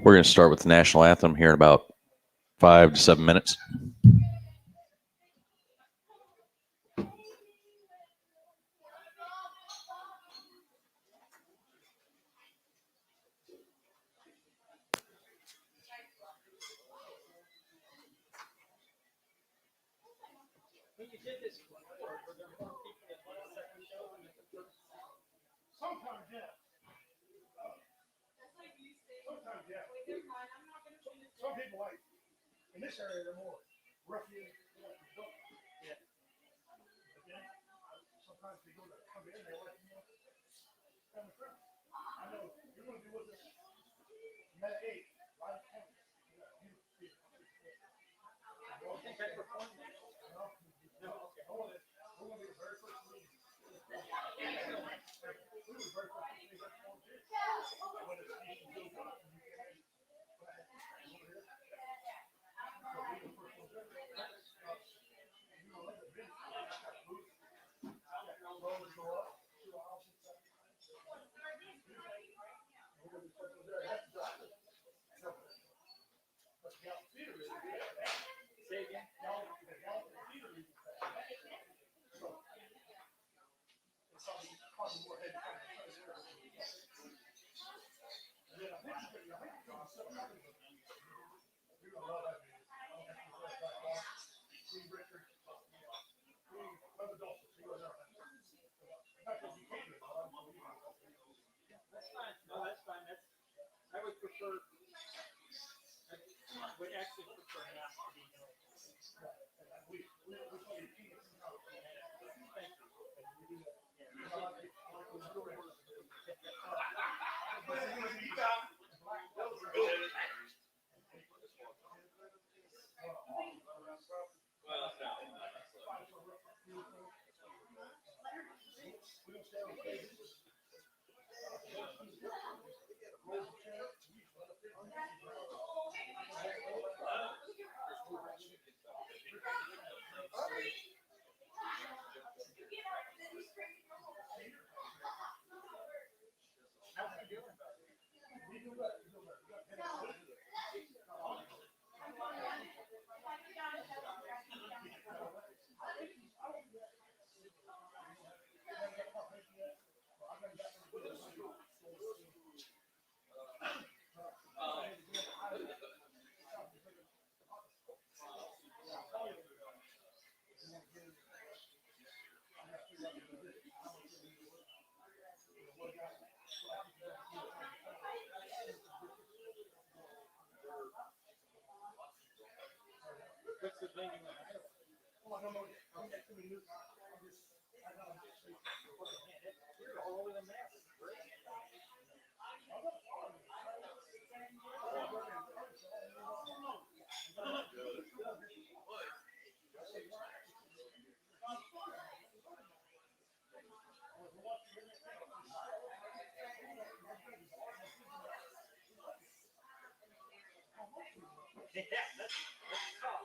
We're going to start with the national anthem here in about 5 to 7 minutes. Sometimes, yeah. Sometimes, yeah. Some people like in this area they're more ruffian. Yeah. Okay. Sometimes people that come in they like kind of friends. I know you're going to be with us. Met at 8, right? No, okay. I want to be the very first meeting. We were the very first meeting that formed here. When it's meeting goes up, you can. That's fine. I would prefer. I would actually prefer not to be known. What's the thing? Oh, I don't know. You're all over the map. Yeah, that's tough.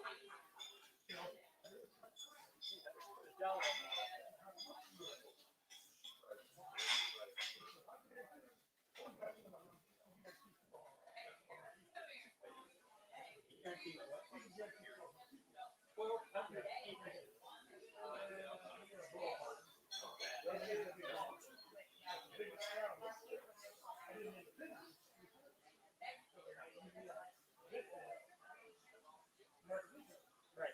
Right.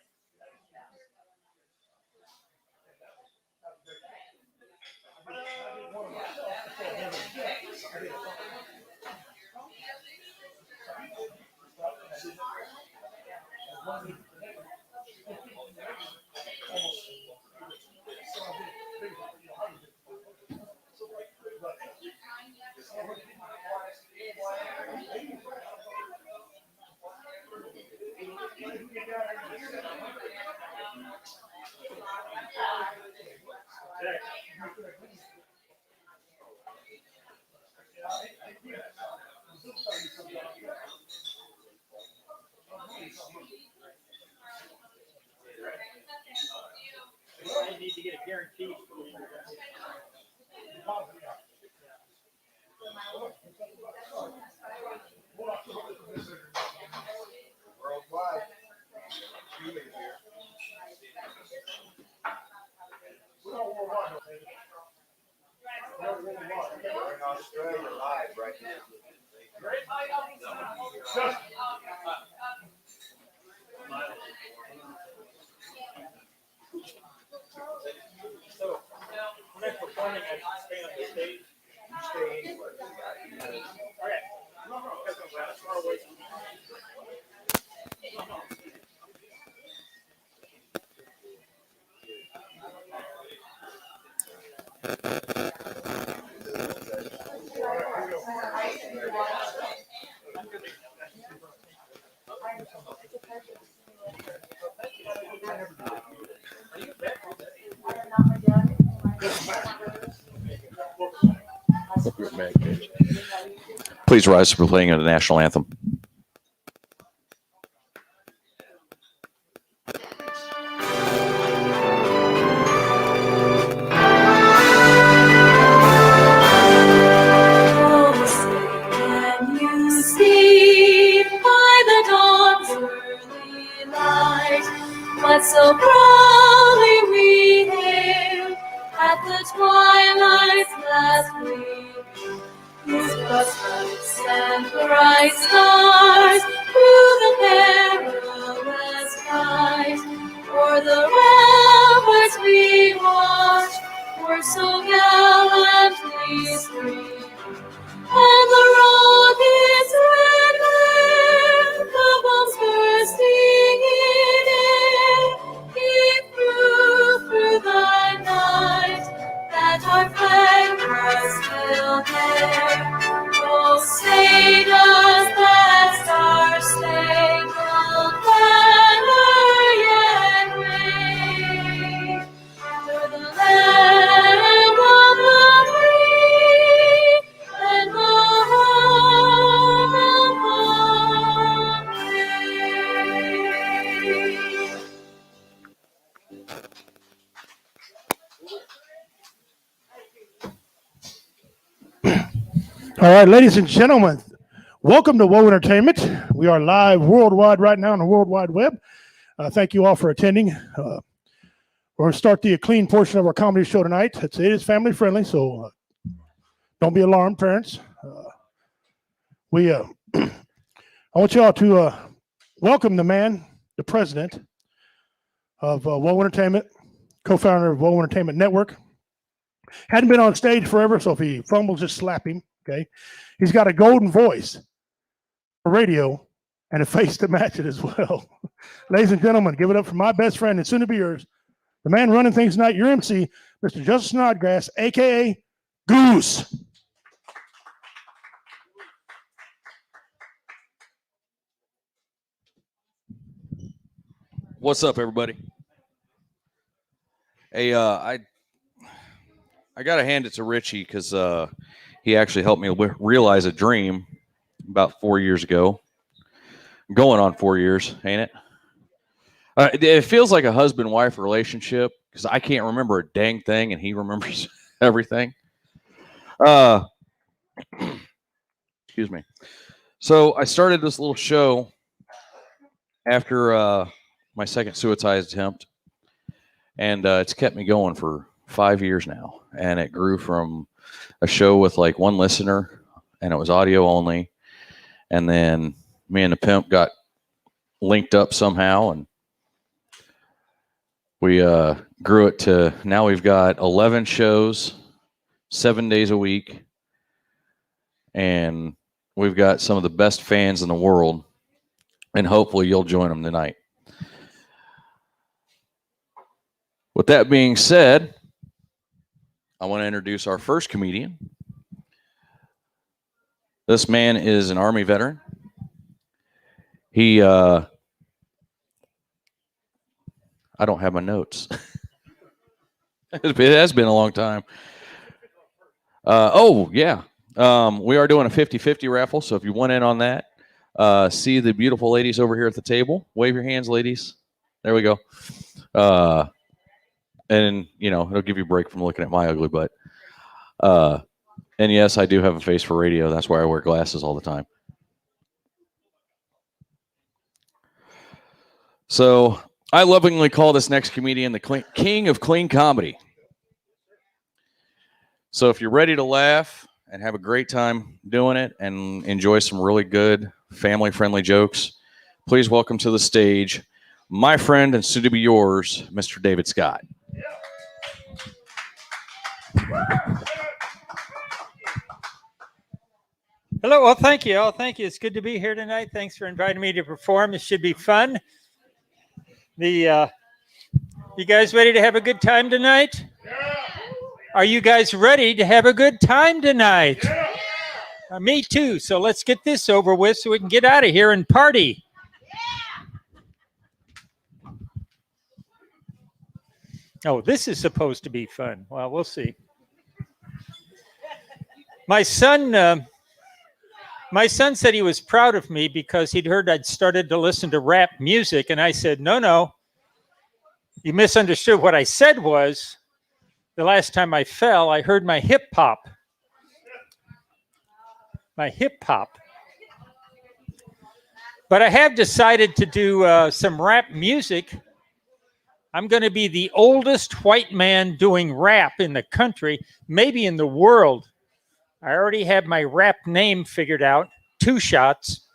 I need to get a guarantee. Worldwide. We're not worldwide, okay? We're in Australia live right now. So, when we're performing, I stay on the stage. You stay anywhere. Okay. No, that's far away from me. Please rise for playing of the national anthem. Can you see by the dawn's early light what so proudly we hailed at the twilight's last gleam? His stripes and bright stars through the perilous skies, for the ramparts we watched were so gallantly streamed. And the rocket's red glare, the bombs bursting in air, gave proof through the night that our flag was still there. Oh, say does that star-spangled banner yet wave through the land of the free and the home of the brave? All right, ladies and gentlemen, welcome to Woe Entertainment. We are live worldwide right now on the World Wide Web. Thank you all for attending. We're going to start the clean portion of our comedy show tonight. It is family friendly, so don't be alarmed, parents. I want you all to welcome the man, the president of Woe Entertainment, co-founder of Woe Entertainment Network. Hadn't been on stage forever, so if he fumbles, just slap him. Okay, he's got a golden voice, a radio, and a face to match it as well. Ladies and gentlemen, give it up for my best friend and soon to be yours, the man running things tonight, your MC, Mr. Justin Snodgrass, aka Goose. What's up, everybody? Hey, I got to hand it to Richie because he actually helped me realize a dream about 4 years ago. Going on 4 years, ain't it? It feels like a husband-wife relationship because I can't remember a dang thing and he remembers everything. Excuse me. So I started this little show after my second suicide attempt, and it's kept me going for 5 years now. And it grew from a show with like one listener, and it was audio only. And then me and the pimp got linked up somehow, and we grew it to now we've got 11 shows, 7 days a week, and we've got some of the best fans in the world, and hopefully you'll join them tonight. With that being said, I want to introduce our first comedian. This man is an Army veteran. He, I don't have my notes. It has been a long time. Oh, yeah. We are doing a 50-50 raffle, so if you want in on that, see the beautiful ladies over here at the table. Wave your hands, ladies. There we go. And, you know, it'll give you a break from looking at my ugly butt. And, yes, I do have a face for radio. That's why I wear glasses all the time. So I lovingly call this next comedian the king of clean comedy. So if you're ready to laugh and have a great time doing it and enjoy some really good family-friendly jokes, please welcome to the stage my friend and soon to be yours, Mr. David Scott. Hello. Well, thank you. Oh, thank you. It's good to be here tonight. Thanks for inviting me to perform. It should be fun. You guys ready to have a good time tonight? Are you guys ready to have a good time tonight? Me too. So let's get this over with so we can get out of here and party. Oh, this is supposed to be fun. Well, we'll see. My son said he was proud of me because he'd heard I'd started to listen to rap music. And I said, no, you misunderstood. What I said was the last time I fell, I heard my hip hop. But I have decided to do some rap music. I'm going to be the oldest white man doing rap in the country, maybe in the world. I already have my rap name figured out, 2 Shots.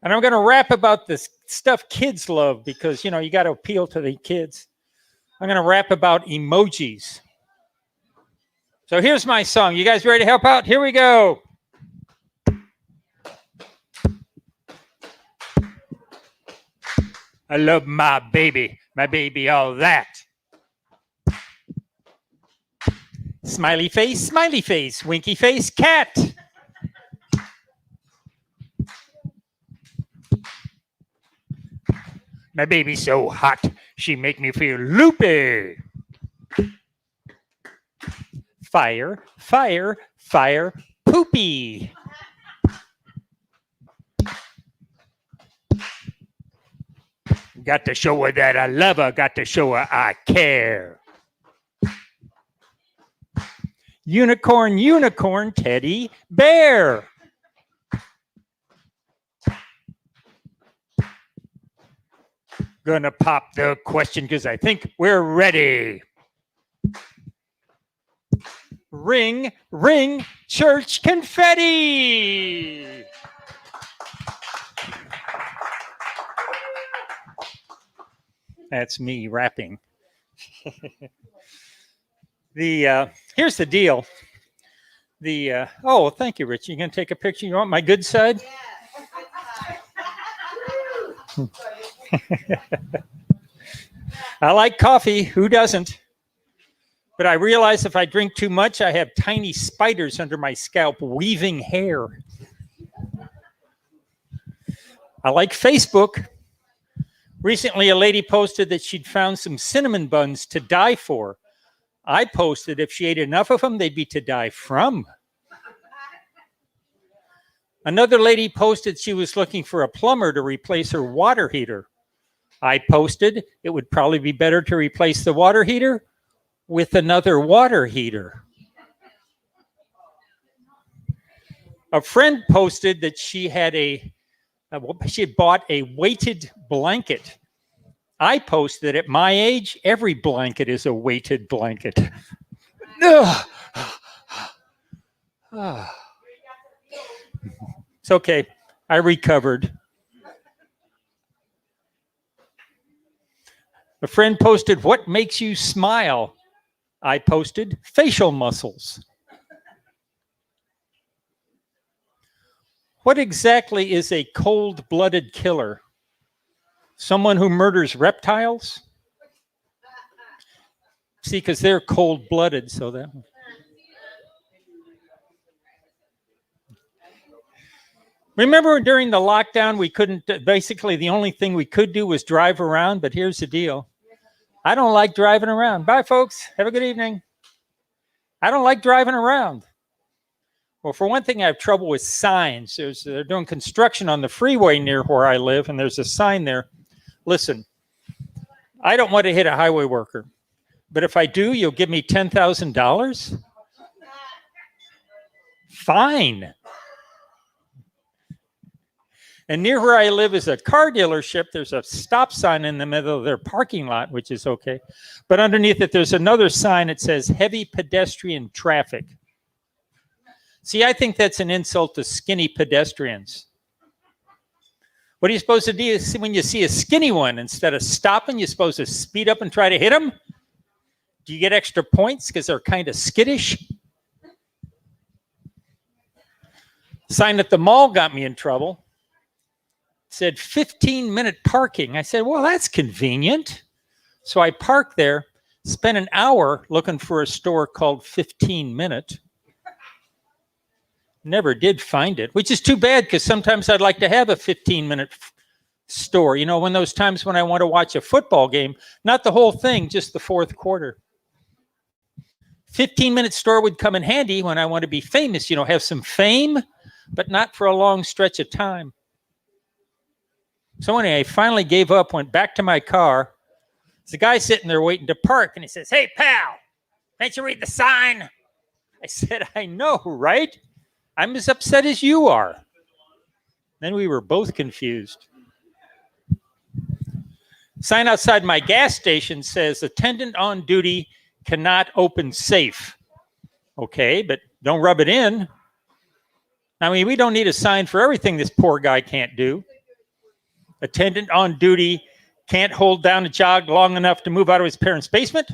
And I'm going to rap about the stuff kids love because, you got to appeal to the kids. I'm going to rap about emojis. So here's my song. You guys ready to help out? Here we go. I love my baby all that. Smiley face, winky face, cat. My baby's so hot, she make me feel loopy. Fire, fire, fire, poopy. Got to show her that I love her, got to show her I care. Unicorn, teddy bear. Gonna pop the question because I think we're ready. Ring, ring, church confetti. That's me rapping. Here's the deal. Oh, thank you, Rich. You gonna take a picture? You want my good side? I like coffee. Who doesn't? But I realize if I drink too much, I have tiny spiders under my scalp weaving hair. I like Facebook. Recently, a lady posted that she'd found some cinnamon buns to die for. I posted if she ate enough of them, they'd be to die from. Another lady posted she was looking for a plumber to replace her water heater. I posted it would probably be better to replace the water heater with another water heater. A friend posted that she had bought a weighted blanket. I posted at my age, every blanket is a weighted blanket. It's okay. I recovered. A friend posted, "What makes you smile?" I posted, "Facial muscles." What exactly is a cold-blooded killer? Someone who murders reptiles? See, because they're cold-blooded, so that. Remember during the lockdown, we couldn't, basically the only thing we could do was drive around, but here's the deal. I don't like driving around. Bye, folks. Have a good evening. I don't like driving around. Well, for one thing, I have trouble with signs. They're doing construction on the freeway near where I live, and there's a sign there. Listen, I don't want to hit a highway worker, but if I do, you'll give me $10,000? Fine. And near where I live is a car dealership. There's a stop sign in the middle of their parking lot, which is okay. But underneath it, there's another sign that says heavy pedestrian traffic. See, I think that's an insult to skinny pedestrians. What are you supposed to do when you see a skinny one? Instead of stopping, you're supposed to speed up and try to hit them? Do you get extra points because they're kind of skittish? Sign at the mall got me in trouble. It said 15-minute parking. I said, well, that's convenient. So I parked there, spent an hour looking for a store called 15 Minute. Never did find it, which is too bad because sometimes I'd like to have a 15-minute store. You know, when those times when I want to watch a football game, not the whole thing, just the fourth quarter. 15-minute store would come in handy when I want to be famous, you know, have some fame, but not for a long stretch of time. So anyway, I finally gave up, went back to my car. There's a guy sitting there waiting to park, and he says, hey, pal, can't you read the sign? I said, I know, right? I'm as upset as you are. Then we were both confused. Sign outside my gas station says, attendant on duty cannot open safe. Okay, but don't rub it in. I mean, we don't need a sign for everything this poor guy can't do. Attendant on duty can't hold down a jog long enough to move out of his parents' basement.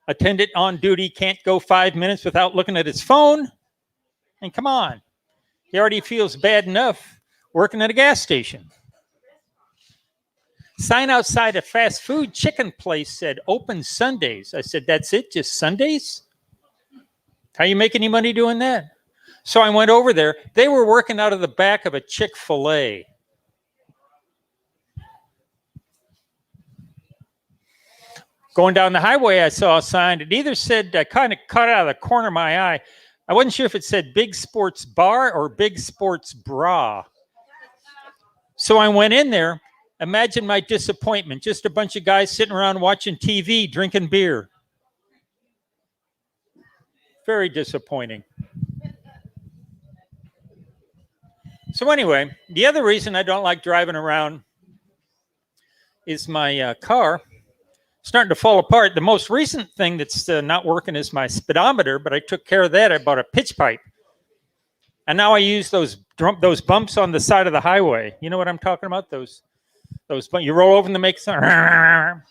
Attendant on duty can't go 5 minutes without looking at his phone. And come on, he already feels bad enough working at a gas station. Sign outside a fast food chicken place said open Sundays. I said, that's it, just Sundays? How you make any money doing that? So I went over there. They were working out of the back of a Chick-fil-A. Going down the highway, I saw a sign. It either said, I kind of caught it out of the corner of my eye. I wasn't sure if it said Big Sports Bar or Big Sports Bra. So I went in there. Imagine my disappointment. Just a bunch of guys sitting around watching TV, drinking beer. Very disappointing. So anyway, the other reason I don't like driving around is my car starting to fall apart. The most recent thing that's not working is my speedometer, but I took care of that. I bought a pitch pipe. And now I use those bumps on the side of the highway. You know what I'm talking about? Those you roll over and they make sound.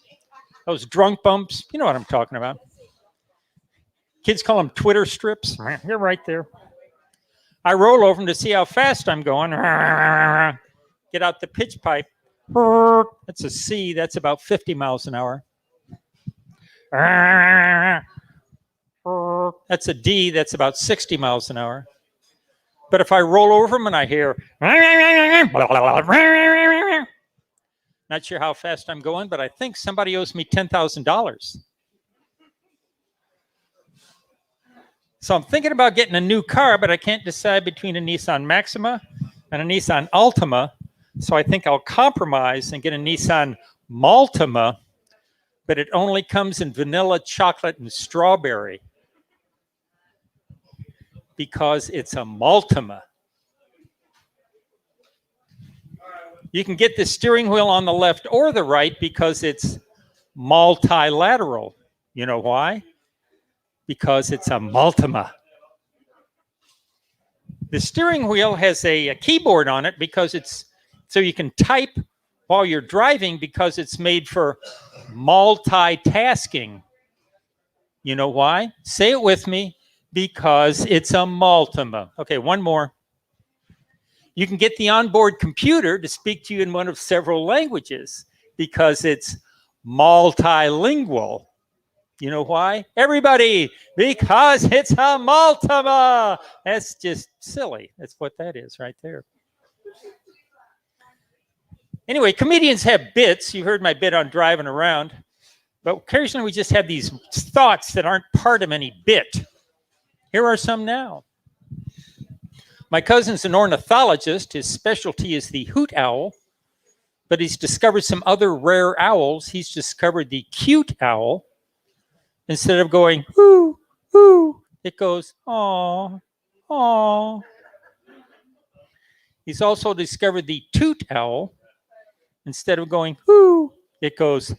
Those drunk bumps. You know what I'm talking about. Kids call them Twitter strips. You're right there. I roll over them to see how fast I'm going. Get out the pitch pipe. That's a C. That's about 50 miles an hour. That's a D. That's about 60 miles an hour. But if I roll over them and I hear, not sure how fast I'm going, but I think somebody owes me $10,000. So I'm thinking about getting a new car, but I can't decide between a Nissan Maxima and a Nissan Altima. So I think I'll compromise and get a Nissan Multima, but it only comes in vanilla, chocolate, and strawberry because it's a Multima. You can get the steering wheel on the left or the right because it's multilateral. You know why? Because it's a Multima. The steering wheel has a keyboard on it because it's so you can type while you're driving because it's made for multitasking. You know why? Say it with me. Because it's a Multima. Okay, one more. You can get the onboard computer to speak to you in one of several languages because it's multilingual. You know why? Everybody, because it's a Multima. That's just silly. That's what that is right there. Anyway, comedians have bits. You heard my bit on driving around. But occasionally we just have these thoughts that aren't part of any bit. Here are some now. My cousin's an ornithologist. His specialty is the hoot owl, but he's discovered some other rare owls. He's discovered the cute owl. Instead of going, hoo, hoo, it goes, aw, aw. He's also discovered the toot owl. Instead of going whoo, it goes.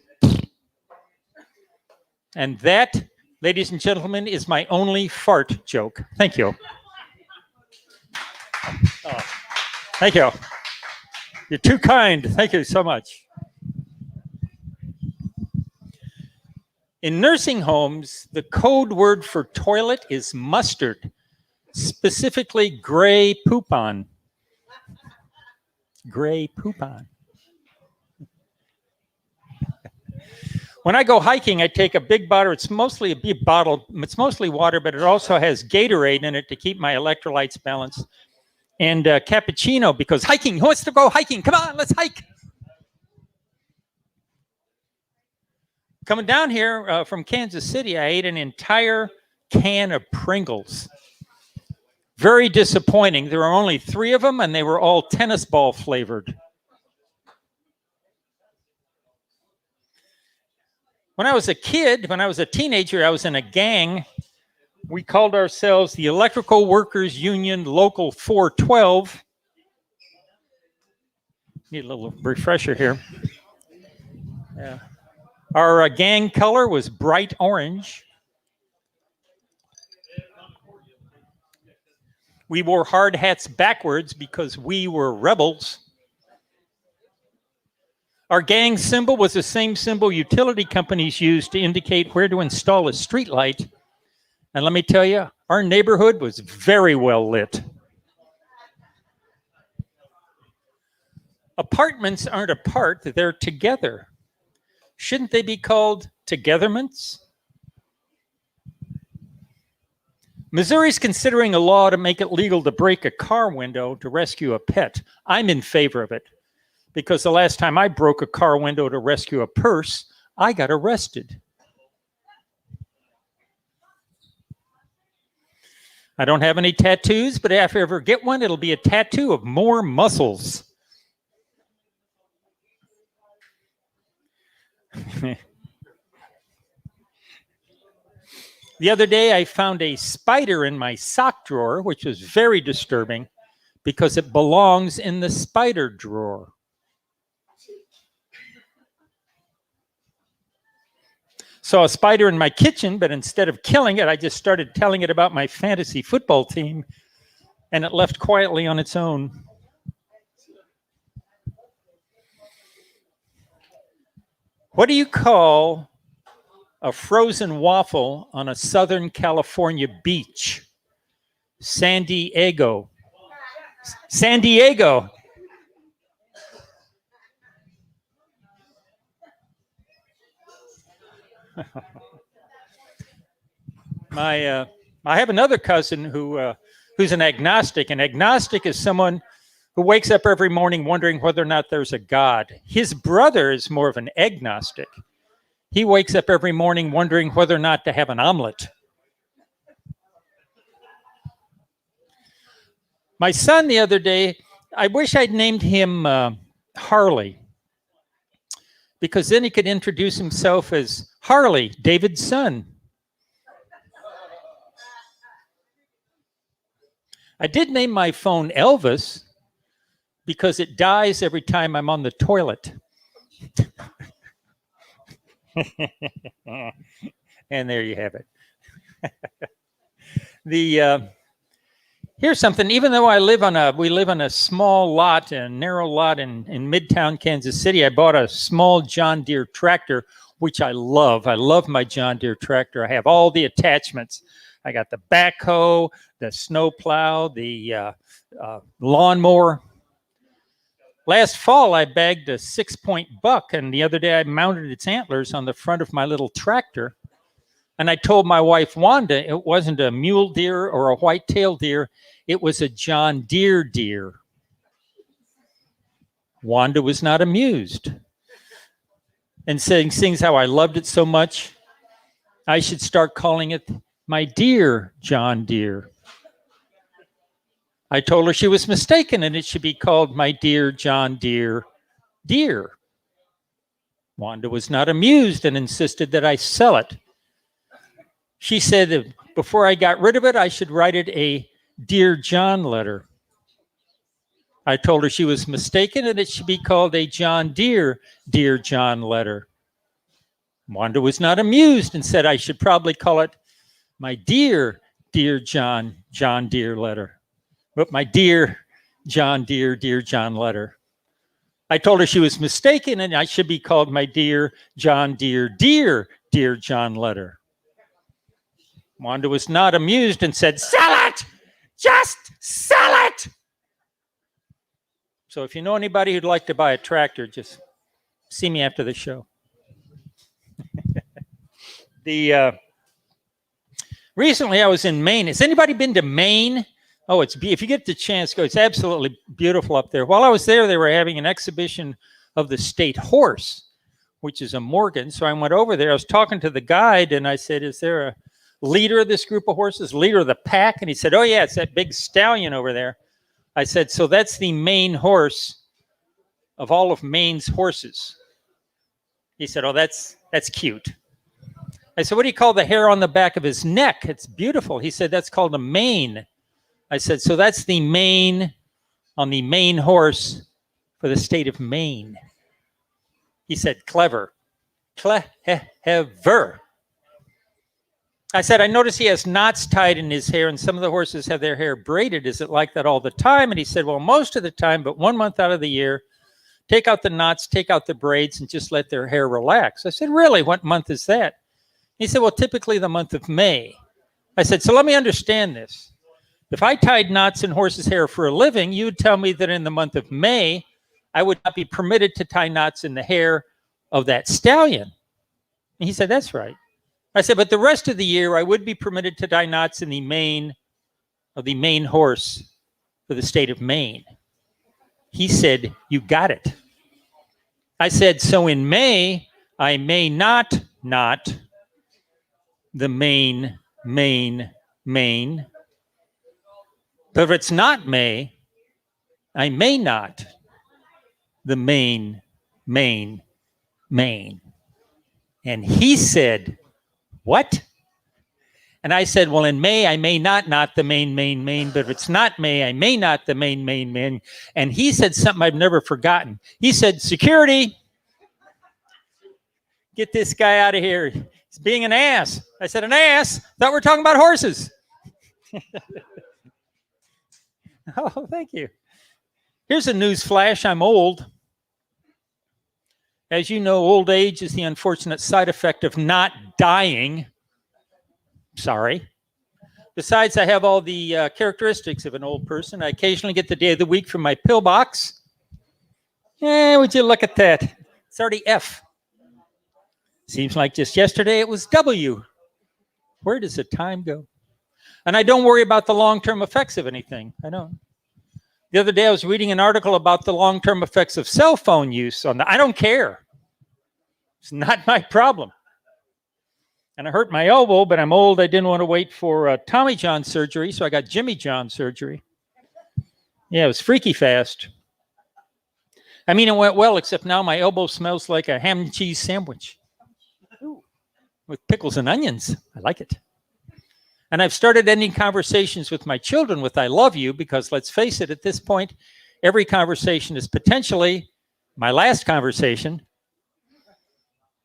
And that, ladies and gentlemen, is my only fart joke. Thank you. Oh, thank you. You're too kind. Thank you so much. In nursing homes, the code word for toilet is mustard, specifically gray poupon. Gray poupon. When I go hiking, I take a big bottle. It's mostly a big bottle. It's mostly water, but it also has Gatorade in it to keep my electrolytes balanced. And cappuccino, because hiking. Who wants to go hiking? Come on, let's hike. Coming down here from Kansas City, I ate an entire can of Pringles. Very disappointing. There were only 3 of them, and they were all tennis ball flavored. When I was a kid, when I was a teenager, I was in a gang. We called ourselves the Electrical Workers Union Local 412. Need a little refresher here. Yeah. Our gang color was bright orange. We wore hard hats backwards because we were rebels. Our gang symbol was the same symbol utility companies used to indicate where to install a street light. And let me tell you, our neighborhood was very well lit. Apartments aren't apart, they're together. Shouldn't they be called togetherments? Missouri's considering a law to make it legal to break a car window to rescue a pet. I'm in favor of it, because the last time I broke a car window to rescue a purse, I got arrested. I don't have any tattoos, but if I ever get one, it'll be a tattoo of more muscles. The other day, I found a spider in my sock drawer, which was very disturbing because it belongs in the spider drawer. Saw a spider in my kitchen, but instead of killing it, I just started telling it about my fantasy football team, and it left quietly on its own. What do you call a frozen waffle on a Southern California beach? San Diego. San Diego. I have another cousin who's an agnostic. An agnostic is someone who wakes up every morning wondering whether or not there's a God. His brother is more of an agnostic. He wakes up every morning wondering whether or not to have an omelet. My son the other day, I wish I'd named him Harley, because then he could introduce himself as Harley, David's son. I did name my phone Elvis because it dies every time I'm on the toilet. And there you have it. Here's something. Even though we live on a small lot, a narrow lot in Midtown Kansas City, I bought a small John Deere tractor, which I love. I love my John Deere tractor. I have all the attachments. I got the backhoe, the snowplow, the lawnmower. Last fall, I bagged a 6-point buck, and the other day I mounted its antlers on the front of my little tractor. And I told my wife, Wanda, it wasn't a mule deer or a white-tailed deer. It was a John Deere deer. Wanda was not amused and sings how I loved it so much, I should start calling it my dear John Deere. I told her she was mistaken and it should be called my dear John Deere deer. Wanda was not amused and insisted that I sell it. She said that before I got rid of it, I should write it a Dear John letter. I told her she was mistaken and it should be called a John Deere, Dear John letter. Wanda was not amused and said I should probably call it my dear, dear John, John Deere letter. But my dear John Deere, Dear John letter. I told her she was mistaken and I should be called my dear John Deere, Dear, Dear John letter. Wanda was not amused and said, sell it! Just sell it! So if you know anybody who'd like to buy a tractor, just see me after the show. Recently I was in Maine. Has anybody been to Maine? Oh, if you get the chance, go. It's absolutely beautiful up there. While I was there, they were having an exhibition of the state horse, which is a Morgan. So I went over there. I was talking to the guide, and I said, is there a leader of this group of horses, leader of the pack? And he said, oh, yeah, it's that big stallion over there. I said, so that's the main horse of all of Maine's horses. He said, oh, that's cute. I said, what do you call the hair on the back of his neck? It's beautiful. He said, that's called a mane. I said, so that's the mane on the main horse for the state of Maine. He said, clever. Clever. I said, I notice he has knots tied in his hair, and some of the horses have their hair braided. Is it like that all the time? And he said, well, most of the time, but 1 month out of the year, take out the knots, take out the braids, and just let their hair relax. I said, really? What month is that? He said, well, typically the month of May. I said, so let me understand this. If I tied knots in horses' hair for a living, you would tell me that in the month of May, I would not be permitted to tie knots in the hair of that stallion. And he said, that's right. I said, but the rest of the year, I would be permitted to tie knots in the mane of the main horse for the state of Maine. He said, you got it. I said, so in May, I may not the main. But if it's not May, I may not the main. And he said, what? And I said, well, in May, I may not the main. But if it's not May, I may not the main. And he said something I've never forgotten. He said, security, get this guy out of here. He's being an ass. I said, an ass? Thought we were talking about horses. Oh, thank you. Here's a news flash. I'm old. As you know, old age is the unfortunate side effect of not dying. Sorry. Besides, I have all the characteristics of an old person. I occasionally get the day of the week from my pillbox. Would you look at that? It's already F. Seems like just yesterday it was W. Where does the time go? And I don't worry about the long-term effects of anything. I don't. The other day I was reading an article about the long-term effects of cell phone use. I don't care. It's not my problem. And I hurt my elbow, but I'm old. I didn't want to wait for Tommy John surgery, so I got Jimmy John surgery. Yeah, it was freaky fast. I mean, it went well, except now my elbow smells like a ham and cheese sandwich. Ooh, with pickles and onions. I like it. And I've started ending conversations with my children with I love you, because let's face it, at this point, every conversation is potentially my last conversation.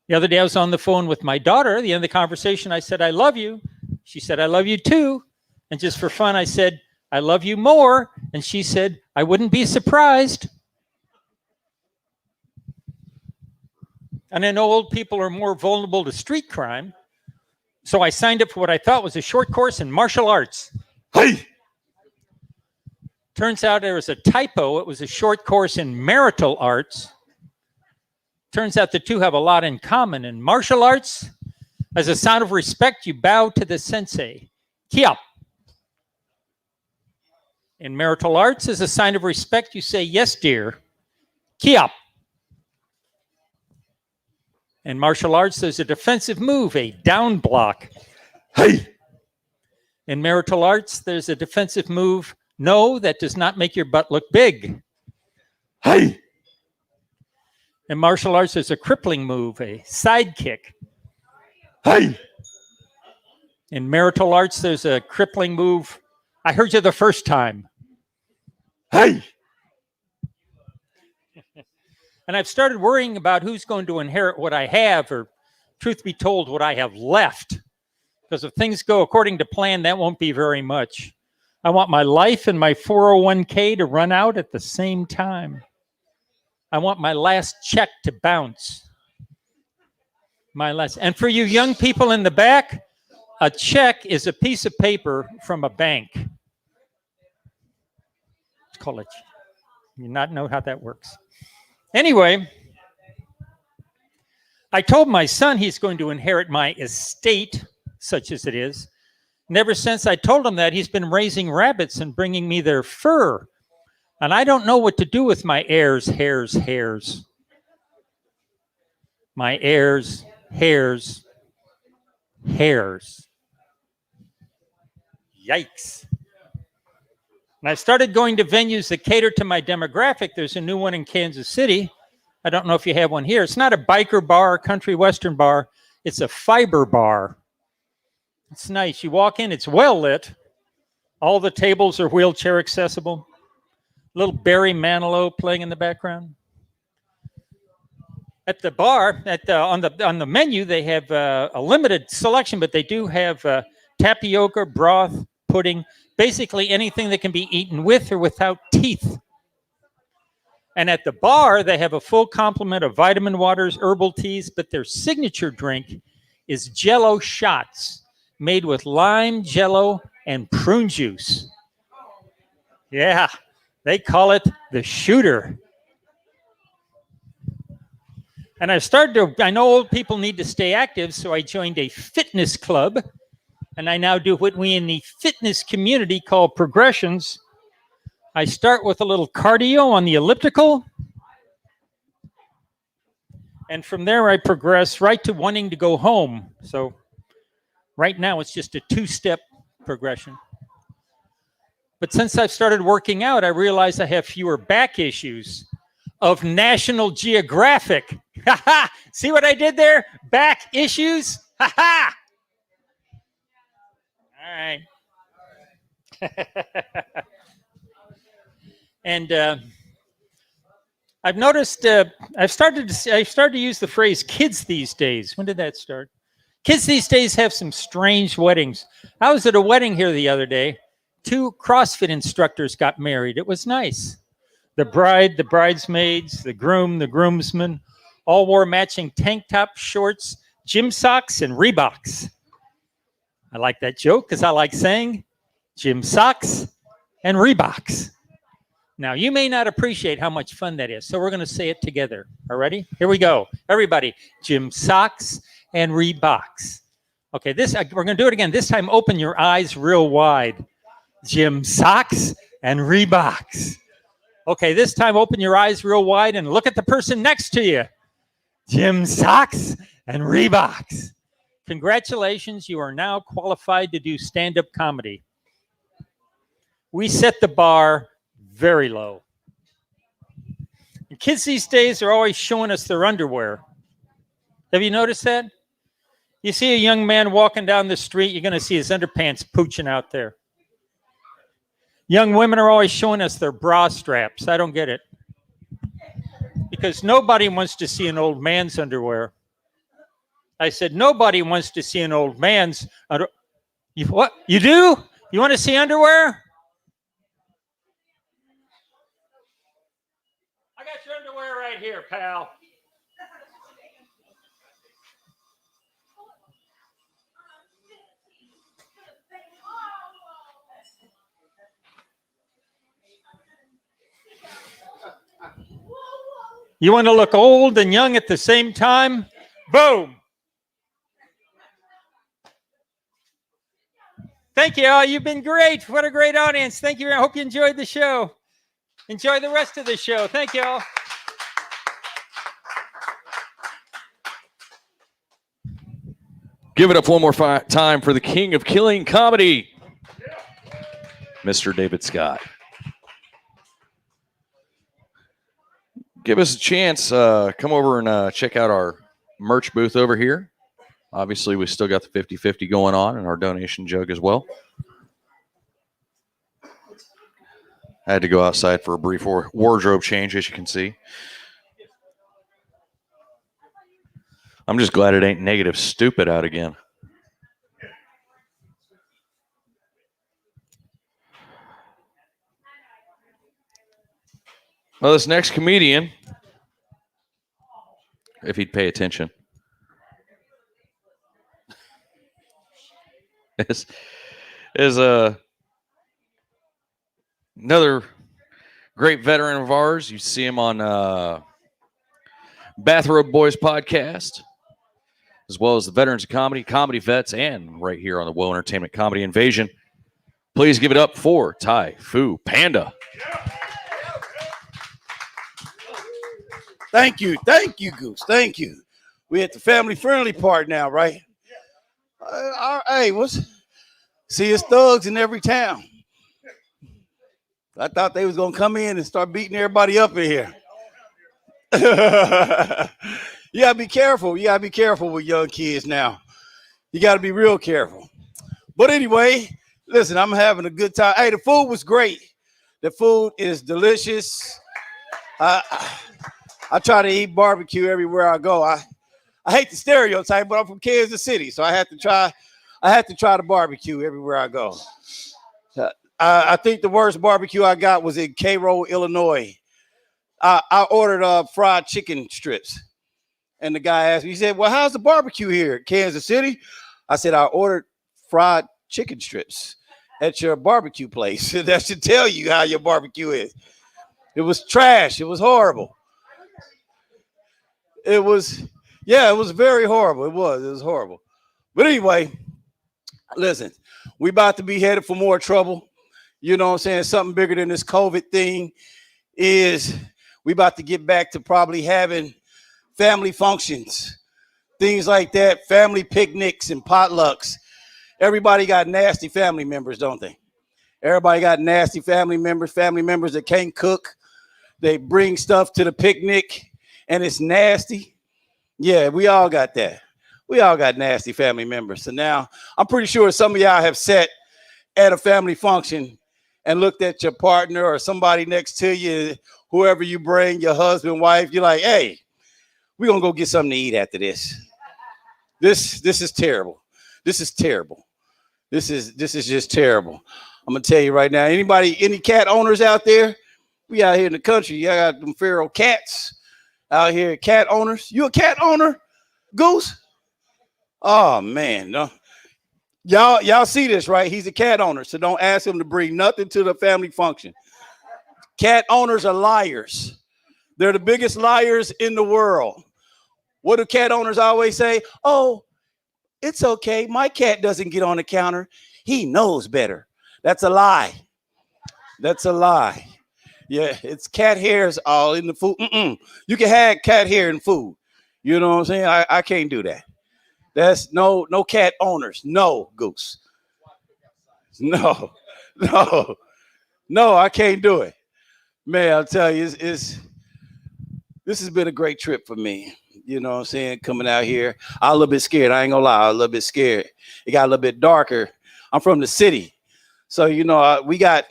The other day I was on the phone with my daughter. At the end of the conversation, I said, I love you. She said, I love you too. And just for fun, I said, I love you more. And she said, I wouldn't be surprised. And I know old people are more vulnerable to street crime. So I signed up for what I thought was a short course in martial arts. Hey! Turns out there was a typo. It was a short course in marital arts. Turns out the two have a lot in common. In martial arts, as a sign of respect, you bow to the sensei. Kiap. In marital arts, as a sign of respect, you say, yes, dear. Kiap. In martial arts, there's a defensive move, a down block. Hey! In marital arts, there's a defensive move. No, that does not make your butt look big. Hey! In martial arts, there's a crippling move, a side kick. Hey! In marital arts, there's a crippling move. I heard you the first time. Hey! And I've started worrying about who's going to inherit what I have, or truth be told, what I have left. Because if things go according to plan, that won't be very much. I want my life and my 401k to run out at the same time. I want my last check to bounce. And for you young people in the back, a check is a piece of paper from a bank. It's called a check. You not know how that works. Anyway, I told my son he's going to inherit my estate, such as it is. And ever since I told him that, he's been raising rabbits and bringing me their fur. And I don't know what to do with my heirs, hairs. My heirs, hairs. Yikes. And I started going to venues that cater to my demographic. There's a new one in Kansas City. I don't know if you have one here. It's not a biker bar or country western bar. It's a fiber bar. It's nice. You walk in, it's well lit. All the tables are wheelchair accessible. Little Barry Manilow playing in the background. At the bar, on the menu, they have a limited selection, but they do have tapioca, broth, pudding, basically anything that can be eaten with or without teeth. And at the bar, they have a full complement of vitamin waters, herbal teas, but their signature drink is Jell-O shots made with lime, Jell-O, and prune juice. Yeah, they call it the shooter. And I know old people need to stay active, so I joined a fitness club. And I now do what we in the fitness community call progressions. I start with a little cardio on the elliptical. And from there, I progress right to wanting to go home. So right now, it's just a 2-step progression. But since I've started working out, I realize I have fewer back issues of National Geographic. See what I did there? Back issues? All right. And I've noticed I've started to use the phrase kids these days. When did that start? Kids these days have some strange weddings. I was at a wedding here the other day. 2 CrossFit instructors got married. It was nice. The bride, the bridesmaids, the groom, the groomsmen, all wore matching tank top, shorts, gym socks, and Reeboks. I like that joke because I like saying gym socks and Reeboks. Now, you may not appreciate how much fun that is, so we're going to say it together. All ready? Here we go. Everybody, gym socks and Reeboks. Okay, we're going to do it again. This time, open your eyes real wide. Gym socks and Reeboks. Okay, this time open your eyes real wide and look at the person next to you. Gym socks and Reeboks. Congratulations, you are now qualified to do stand-up comedy. We set the bar very low. And kids these days are always showing us their underwear. Have you noticed that? You see a young man walking down the street, you're going to see his underpants pooching out there. Young women are always showing us their bra straps. I don't get it. Because nobody wants to see an old man's underwear. I said, nobody wants to see an old man's underwear. What? You do? You want to see underwear? I got your underwear right here, pal. You want to look old and young at the same time? Boom. Thank you all. You've been great. What a great audience. Thank you. I hope you enjoyed the show. Enjoy the rest of the show. Thank you all. Give it up one more time for the king of killing comedy, Mr. David Scott. Give us a chance. Come over and check out our merch booth over here. Obviously, we still got the 50-50 going on and our donation jug as well. I had to go outside for a brief wardrobe change, as you can see. I'm just glad it ain't negative stupid out again. Well, this next comedian, if he'd pay attention, is another great veteran of ours. You see him on Bathrobe Boys podcast, as well as the Veterans of Comedy, Comedy Vets, and right here on the Will Entertainment Comedy Invasion. Please give it up for Tai Fu Panda. Thank you, Goose. Thank you. We at the family-friendly part now, right? Hey, see, it's thugs in every town. I thought they was gonna come in and start beating everybody up in here. You gotta be careful. You gotta be careful with young kids now. You gotta be real careful. But anyway, listen, I'm having a good time. Hey, the food was great. The food is delicious. I try to eat barbecue everywhere I go. I hate the stereotype, but I'm from Kansas City, so I have to try the barbecue everywhere I go. I think the worst barbecue I got was in Cairo, Illinois. I ordered fried chicken strips, and the guy asked me, he said, "Well, how's the barbecue here at Kansas City?" I said, "I ordered fried chicken strips at your barbecue place." That should tell you how your barbecue is. It was trash. It was horrible. It was very horrible. It was horrible. But anyway, listen, we about to be headed for more trouble. You know what I'm saying? Something bigger than this COVID thing is we about to get back to probably having family functions, things like that, family picnics and potlucks. Everybody got nasty family members, don't they? Everybody got nasty family members that can't cook. They bring stuff to the picnic and it's nasty. Yeah, we all got that. We all got nasty family members. So now I'm pretty sure some of y'all have sat at a family function and looked at your partner or somebody next to you, whoever you bring, your husband, wife, you're like, "Hey, we're going to go get something to eat after this." This is terrible. This is terrible. This is just terrible. I'm going to tell you right now, any cat owners out there? We out here in the country. Y'all got them feral cats out here, cat owners. You a cat owner, Goose? Oh man, no. Y'all see this, right? He's a cat owner, so don't ask him to bring nothing to the family function. Cat owners are liars. They're the biggest liars in the world. What do cat owners always say? "Oh, it's okay. My cat doesn't get on the counter. He knows better." That's a lie. That's a lie. Yeah, it's cat hairs all in the food. You can have cat hair in food. You know what I'm saying? I can't do that. That's no cat owners. No, Goose. No, I can't do it. Man, I'll tell you, this has been a great trip for me. You know what I'm saying? Coming out here. I'm a little bit scared. I ain't gonna lie. I'm a little bit scared. It got a little bit darker. I'm from the city. So, we got,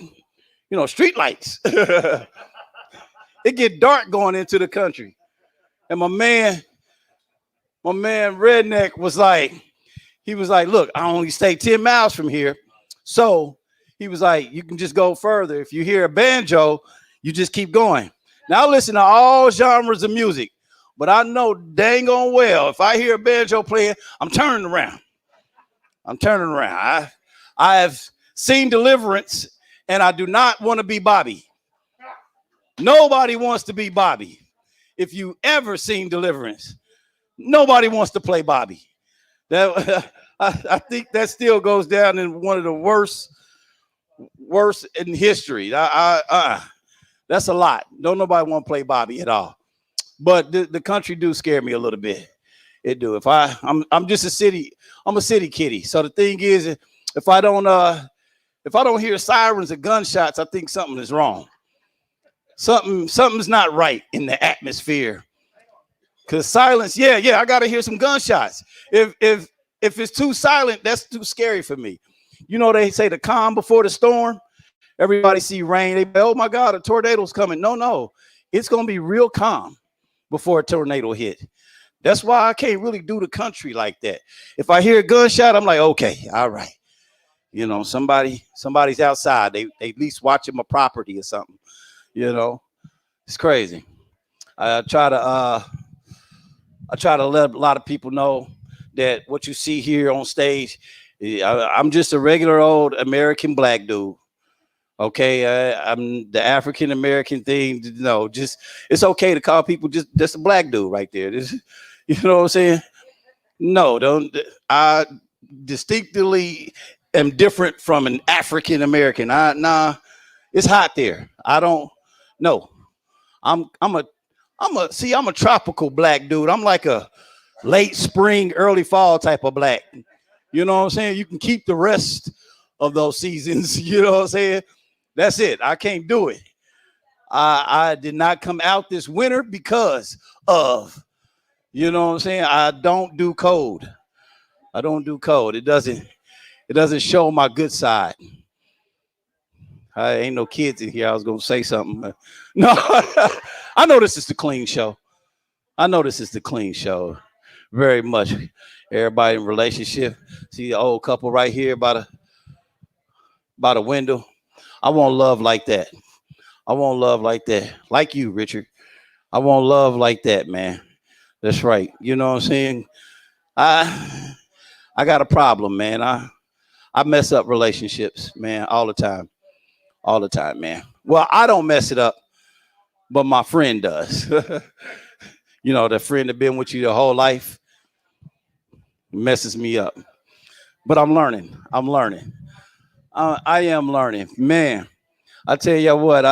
street lights. It get dark going into the country. And my man Redneck was like, "Look, I only stay 10 miles from here." So he was like, "You can just go further. If you hear a banjo, you just keep going." Now I listen to all genres of music, but I know dang on well, if I hear a banjo playing, I'm turning around. I have seen Deliverance, and I do not want to be Bobby. Nobody wants to be Bobby. If you ever seen Deliverance, nobody wants to play Bobby. That I think that still goes down in one of the worst in history. That's a lot. Don't nobody want to play Bobby at all. But the country do scare me a little bit. It do. I'm just a city kitty. So the thing is, if I don't hear sirens or gunshots, I think something is wrong. Something's not right in the atmosphere. Cause silence, I gotta hear some gunshots. If it's too silent, that's too scary for me. They say the calm before the storm. Everybody see rain. They say, "Oh my God, a tornado's coming." No, it's gonna be real calm before a tornado hit. That's why I can't really do the country like that. If I hear a gunshot, I'm like, okay, all right. You know, somebody's outside. They at least watching my property or something. You know, it's crazy. I try to let a lot of people know that what you see here on stage, I'm just a regular old American black dude. Okay, I'm the African American thing. No, just it's okay to call people just a black dude right there. This, you know what I'm saying? No, don't. I distinctly am different from an African American. Nah, it's hot there. I don't. No, I'm a tropical black dude. I'm like a late spring, early fall type of black. You know what I'm saying? You can keep the rest of those seasons. You know what I'm saying? That's it. I can't do it. I did not come out this winter because of, you know what I'm saying? I don't do cold. I don't do cold. It doesn't show my good side. I ain't no kids in here. I was gonna say something. But no, I know this is the clean show. I know this is the clean show. Very much. Everybody in relationship. See the old couple right here by the window. I want love like that. I want love like that. Like you, Richard. I want love like that, man. That's right. You know what I'm saying? I got a problem, man. I mess up relationships, man, all the time. All the time, man. Well, I don't mess it up, but my friend does. You know, the friend that been with you the whole life messes me up. But I'm learning. I'm learning. I am learning. Man, I tell you what,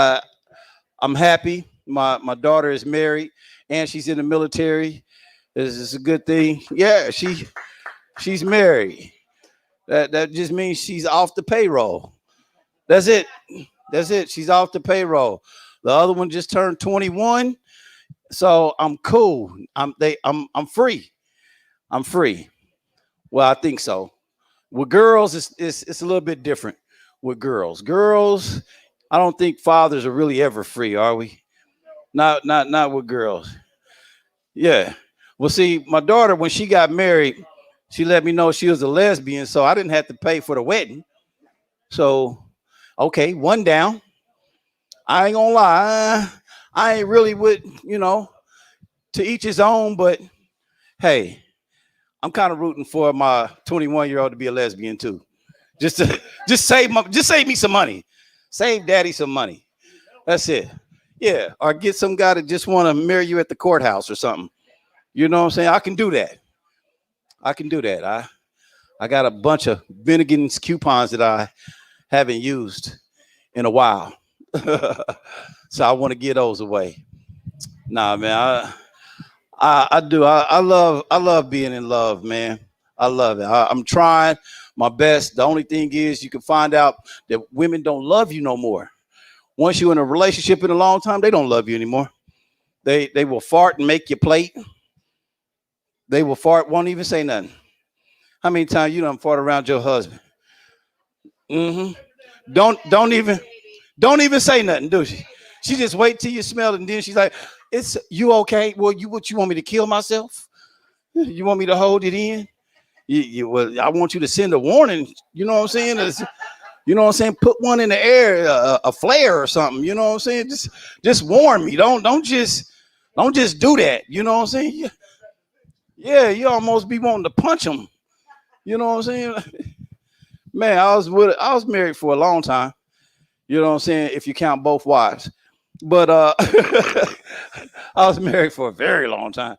I'm happy. My daughter is married and she's in the military. This is a good thing. Yeah, she's married. That just means she's off the payroll. That's it. That's it. She's off the payroll. The other one just turned 21. So I'm cool. I'm free. I'm free. Well, I think so. With girls, it's a little bit different. With girls, I don't think fathers are really ever free, are we? Not with girls. Yeah. Well, see, my daughter, when she got married, she let me know she was a lesbian, so I didn't have to pay for the wedding. So, okay, one down. I ain't gonna lie, I ain't really with, to each his own, but hey, I'm kind of rooting for my 21-year-old to be a lesbian too. Just to just save me some money. Save daddy some money. That's it. Yeah. Or get some guy that just want to marry you at the courthouse or something. You know what I'm saying? I can do that. I can do that. I got a bunch of Bennigan's coupons that I haven't used in a while. So I want to get those away. Nah, man. I do. I love being in love, man. I love it. I'm trying my best. The only thing is you can find out that women don't love you no more. Once you're in a relationship in a long time, they don't love you anymore. They will fart and make you plate. They will fart, won't even say nothing. How many times you done fart around your husband? Mm-hmm. Don't even say nothing, do she? She just wait till you smell it, and then she's like, "It's you okay? Well, what you want me to kill myself? You want me to hold it in? Well, I want you to send a warning. You know what I'm saying? You know what I'm saying? Put one in the air, a flare or something. You know what I'm saying? Just warn me. Don't just do that. You know what I'm saying? Yeah, you almost be wanting to punch him. You know what I'm saying? Man, I was married for a long time. You know what I'm saying? If you count both wives. But I was married for a very long time.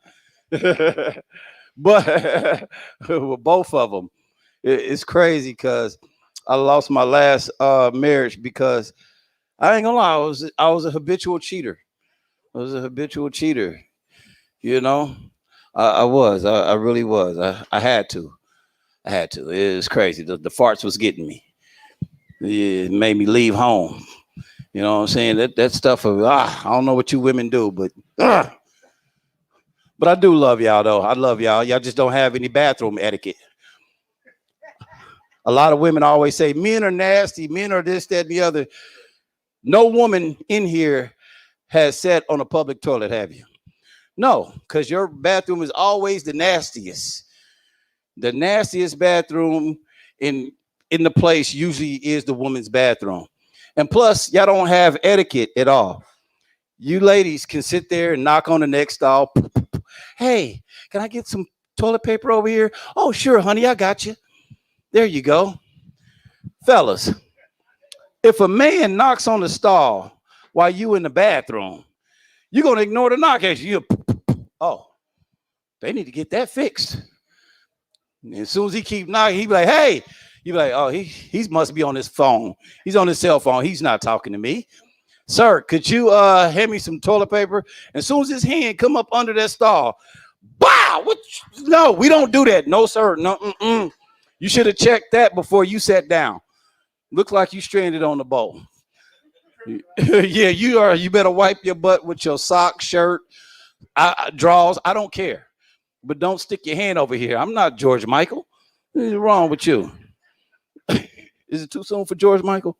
But with both of them, it's crazy because I lost my last marriage because I ain't gonna lie, I was a habitual cheater. I was a habitual cheater. You know, I was. I really was. I had to. I had to. It was crazy. The farts was getting me. It made me leave home. You know what I'm saying? That stuff of I don't know what you women do, but I do love y'all though. I love y'all. Y'all just don't have any bathroom etiquette. A lot of women always say men are nasty, men are this, that, and the other. No woman in here has sat on a public toilet, have you? No, because your bathroom is always the nastiest. The nastiest bathroom in in the place usually is the woman's bathroom. And plus, y'all don't have etiquette at all. You ladies can sit there and knock on the next stall. Hey, can I get some toilet paper over here? Oh, sure, honey, I got you. There you go. Fellas, if a man knocks on the stall while you in the bathroom, you're gonna ignore the knock as you. Oh, they need to get that fixed. And as soon as he keep knocking, he be like, "Hey," you be like, "Oh, he must be on his phone. He's on his cell phone. He's not talking to me." Sir, could you hand me some toilet paper? And as soon as his hand come up under that stall, wow! What? No, we don't do that. No, sir. No, you should have checked that before you sat down. Looks like you stranded on the boat. Yeah, you are. You better wipe your butt with your sock, shirt, drawers. I don't care, but don't stick your hand over here. I'm not George Michael. What's wrong with you? Is it too soon for George Michael?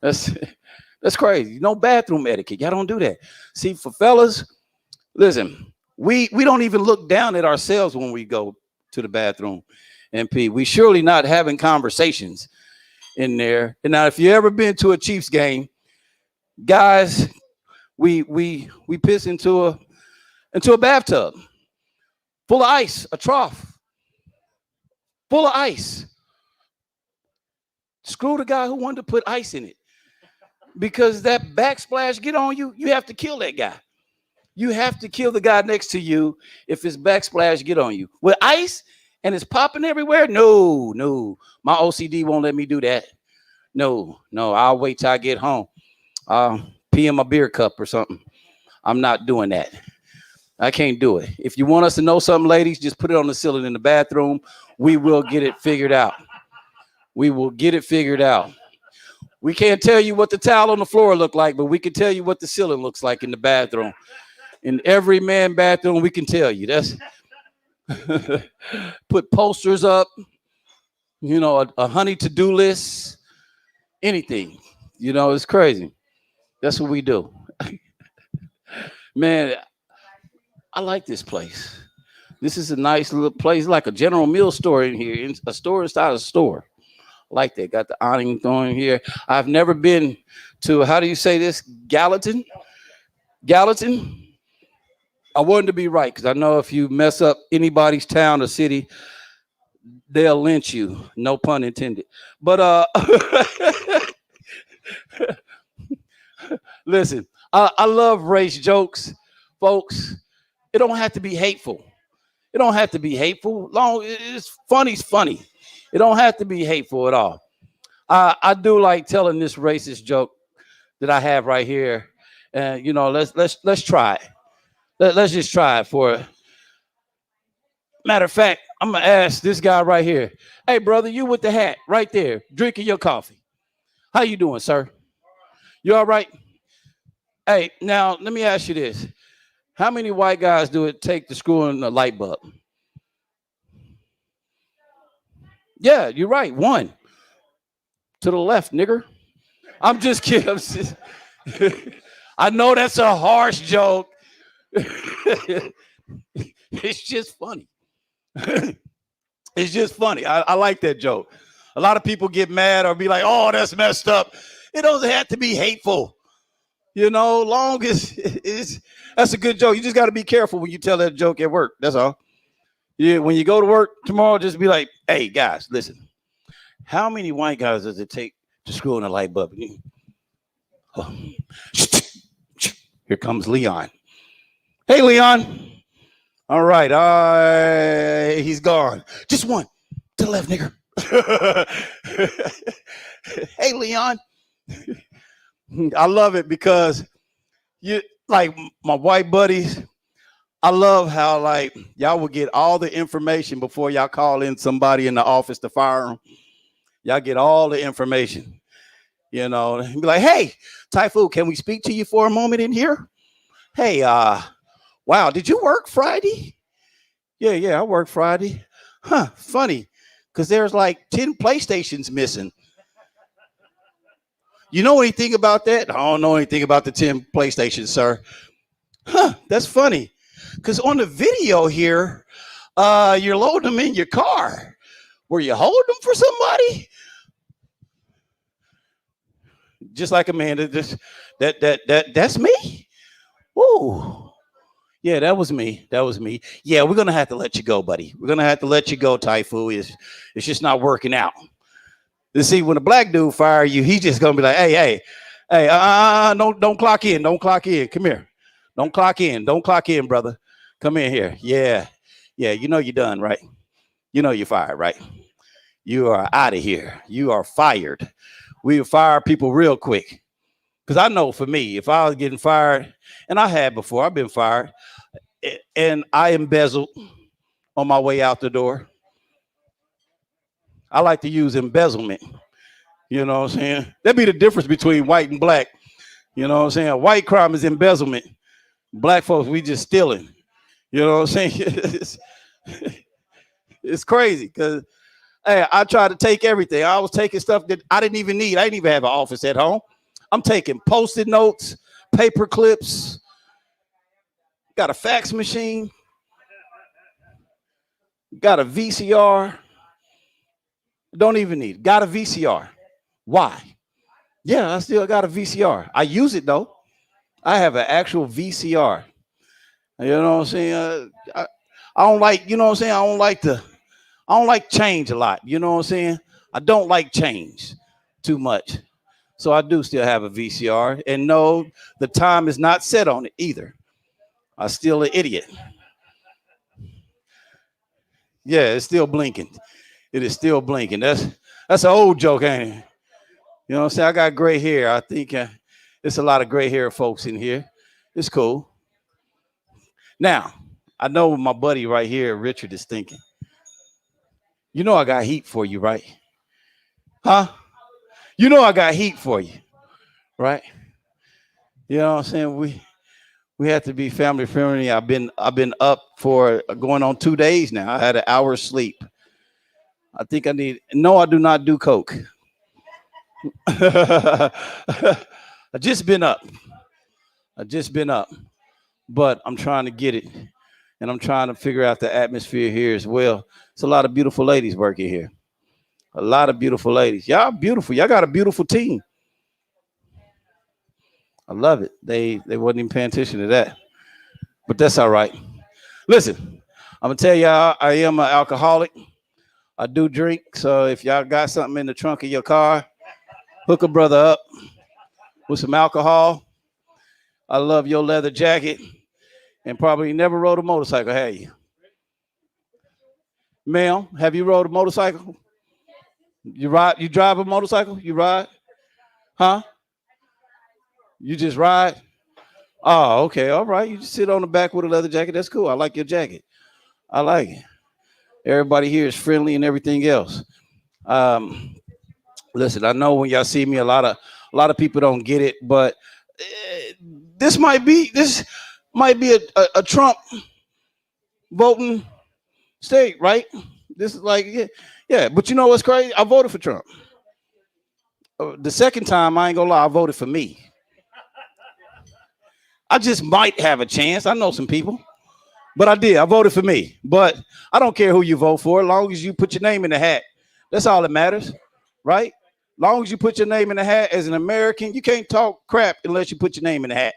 that's that's crazy. No bathroom etiquette. Y'all don't do that. See, for fellas, listen, we don't even look down at ourselves when we go to the bathroom and pee. We surely not having conversations in there. And now, if you ever been to a Chiefs game, guys, we piss into a bathtub full of ice, a trough full of ice. Screw the guy who wanted to put ice in it. Because that backsplash get on you, you have to kill that guy. You have to kill the guy next to you if his backsplash get on you. With ice and it's popping everywhere, no. My OCD won't let me do that. No, I'll wait till I get home. Pee in my beer cup or something. I'm not doing that. I can't do it. If you want us to know something, ladies, just put it on the ceiling in the bathroom. We will get it figured out. We will get it figured out. We can't tell you what the towel on the floor look like, but we can tell you what the ceiling looks like in the bathroom. In every man bathroom, we can tell you. That's put posters up, a honey to-do list, anything. It's crazy. That's what we do. Man, I like this place. This is a nice little place, like a General Mills store in here, a store inside a store. Like that. Got the awning going here. I've never been to, how do you say this? Gallatin? I wanted to be right because I know if you mess up anybody's town or city, they'll lynch you. No pun intended. But listen, I love race jokes, folks. It don't have to be hateful. It don't have to be hateful. Long it's funny. It don't have to be hateful at all. I do like telling this racist joke that I have right here. And let's try it. Let's just try it for it. Matter of fact, I'm gonna ask this guy right here. Hey, brother, you with the hat right there, drinking your coffee. How you doing, sir? You all right? Hey, now let me ask you this. How many white guys do it take to screw in a light bulb? Yeah, you're right. One. To the left, nigger. I'm just kidding. I know that's a harsh joke. It's just funny. It's just funny. I like that joke. A lot of people get mad or be like, oh, that's messed up. It doesn't have to be hateful. Long as that's a good joke. You just got to be careful when you tell that joke at work. That's all. Yeah, when you go to work tomorrow, just be like, hey, guys, listen. How many white guys does it take to screw in a light bulb? Oh. Here comes Leon. Hey, Leon. All right. He's gone. Just one. To the left, nigger. Hey, Leon. I love it because you like my white buddies. I love how like y'all will get all the information before y'all call in somebody in the office to fire them. Y'all get all the information, and be like, hey, Typhoon, can we speak to you for a moment in here? Hey, wow, did you work Friday? Yeah, I work Friday. Huh, funny, because there's like 10 PlayStations missing. You know anything about that? I don't know anything about the 10 PlayStations, sir. Huh, that's funny. Because on the video here, you're loading them in your car. Were you holding them for somebody? Just like Amanda, just that's me. Ooh. Yeah, that was me. That was me. Yeah, we're gonna have to let you go, buddy. We're gonna have to let you go, Typhoon. It's just not working out. You see, when a black dude fire you, he's just gonna be like, hey, don't clock in, don't clock in. Come here, don't clock in, brother. Come in here. Yeah, yeah. You know you're done, right? You know you're fired, right? You are out of here. You are fired. We fire people real quick. Because I know for me, if I was getting fired, and I had before, I've been fired, and I embezzled on my way out the door. I like to use embezzlement. You know what I'm saying? That'd be the difference between white and black. You know what I'm saying? White crime is embezzlement. Black folks, we just stealing. You know what I'm saying? It's crazy because hey, I tried to take everything. I was taking stuff that I didn't even need. I didn't even have an office at home. I'm taking post-it notes, paper clips, got a fax machine, got a VCR. Don't even need it. Got a VCR. Why? Yeah, I still got a VCR. I use it though. I have an actual VCR. You know what I'm saying? I don't like, you know what I'm saying? I don't like change a lot. You know what I'm saying? I don't like change too much. So I do still have a VCR. And no, the time is not set on it either. I'm still an idiot. Yeah, it's still blinking. It is still blinking. That's an old joke, ain't it? You know what I'm saying? I got gray hair. I think there's a lot of gray hair folks in here. It's cool. Now, I know what my buddy right here, Richard, is thinking. You know I got heat for you, right? Huh? You know I got heat for you, right? You know what I'm saying? We have to be family friendly. I've been up for going on 2 days now. I had an hour's sleep. I think I need. No, I do not do coke. I just been up. But I'm trying to get it, and I'm trying to figure out the atmosphere here as well. It's a lot of beautiful ladies working here. A lot of beautiful ladies. Y'all beautiful. Y'all got a beautiful team. I love it. They wasn't even paying attention to that, but that's all right. Listen, I'm gonna tell y'all I am an alcoholic. I do drink, so if y'all got something in the trunk of your car, hook a brother up with some alcohol. I love your leather jacket, and probably never rode a motorcycle, have you? Ma'am, have you rode a motorcycle? You ride? You drive a motorcycle? You ride? Huh? You just ride? Oh, okay, all right. You just sit on the back with a leather jacket. That's cool. I like your jacket. I like it. Everybody here is friendly and everything else. Um, Listen, I know when y'all see me, a lot of people don't get it, but uh, this might be a Trump voting state, right? This is like yeah. But you know what's crazy? I voted for Trump. The second time, I ain't gonna lie, I voted for me. I just might have a chance. I know some people, but I did. I voted for me. But I don't care who you vote for, as long as you put your name in the hat. That's all that matters, right? Long as you put your name in the hat as an American, you can't talk crap unless you put your name in the hat.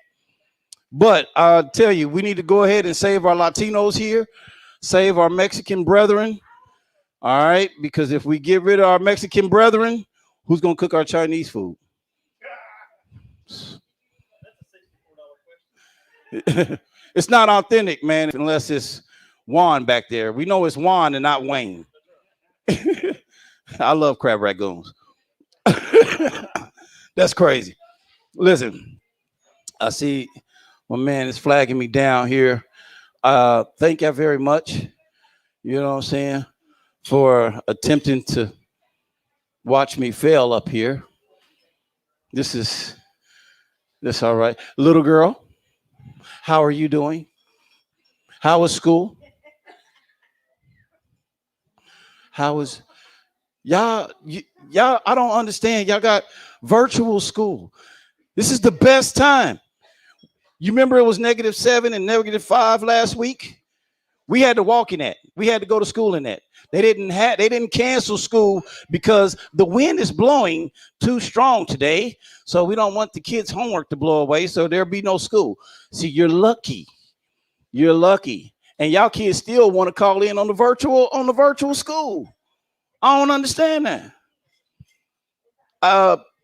But I'll tell you, we need to go ahead and save our Latinos here, save our Mexican brethren. All right, because if we get rid of our Mexican brethren, who's gonna cook our Chinese food? It's not authentic, man, unless it's Juan back there. We know it's Juan and not Wayne. I love crab ragoons. That's crazy. Listen, I see my man is flagging me down here. Thank you very much. You know what I'm saying? For attempting to watch me fail up here. This all right. Little girl, how are you doing? How was school? How was y'all? I don't understand. Y'all got virtual school. This is the best time. You remember it was -7 and -5 last week? We had to walk in that. We had to go to school in that. They didn't cancel school because the wind is blowing too strong today. So we don't want the kids' homework to blow away. So there'll be no school. See, you're lucky. You're lucky. And y'all kids still want to call in on the virtual school. I don't understand that.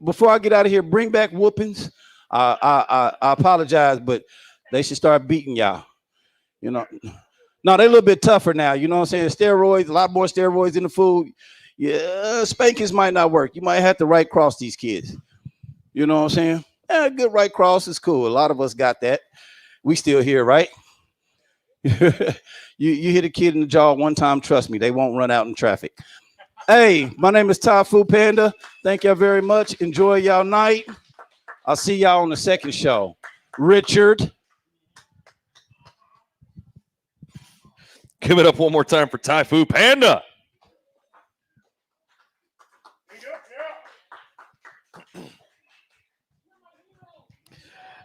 Before I get out of here, bring back whoopings. I apologize, but they should start beating y'all. You know, no, they're a little bit tougher now. You know what I'm saying? Steroids, a lot more steroids in the food. Yeah, spankings might not work. You might have to right cross these kids. You know what I'm saying? Yeah, good right cross is cool. A lot of us got that. We still here, right? you hit a kid in the jaw one time, trust me, they won't run out in traffic. Hey, my name is Tofu Panda. Thank y'all very much. Enjoy y'all night. I'll see y'all on the second show. Richard. Give it up one more time for Typhoon Panda.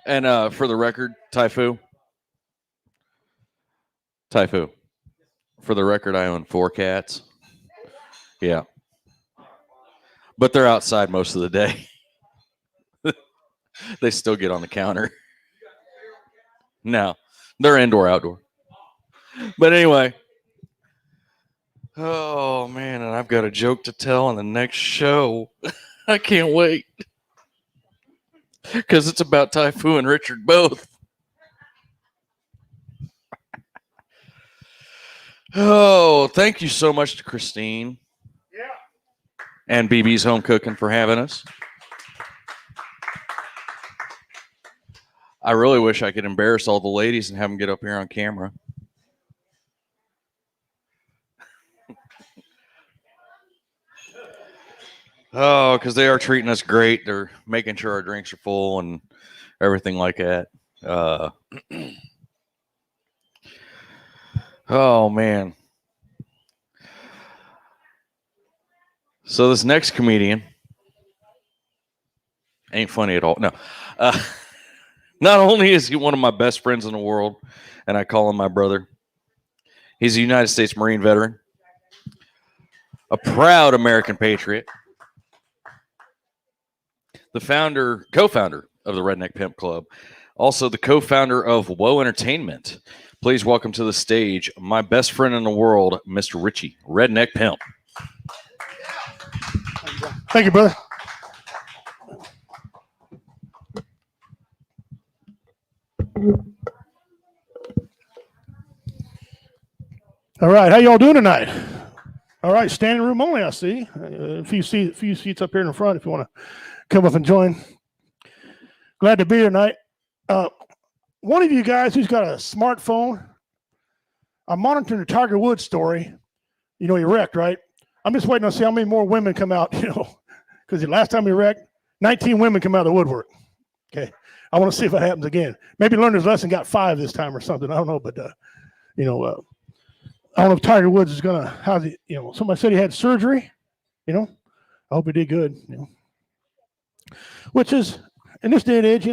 And for the record, Typhoon. For the record, I own 4 cats. Yeah. But they're outside most of the day. They still get on the counter. No, they're indoor, outdoor. But anyway. Oh, man, and I've got a joke to tell on the next show. I can't wait. Because it's about Typhoon and Richard both. Oh, thank you so much to Christine. Yeah. And BB's Home Cooking for having us. I really wish I could embarrass all the ladies and have them get up here on camera. Oh, because they are treating us great. They're making sure our drinks are full and everything like that. Oh, man. So this next comedian ain't funny at all. No. Not only is he one of my best friends in the world, and I call him my brother, he's a United States Marine veteran, a proud American patriot, the co-founder of the Redneck Pimp Club, also the co-founder of Woe Entertainment. Please welcome to the stage my best friend in the world, Mr. Richie, Redneck Pimp. Thank you, brother. All right, how y'all doing tonight? All right, standing room only, I see. A few seats up here in the front if you want to come up and join. Glad to be here tonight. One of you guys who's got a smartphone, I'm monitoring the Tiger Woods story. You know, he wrecked, right? I'm just waiting to see how many more women come out, because the last time he wrecked, 19 women come out of the woodwork. Okay. I want to see if it happens again. Maybe learned his lesson, got 5 this time or something. I don't know, but, I don't know if Tiger Woods is going to, somebody said he had surgery, I hope he did good, which is, in this day and age,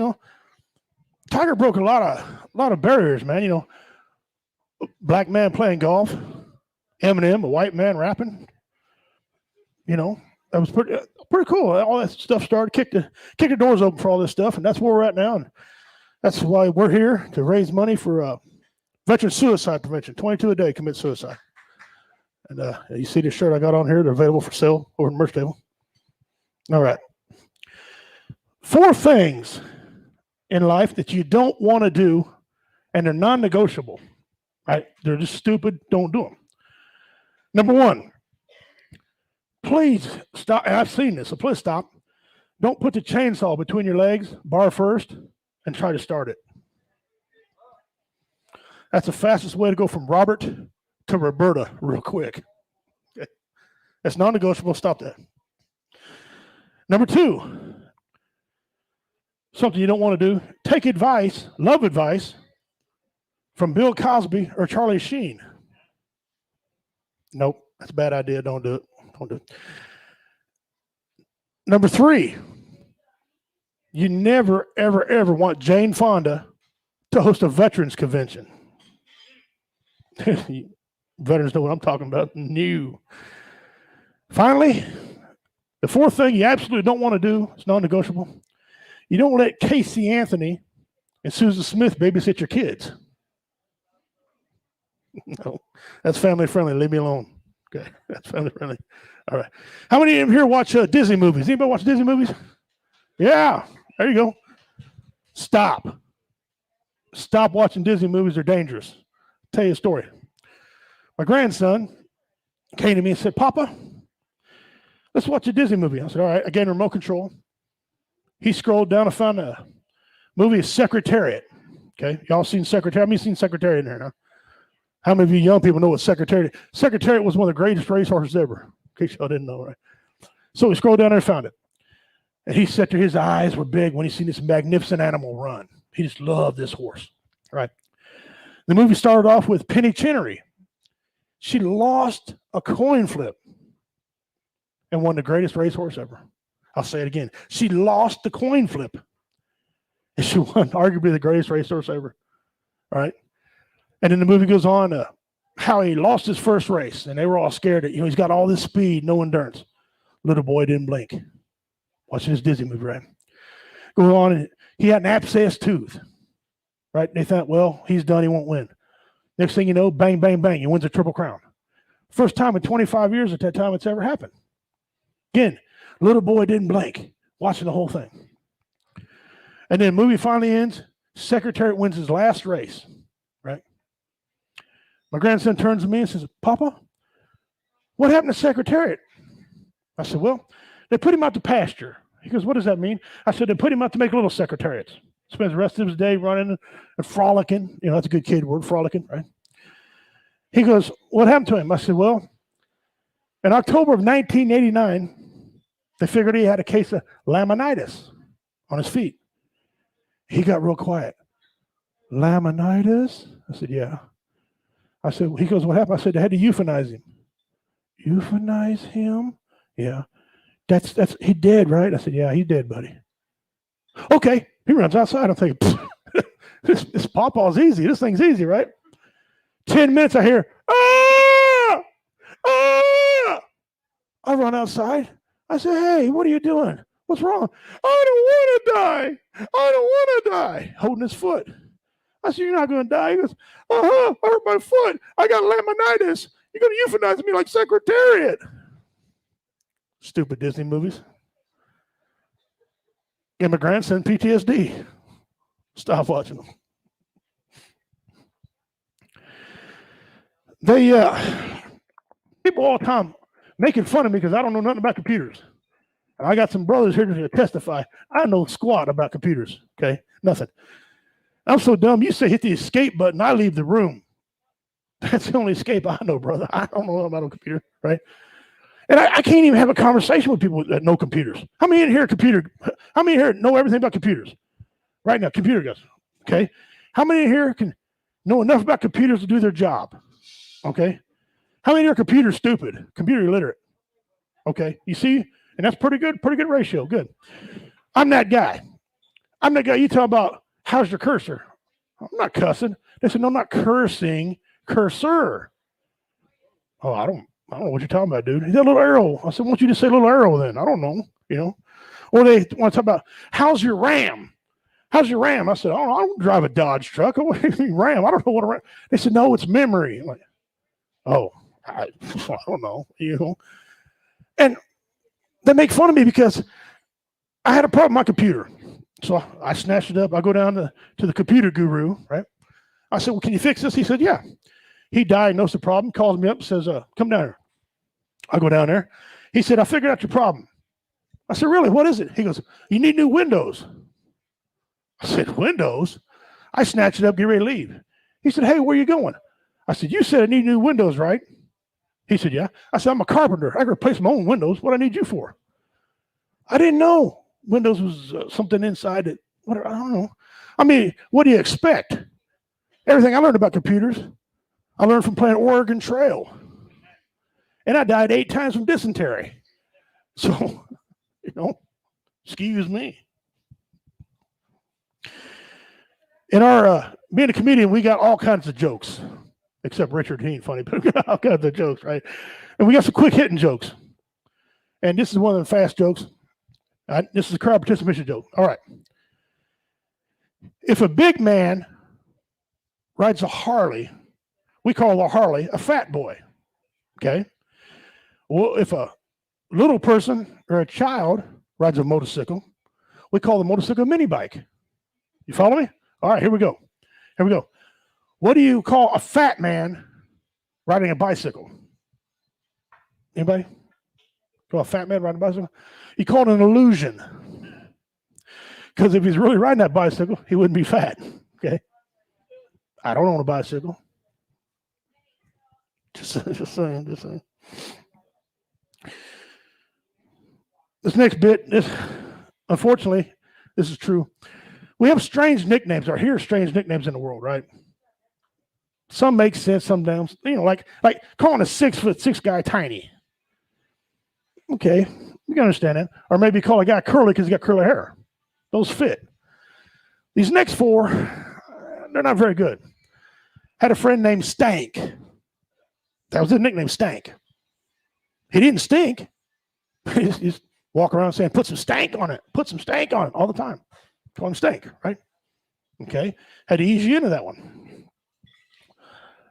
Tiger broke a lot of barriers, man, black man playing golf, Eminem, a white man rapping, that was pretty cool. All that stuff started, kicked the doors open for all this stuff, and that's where we're at now. And that's why we're here to raise money for veteran suicide prevention. 22 a day commit suicide. And you see the shirt I got on here. They're available for sale over in the merch table. All right. 4 things in life that you don't want to do, and they're non-negotiable. Right? They're just stupid. Don't do them. Number 1. Please stop. And I've seen this, so please stop. Don't put the chainsaw between your legs, bar first, and try to start it. That's the fastest way to go from Robert to Roberta real quick. Okay. That's non-negotiable. Stop that. Number 2, something you don't want to do, take advice, love advice, from Bill Cosby or Charlie Sheen. Nope, that's a bad idea. Don't do it. Don't do it. Number 3, you never, ever, ever want Jane Fonda to host a veterans convention. Veterans know what I'm talking about. New. Finally, the fourth thing you absolutely don't want to do, it's non-negotiable. You don't let Casey Anthony and Susan Smith babysit your kids. No, that's family friendly. Leave me alone. Okay, that's family friendly. All right. How many of you here watch Disney movies? Anybody watch Disney movies? Yeah, there you go. Stop. Stop watching Disney movies. They're dangerous. I'll tell you a story. My grandson came to me and said, Papa, let's watch a Disney movie. I said, all right. I gave him remote control. He scrolled down and found a movie, Secretariat. Okay. Y'all seen Secretariat? How many seen Secretariat in there? Huh? How many of you young people know what Secretariat? Secretariat was one of the greatest racehorses ever. In case y'all didn't know, right? So he scrolled down there and found it. And he said his eyes were big when he seen this magnificent animal run. He just loved this horse. Right. The movie started off with Penny Chinnery. She lost a coin flip and won the greatest racehorse ever. I'll say it again. She lost the coin flip and she won arguably the greatest racehorse ever. All right. And then the movie goes on how he lost his first race and they were all scared that, he's got all this speed, no endurance. Little boy didn't blink. Watching this Disney movie, right? Go on, and he had an abscessed tooth, right? They thought, well, he's done, he won't win. Next thing you know, bang, bang, bang, he wins a Triple Crown. First time in 25 years at that time it's ever happened. Again, little boy didn't blink, watching the whole thing. And then the movie finally ends, Secretariat wins his last race, right? My grandson turns to me and says, Papa, what happened to Secretariat? I said, well, they put him out to pasture. He goes, what does that mean? I said, they put him out to make little secretariats. Spends the rest of his day running and frolicking. That's a good kid word, frolicking, right? He goes, what happened to him? I said, well, in October of 1989, they figured he had a case of laminitis on his feet. He got real quiet. Laminitis? I said, yeah. I said, he goes, what happened? I said, they had to euthanize him. Euthanize him? Yeah. That's he dead, right? I said, yeah, he's dead, buddy. Okay. He runs outside. I'm thinking, this pawpaw's easy. This thing's easy, right? 10 minutes, I hear, ah! Ah! I run outside. I say, hey, what are you doing? What's wrong? I don't want to die. I don't want to die. Holding his foot. I said, you're not going to die. He goes, I hurt my foot. I got laminitis. You're going to euthanize me like Secretariat. Stupid Disney movies. Give my grandson PTSD. Stop watching them. They people all the time making fun of me because I don't know nothing about computers. And I got some brothers here to testify. I know squat about computers. Okay, nothing. I'm so dumb. You say hit the escape button, I leave the room. That's the only escape I know, brother. I don't know about a computer, right? And I can't even have a conversation with people that know computers. How many in here how many here know everything about computers? Right now, computer guys. Okay. How many in here can know enough about computers to do their job? Okay. How many are computer stupid, computer illiterate? Okay. You see, and that's pretty good ratio. Good. I'm that guy. You talk about how's your cursor? I'm not cussing. They said, no, I'm not cursing, cursor. Oh, I don't know what you're talking about, dude. He's got a little arrow. I said, why don't you just say little arrow then? I don't know, Or they want to talk about, how's your RAM? How's your RAM? I said, I don't drive a Dodge truck. What do you mean RAM? I don't know what a RAM. They said, no, it's memory. I'm like, oh, I don't know, And they make fun of me because I had a problem with my computer. So I snatched it up. I go down to the computer guru, right? I said, well, can you fix this? He said, yeah. He diagnosed the problem, calls me up, says, come down here. I go down there. He said, I figured out your problem. I said, really? What is it? He goes, you need new windows. I said, windows? I snatched it up, get ready to leave. He said, hey, where are you going? I said, you said I need new windows, right? He said, yeah. I said, I'm a carpenter. I can replace my own windows. What do I need you for? I didn't know Windows was something inside it. I don't know. I mean, what do you expect? Everything I learned about computers, I learned from playing Oregon Trail. And I died 8 times from dysentery. So, excuse me. In our being a comedian, we got all kinds of jokes, except Richard. He ain't funny, but we got all kinds of jokes, right? And we got some quick hitting jokes. And this is one of the fast jokes. This is a crowd participation joke. All right. If a big man rides a Harley, we call the Harley a fat boy. Okay. Well, if a little person or a child rides a motorcycle, we call the motorcycle a mini bike. You follow me? All right, here we go. Here we go. What do you call a fat man riding a bicycle? Anybody? Call a fat man riding a bicycle? You call it an illusion. Because if he's really riding that bicycle, he wouldn't be fat. Okay. I don't own a bicycle. Just saying. This next bit, unfortunately, this is true. We have strange nicknames, or hear strange nicknames in the world, right? Some make sense, some don't. Like calling a 6'6" guy tiny. Okay, you can understand that. Or maybe call a guy curly because he's got curly hair. Those fit. These next four, they're not very good. Had a friend named Stank. That was his nickname, Stank. He didn't stink. He just walk around saying, put some stank on it. Put some stank on it all the time. Call him Stank, right? Okay. Had to ease you into that one.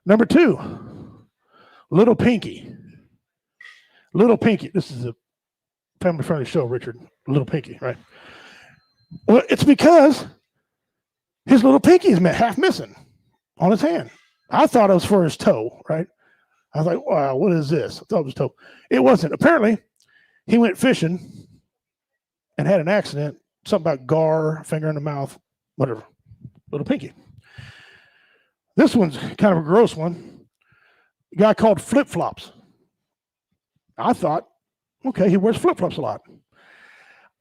Number 2, Little Pinky. Little Pinky. This is a family-friendly show, Richard. Little Pinky, right? Well, it's because his little pinky is half missing on his hand. I thought it was for his toe, right? I was like, wow, what is this? I thought it was toe. It wasn't. Apparently, he went fishing and had an accident. Something about gar, finger in the mouth, whatever. Little Pinky. This one's kind of a gross one. A guy called Flip Flops. I thought, okay, he wears flip flops a lot.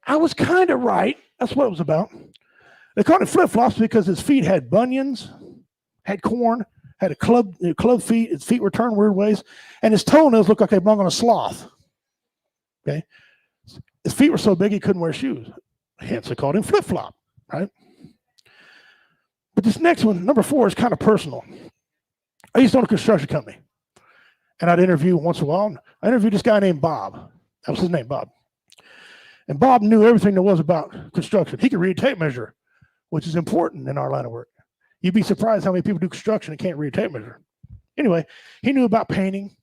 I was kind of right. That's what it was about. They called it flip flops because his feet had bunions, had corn, had a club feet. His feet were turned weird ways, and his toenails looked like they belonged on a sloth. Okay, his feet were so big he couldn't wear shoes. Hence, they called him flip flop. Right. But this next one, number 4, is kind of personal. I used to own a construction company, and I'd interview once in a while. I interviewed this guy named Bob. That was his name, Bob. And Bob knew everything there was about construction. He could read a tape measure, which is important in our line of work. You'd be surprised how many people do construction and can't read a tape measure. Anyway, he knew about painting.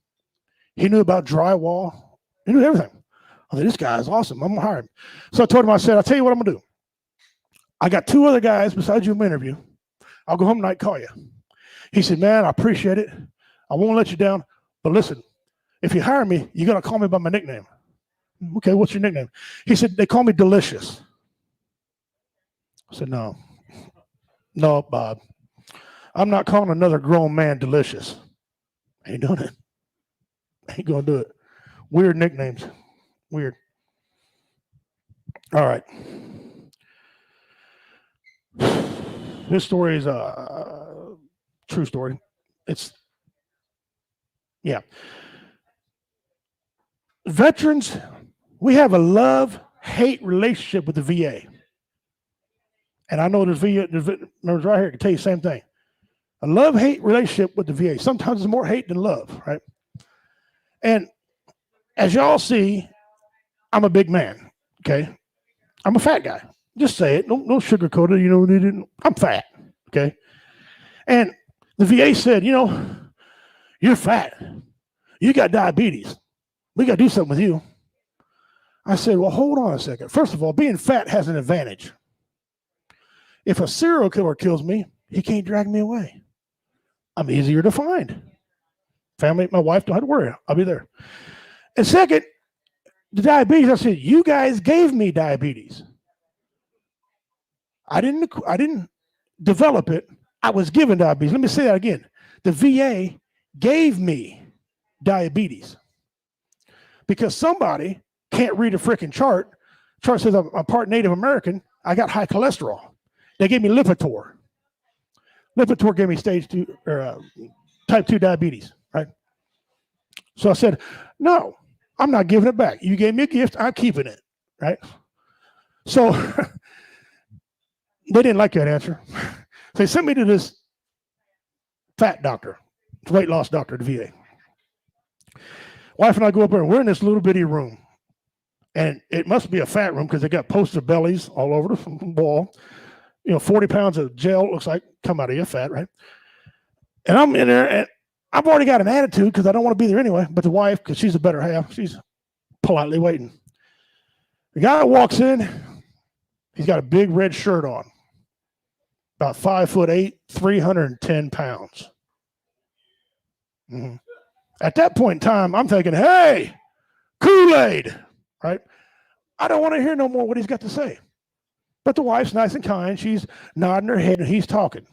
He knew about drywall. He knew everything. I said, this guy is awesome. I'm going to hire him. So I told him, I said, I'll tell you what I'm going to do. I got 2 other guys besides you in my interview. I'll go home tonight and call you. He said, man, I appreciate it. I won't let you down. But listen, if you hire me, you got to call me by my nickname. Okay, what's your nickname? He said, they call me Delicious. I said, no, Bob. I'm not calling another grown man Delicious. I ain't doing it. I ain't going to do it. Weird nicknames. Weird. All right. This story is a true story. Veterans, we have a love-hate relationship with the VA. And I know there's VA members right here can tell you the same thing. A love-hate relationship with the VA. Sometimes it's more hate than love, right? And as y'all see, I'm a big man, okay? I'm a fat guy. Just say it. No sugarcoat it. I'm fat, okay? And the VA said, you're fat. You got diabetes. We got to do something with you. I said, well, hold on a second. First of all, being fat has an advantage. If a serial killer kills me, he can't drag me away. I'm easier to find. Family, my wife don't have to worry. I'll be there. And second, the diabetes, I said, you guys gave me diabetes. I didn't develop it. I was given diabetes. Let me say that again. The VA gave me diabetes because somebody can't read a freaking chart. Chart says I'm part Native American. I got high cholesterol. They gave me Lipitor. Lipitor gave me stage 2 or type 2 diabetes, right? So I said, no, I'm not giving it back. You gave me a gift. I'm keeping it, right? So they didn't like that answer. So they sent me to this fat doctor, weight loss doctor at the VA. Wife and I go up there, and we're in this little bitty room. And it must be a fat room because they got poster bellies all over the wall. 40 pounds of gel looks like come out of you, fat, right? And I'm in there, and I've already got an attitude because I don't want to be there anyway. But the wife, because she's a better half, she's politely waiting. The guy walks in, he's got a big red shirt on, about 5'8", 310 pounds. Mm-hmm. At that point in time, I'm thinking, hey, Kool-Aid, right? I don't want to hear no more what he's got to say. But the wife's nice and kind. She's nodding her head, and he's talking.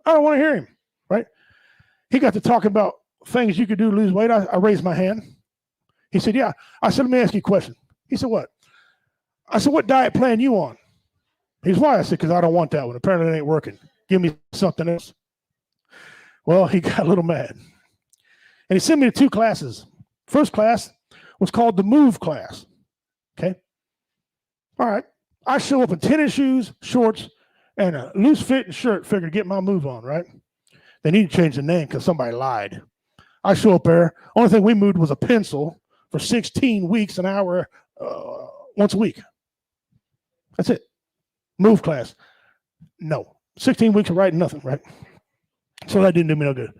I don't want to hear him, right? He got to talking about things you could do to lose weight. I raised my hand. He said, yeah. I said, let me ask you a question. He said, what? I said, what diet plan you on? He's why? I said, because I don't want that one. Apparently it ain't working. Give me something else. Well, he got a little mad. And he sent me to 2 classes. First class was called the Move class. Okay? All right. I show up in tennis shoes, shorts, and a loose fitting shirt, figure to get my move on, right? They need to change the name because somebody lied. I show up there. Only thing we moved was a pencil for 16 weeks, an hour, once a week. That's it. Move class. No. 16 weeks of writing nothing, right? So that didn't do me no good.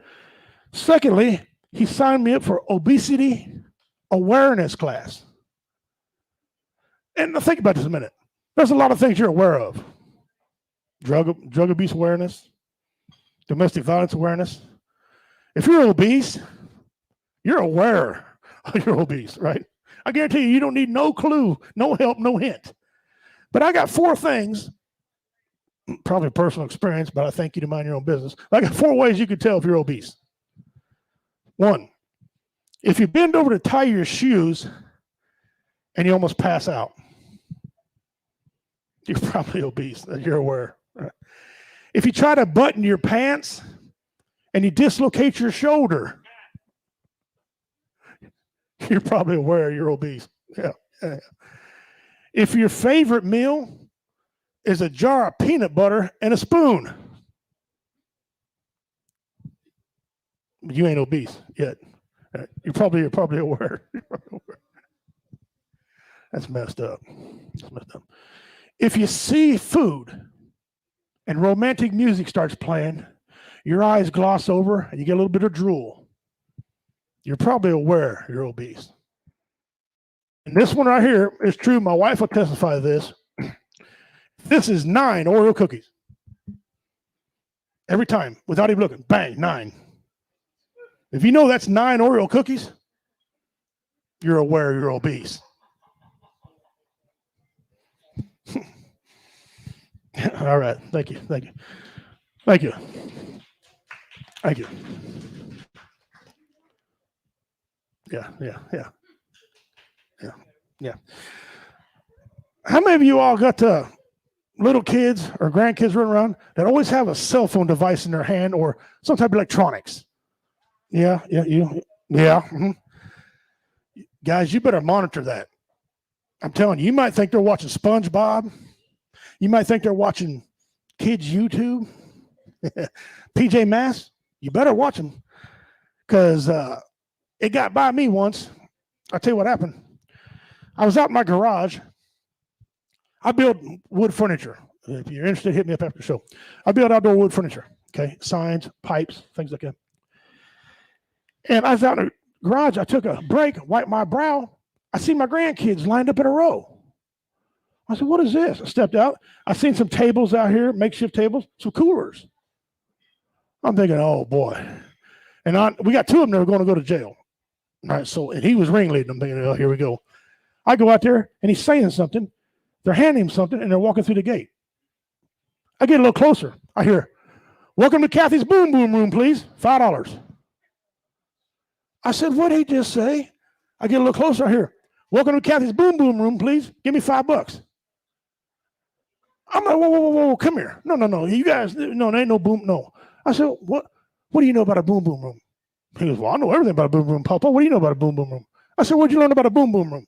Secondly, he signed me up for obesity awareness class. And think about this a minute. There's a lot of things you're aware of. Drug abuse awareness, domestic violence awareness. If you're obese, you're aware you're obese, right? I guarantee you don't need no clue, no help, no hint. But I got 4 things, probably personal experience, but I think you to mind your own business. I got 4 ways you could tell if you're obese. 1, if you bend over to tie your shoes and you almost pass out, you're probably obese. You're aware. Right? If you try to button your pants and you dislocate your shoulder, you're probably aware you're obese. Yeah. If your favorite meal is a jar of peanut butter and a spoon, you ain't obese yet. You're probably aware. That's messed up. That's messed up. If you see food and romantic music starts playing, your eyes gloss over and you get a little bit of drool, you're probably aware you're obese. And this one right here is true. My wife will testify to this. This is 9 Oreo cookies. Every time, without even looking, bang, 9. If you know that's 9 Oreo cookies, you're aware you're obese. All right. Thank you. Thank you. Thank you. Thank you. Yeah. How many of you all got little kids or grandkids running around that always have a cell phone device in their hand or some type of electronics? Yeah. Mm-hmm. Guys, you better monitor that. I'm telling you, you might think they're watching SpongeBob. You might think they're watching kids YouTube. PJ Masks, you better watch them because it got by me once. I'll tell you what happened. I was out in my garage. I build wood furniture. If you're interested, hit me up after the show. I build outdoor wood furniture. Okay, signs, pipes, things like that. And I was out in the garage. I took a break, wiped my brow. I see my grandkids lined up in a row. I said, what is this? I stepped out. I seen some tables out here, makeshift tables, some coolers. I'm thinking, oh boy. And we got 2 of them that were going to go to jail. All right, so, and he was ringleading. I'm thinking, oh, here we go. I go out there and he's saying something. They're handing him something and they're walking through the gate. I get a little closer. I hear, welcome to Kathy's Boom Boom Room, please. $5. I said, what did he just say? I get a little closer. I hear, welcome to Kathy's Boom Boom Room, please. Give me $5. I'm like, whoa, come here. No. You guys, no, there ain't no boom, no. I said, what do you know about a boom boom room? He goes, well, I know everything about a boom boom, Papa. What do you know about a boom boom room? I said, what'd you learn about a boom boom room?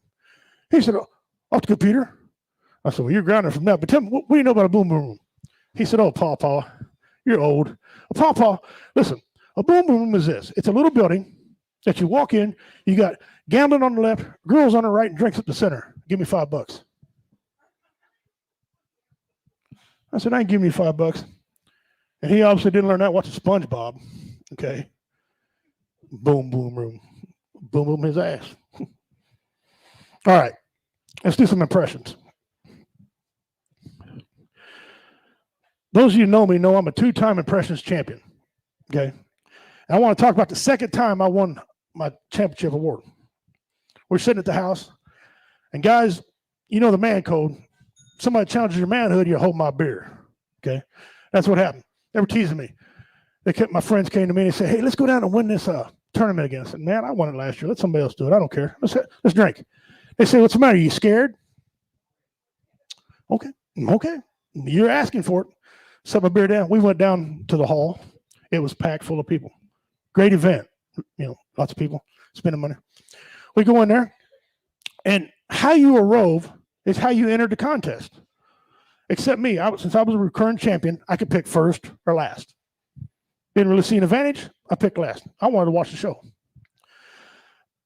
He said, off the computer. I said, well, you're grounded from that. But tell me, what do you know about a boom boom room? He said, oh, Papa, You're old. Papa, listen, a boom boom room is this. It's a little building that you walk in. You got gambling on the left, girls on the right, and drinks at the center. Give me $5. I said, I ain't giving you $5. And he obviously didn't learn that watching SpongeBob. Okay. Boom boom room. Boom boom his ass. All right. Let's do some impressions. Those of you who know me know I'm a 2-time impressions champion. Okay. And I want to talk about the second time I won my championship award. We're sitting at the house, and guys, you know the man code. Somebody challenges your manhood, you hold my beer. Okay. That's what happened. They were teasing me. My friends came to me and they said, hey, let's go down and win this tournament again. I said, man, I won it last year. Let somebody else do it. I don't care. Let's drink. They say, what's the matter? Are you scared? Okay. You're asking for it. Set my beer down. We went down to the hall. It was packed full of people. Great event. Lots of people spending money. We go in there, and how you arove is how you entered the contest. Except me. Since I was a recurring champion, I could pick first or last. Didn't really see an advantage. I picked last. I wanted to watch the show.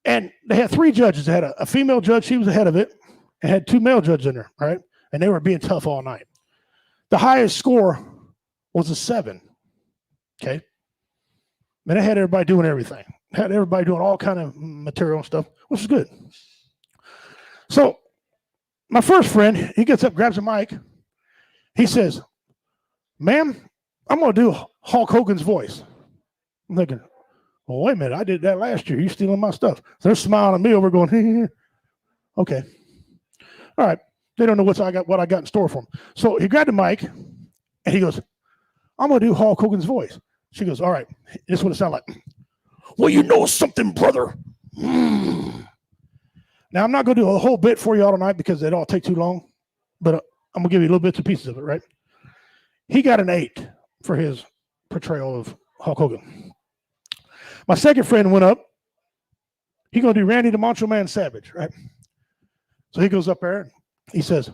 And they had 3 judges. They had a female judge. She was the head of it. And had 2 male judges in there. All right. And they were being tough all night. The highest score was a 7. Okay. And they had everybody doing everything. Had everybody doing all kind of material and stuff, which is good. So my first friend, he gets up, grabs a mic. He says, ma'am, I'm going to do Hulk Hogan's voice. I'm thinking, well, wait a minute. I did that last year. You're stealing my stuff. So they're smiling at me over going, hey. Okay. All right. They don't know what I got in store for them. So he grabbed the mic and he goes, I'm going to do Hulk Hogan's voice. She goes, all right. This is what it sounds like. Well, you know something, brother. Now, I'm not going to do a whole bit for you all tonight because it'd all take too long, but I'm going to give you little bits and pieces of it, right? He got an 8 for his portrayal of Hulk Hogan. My second friend went up. He's going to do Randy the Macho Man Savage, right? So he goes up there and he says,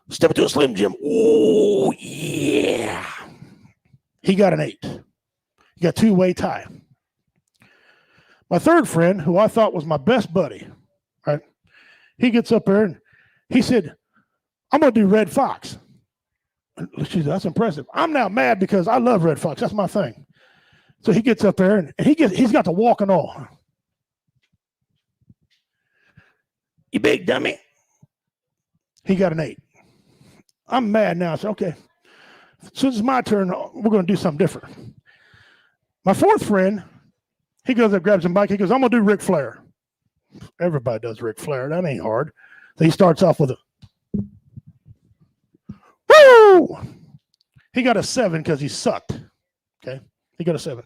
step into a Slim Jim. Oh, yeah. He got an 8. He got 2-way tie. My third friend, who I thought was my best buddy, right? He gets up there and he said, I'm going to do Red Fox. She said, that's impressive. I'm now mad because I love Red Fox. That's my thing. So he gets up there and he's got the walk and all. You big dummy. He got an 8. I'm mad now. I said, okay. So it's my turn. We're going to do something different. My fourth friend, he goes up, grabs a mic. He goes, I'm going to do Ric Flair. Everybody does Ric Flair. That ain't hard. So he starts off with a woo. He got a 7 because he sucked. Okay. He got a 7.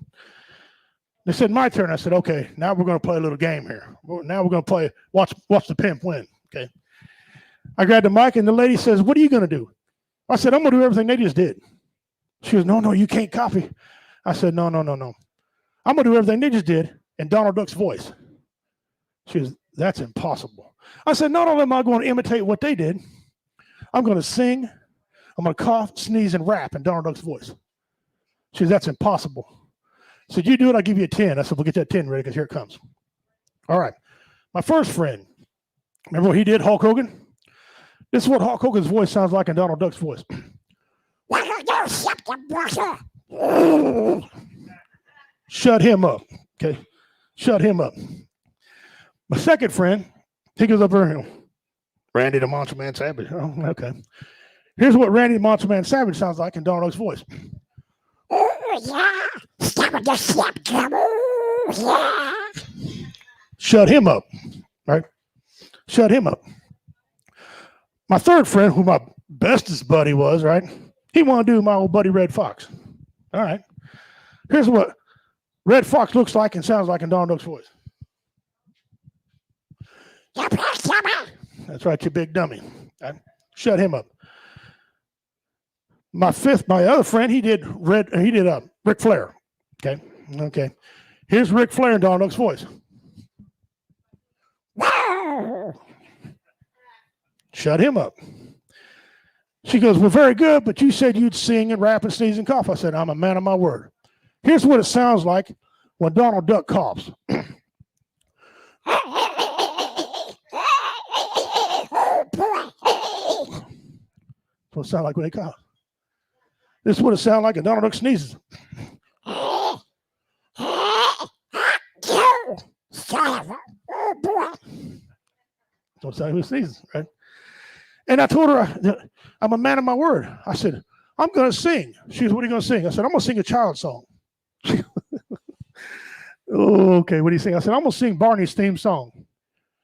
They said, my turn. I said, okay, now we're going to play a little game here. Now we're going to play watch the pimp win. Okay. I grabbed the mic and the lady says, what are you going to do? I said, I'm going to do everything they just did. She goes, no, you can't copy. I said, no. I'm going to do everything they just did in Donald Duck's voice. She goes, that's impossible. I said, not only am I going to imitate what they did, I'm going to sing, I'm going to cough, sneeze, and rap in Donald Duck's voice. She goes, that's impossible. I said, you do it, I'll give you a 10. I said, we'll get that 10 ready because here it comes. All right. My first friend, remember what he did, Hulk Hogan? This is what Hulk Hogan's voice sounds like in Donald Duck's voice. Shut him up. Okay. Shut him up. My second friend, he goes up there, Randy the Macho Man Savage. Oh, okay. Here's what Randy the Macho Man Savage sounds like in Donald Duck's voice. Oh, yeah. Yeah. Shut him up. Right? Shut him up. My third friend, who my bestest buddy was, right? He wanted to do my old buddy Red Fox. All right. Here's what Red Fox looks like and sounds like in Donald Duck's voice. That's right, you big dummy. Right? Shut him up. My other friend, he did Ric Flair. Okay. Here's Ric Flair in Donald Duck's voice. Shut him up. She goes, well, very good, but you said you'd sing and rap and sneeze and cough. I said, I'm a man of my word. Here's what it sounds like when Donald Duck coughs. That's what it sounds like when they cough. This is what it sounds like when Donald Duck sneezes. Don't sound like he sneezes, right? And I told her, I'm a man of my word. I said, I'm going to sing. She goes, what are you going to sing? I said, I'm going to sing a child song. Oh, okay, what do you sing? I said, I'm going to sing Barney's theme song.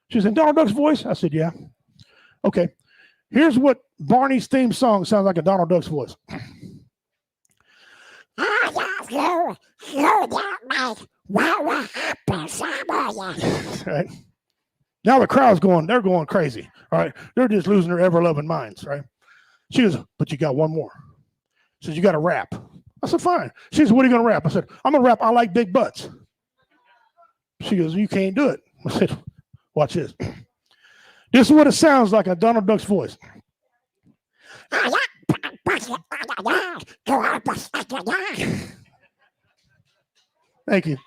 She said, Donald Duck's voice? I said, yeah. Okay, here's what Barney's theme song sounds like in Donald Duck's voice. Right? Now the crowd's they're going crazy. All right. They're just losing their ever-loving minds, right? She goes, but you got one more. She says, you got to rap. I said, fine. She says, what are you going to rap? I said, I'm going to rap, I like big butts. She goes, you can't do it. I said, watch this. This is what it sounds like in Donald Duck's voice. Thank you.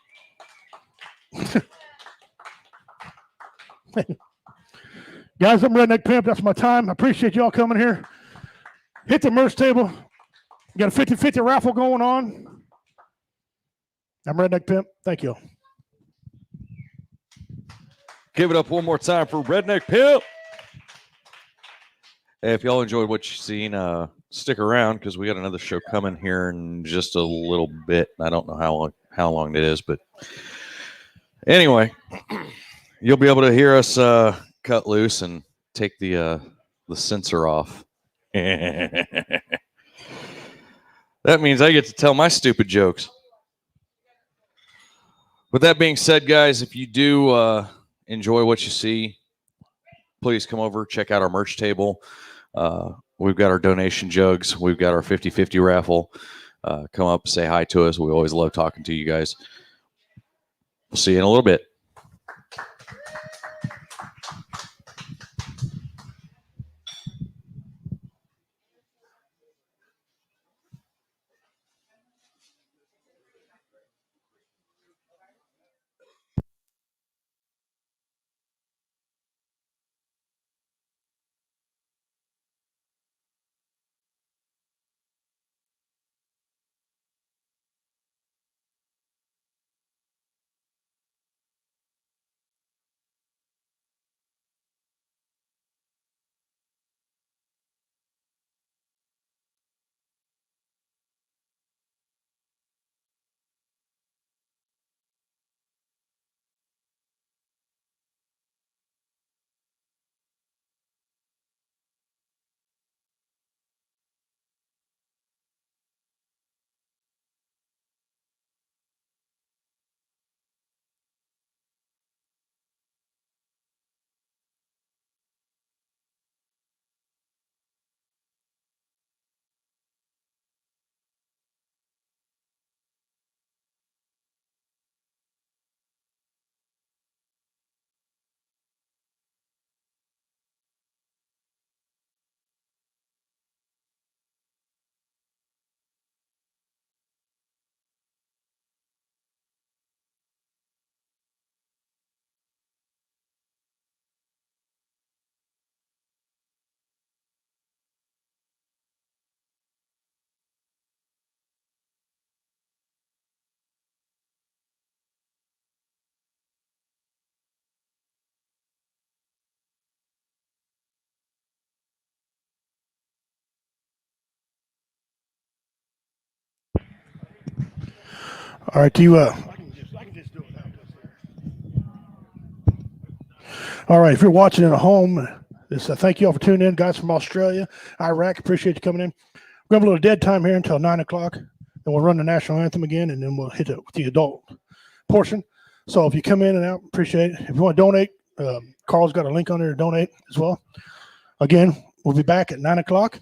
Guys, I'm Redneck Pimp. That's my time. I appreciate y'all coming here. Hit the merch table. We got a 50-50 raffle going on. I'm Redneck Pimp. Thank you. Give it up one more time for Redneck Pimp. Hey, if y'all enjoyed what you've seen, stick around because we got another show coming here in just a little bit. I don't know how long it is, but anyway, you'll be able to hear us cut loose and take the censor off. That means I get to tell my stupid jokes. With that being said, guys, if you do enjoy what you see, please come over, check out our merch table. We've got our donation jugs. We've got our 50-50 raffle. Come up, say hi to us. We always love talking to you guys. We'll see you in a little bit. All right, you. I can just do it without this. All right, if you're watching at home, thank you all for tuning in, guys from Australia, Iraq. Appreciate you coming in. We're going to have a little dead time here until 9 o'clock. Then we'll run the national anthem again, and then we'll hit it with the adult portion. So if you come in and out, appreciate it. If you want to donate, Carl's got a link on there to donate as well. Again, we'll be back at 9 o'clock.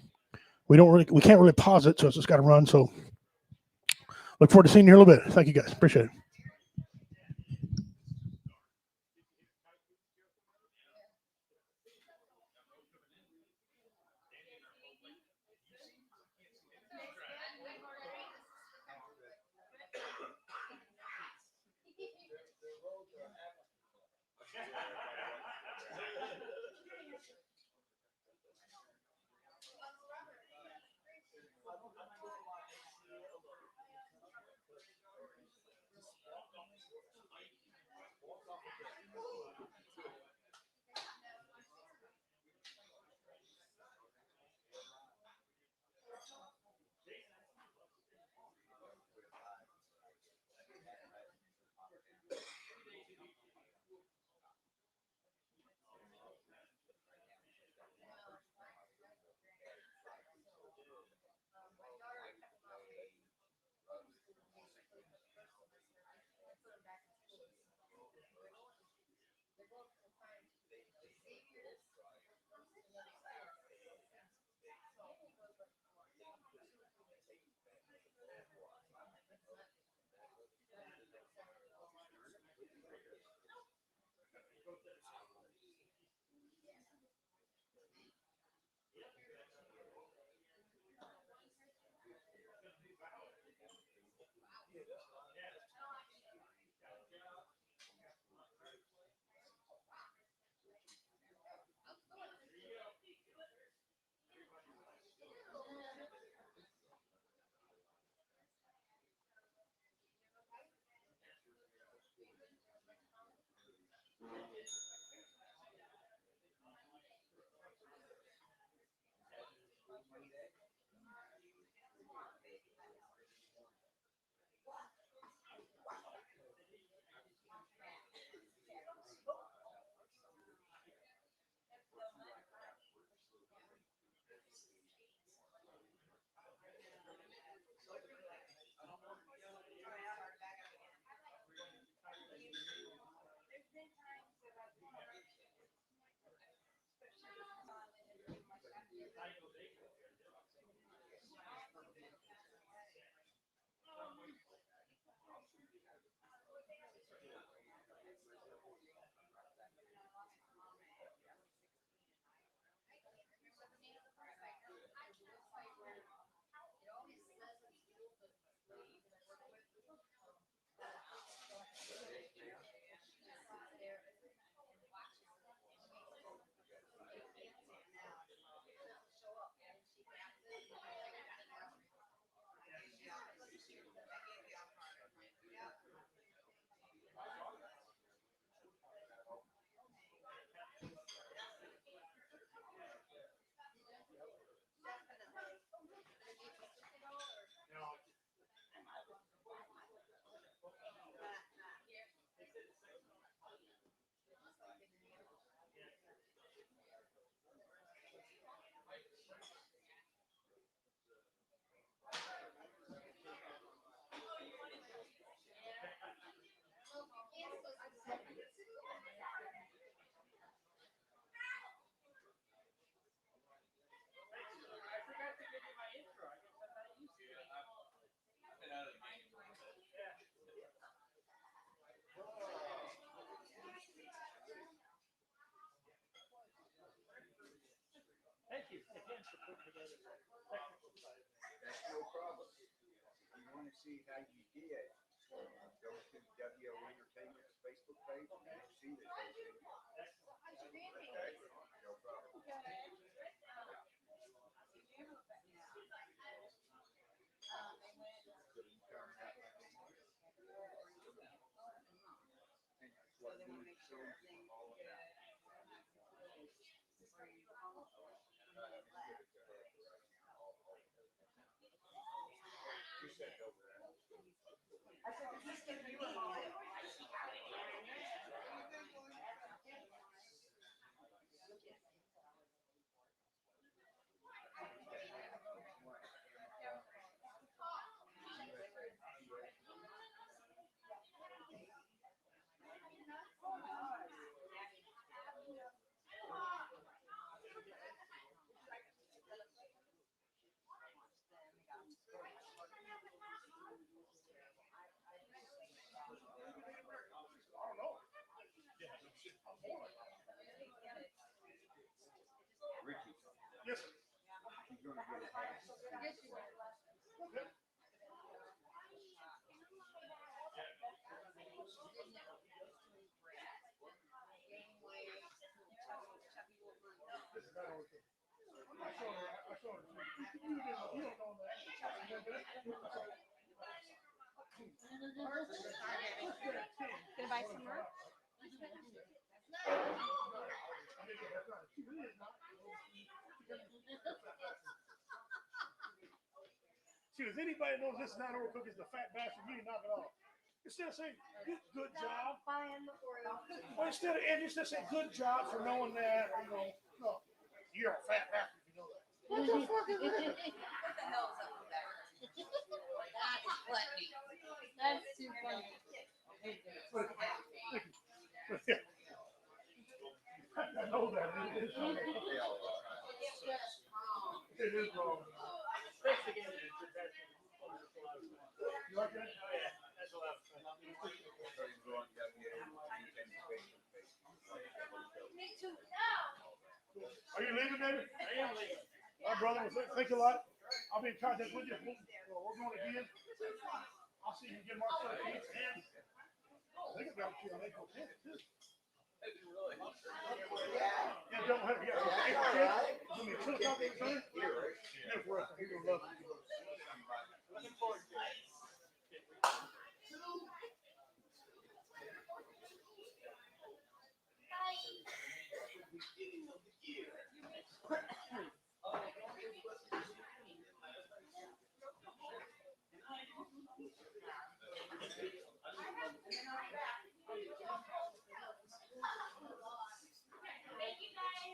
We can't really pause it, so it's just got to run. So look forward to seeing you here in a little bit. Thank you, guys. Appreciate it. Thank you again for putting together the technical side. That's no problem. If you want to see how you did, go to WO Entertainment's Facebook page and you'll see this whole video. Okay? No problem. So you come out and that's what we shows you all about. You said it over there. I don't know. Yeah, no shit. I'm born. Richie, Yes, sir. he's gonna get a hat. Okay. This is not over. I saw her. I saw her. You don't know that. Gonna buy some more? See, does anybody know this not overcooked is the fat bastard? You need to knock it off. Instead of saying good job, or instead of say good job for knowing that, or, no, you're a fat bastard if you know that. What the fuck is that? What the hell is up with that? That is gluttony. That's too funny. I know that. It is wrong. It is wrong. You like that? Oh, yeah, that's a lot of fun. So you go on WO Entertainment's Facebook page. Me too. Are you leaving, David? I am leaving. My brother, thank you a lot. I'll be in contact with you. We're going again. I'll see if you can get Mark Southern Pizza and I think I've got a few on April 10th too. Yeah, double header. Yeah, April 10th. Give me a 2 o'clock April 10th. Beautiful restaurant. You're gonna love it. Looking forward to it.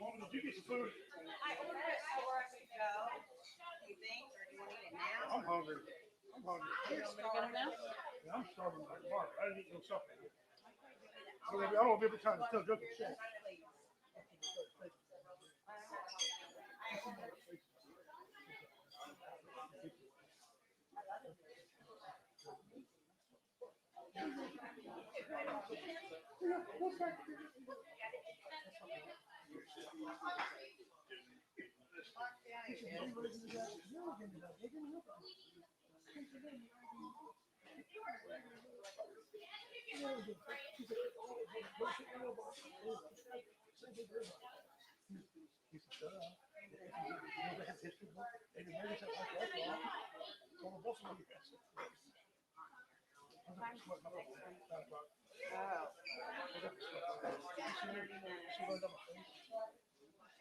Mama, did you get some food? I ordered it before I could go. You think, or do you want to eat it now? I'm hungry. I'm hungry. You're starving now? Yeah, I'm starving like Mark. I didn't eat no supper. I don't want to be able to try to still joke and shit.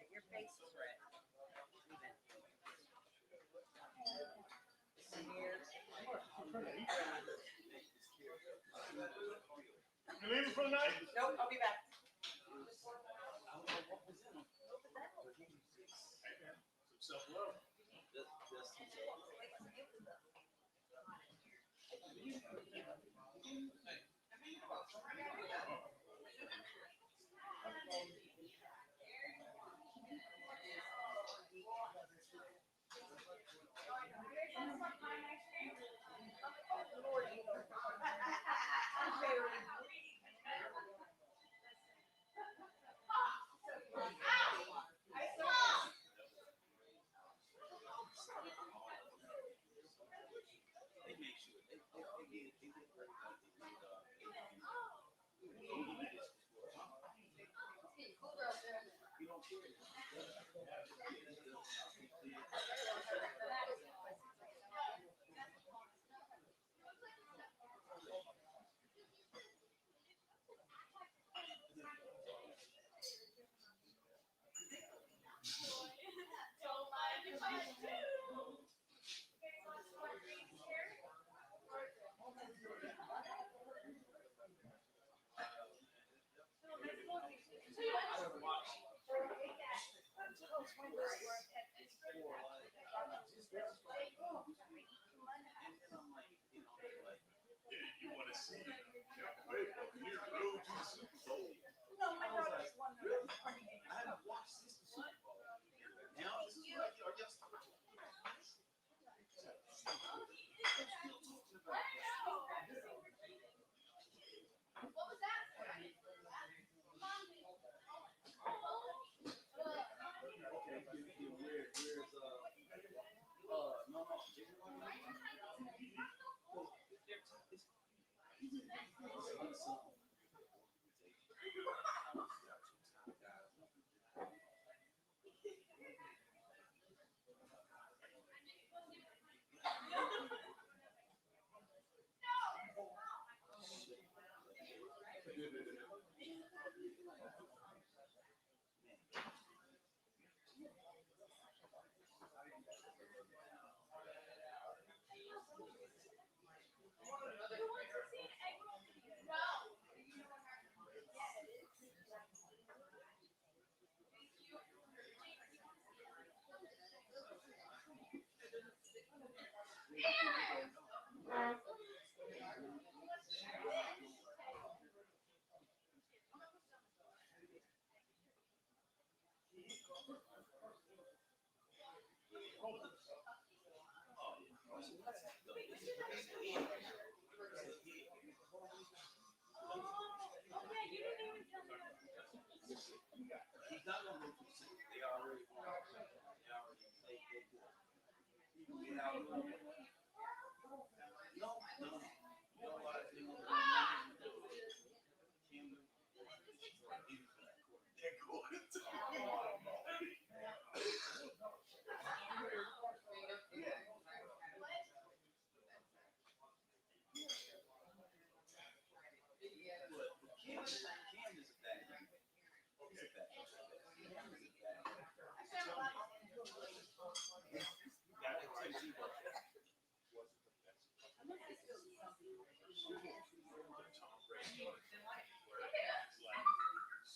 Your face is red. You leaving for the night? Nope, I'll be back.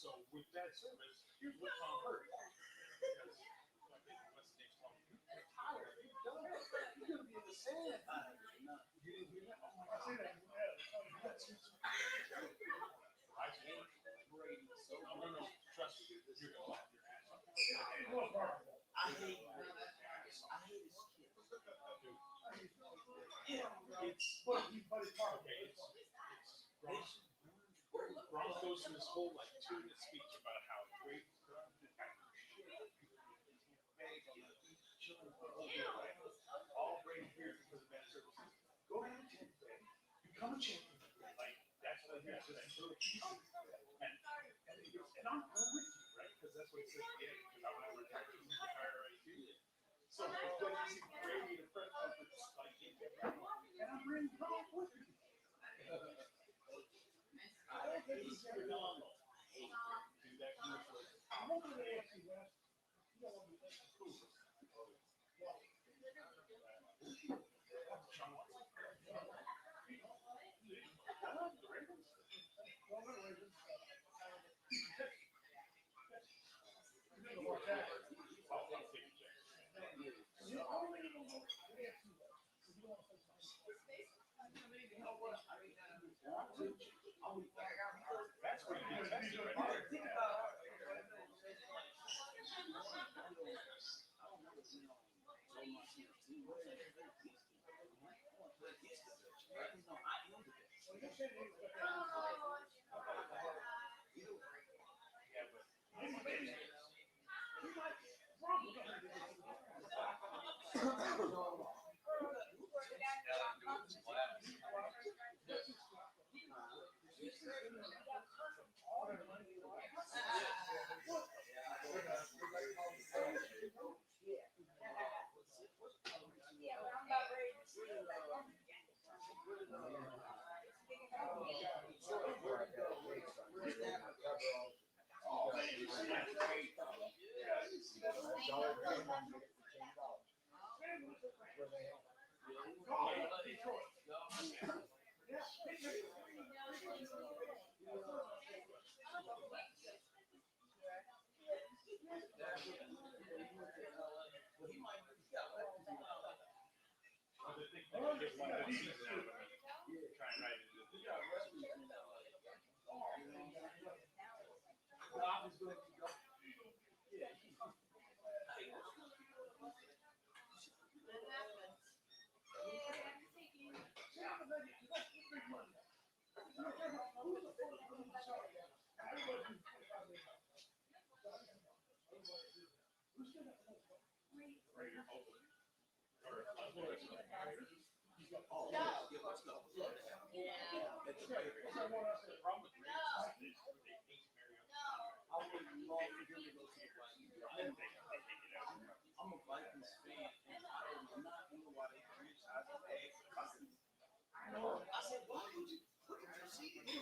So with that service, here's what Tom heard. Ron goes through this whole like 2-minute speech about how great all great here because of bad services. Go ahead and become a champion. Like that's what he has to say. And I'm with you, right? Because that's what he says. Yeah, because I want to retire. Already too. So it's good to see Brady in front of like and I'm bringing Tom with me. That's what you do.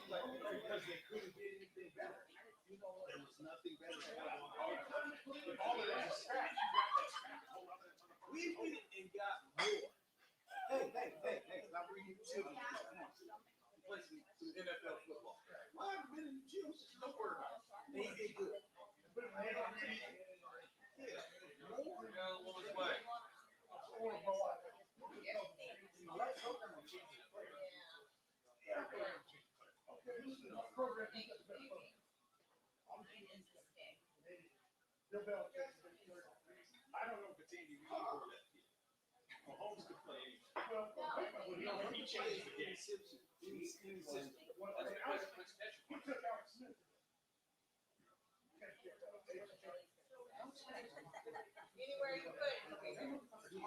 Because they couldn't get anything better. There was nothing better going on. If all of that is scratch, you got that scratch. We went and got more. Hey, I'm bringing you children. Come on. Play some NFL football. Well, I've been in the gym. Don't worry about it. They did good. Put a hand on the team. Yeah. More. Got a woman's way. I don't know if it's Andy Reid or that kid. Mahomes could play. Well, he changed the game. He took out Smith. Anywhere you put it.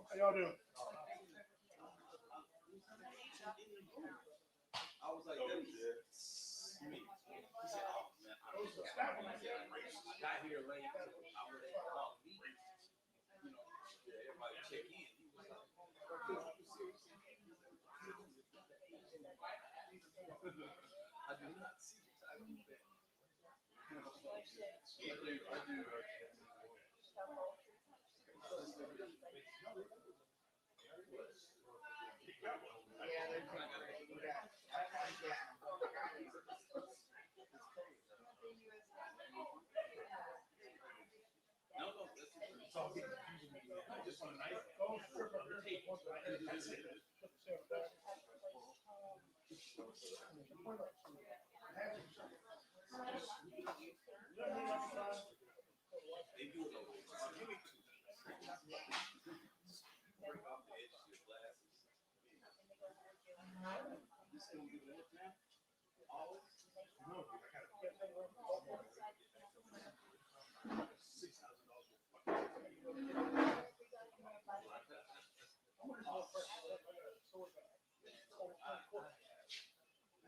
How y'all doing? I was like, that was me. He said, oh man, I got here late. I was at the meeting. You know, everybody check in. He was like, I do not see the type of thing. I do. No, it's all good. I just want to nice. Oh, sure. That's it. They do it over. Break off the edges of your glasses. This is gonna be the time. Always. No, I got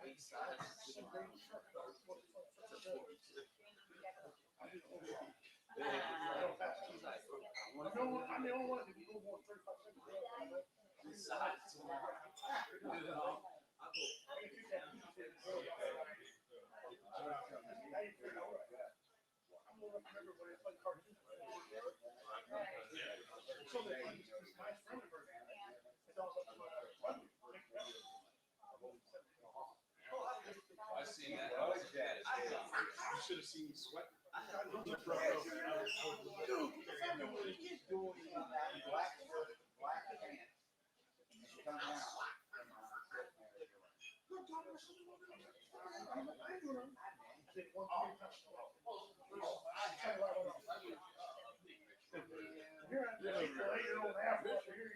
Waist size. I'm the only one that can go more 35 seconds. This size is small. I seen that. You should have seen me sweat. Dude, he's doing black pants. Come out. Here I am, later on after here.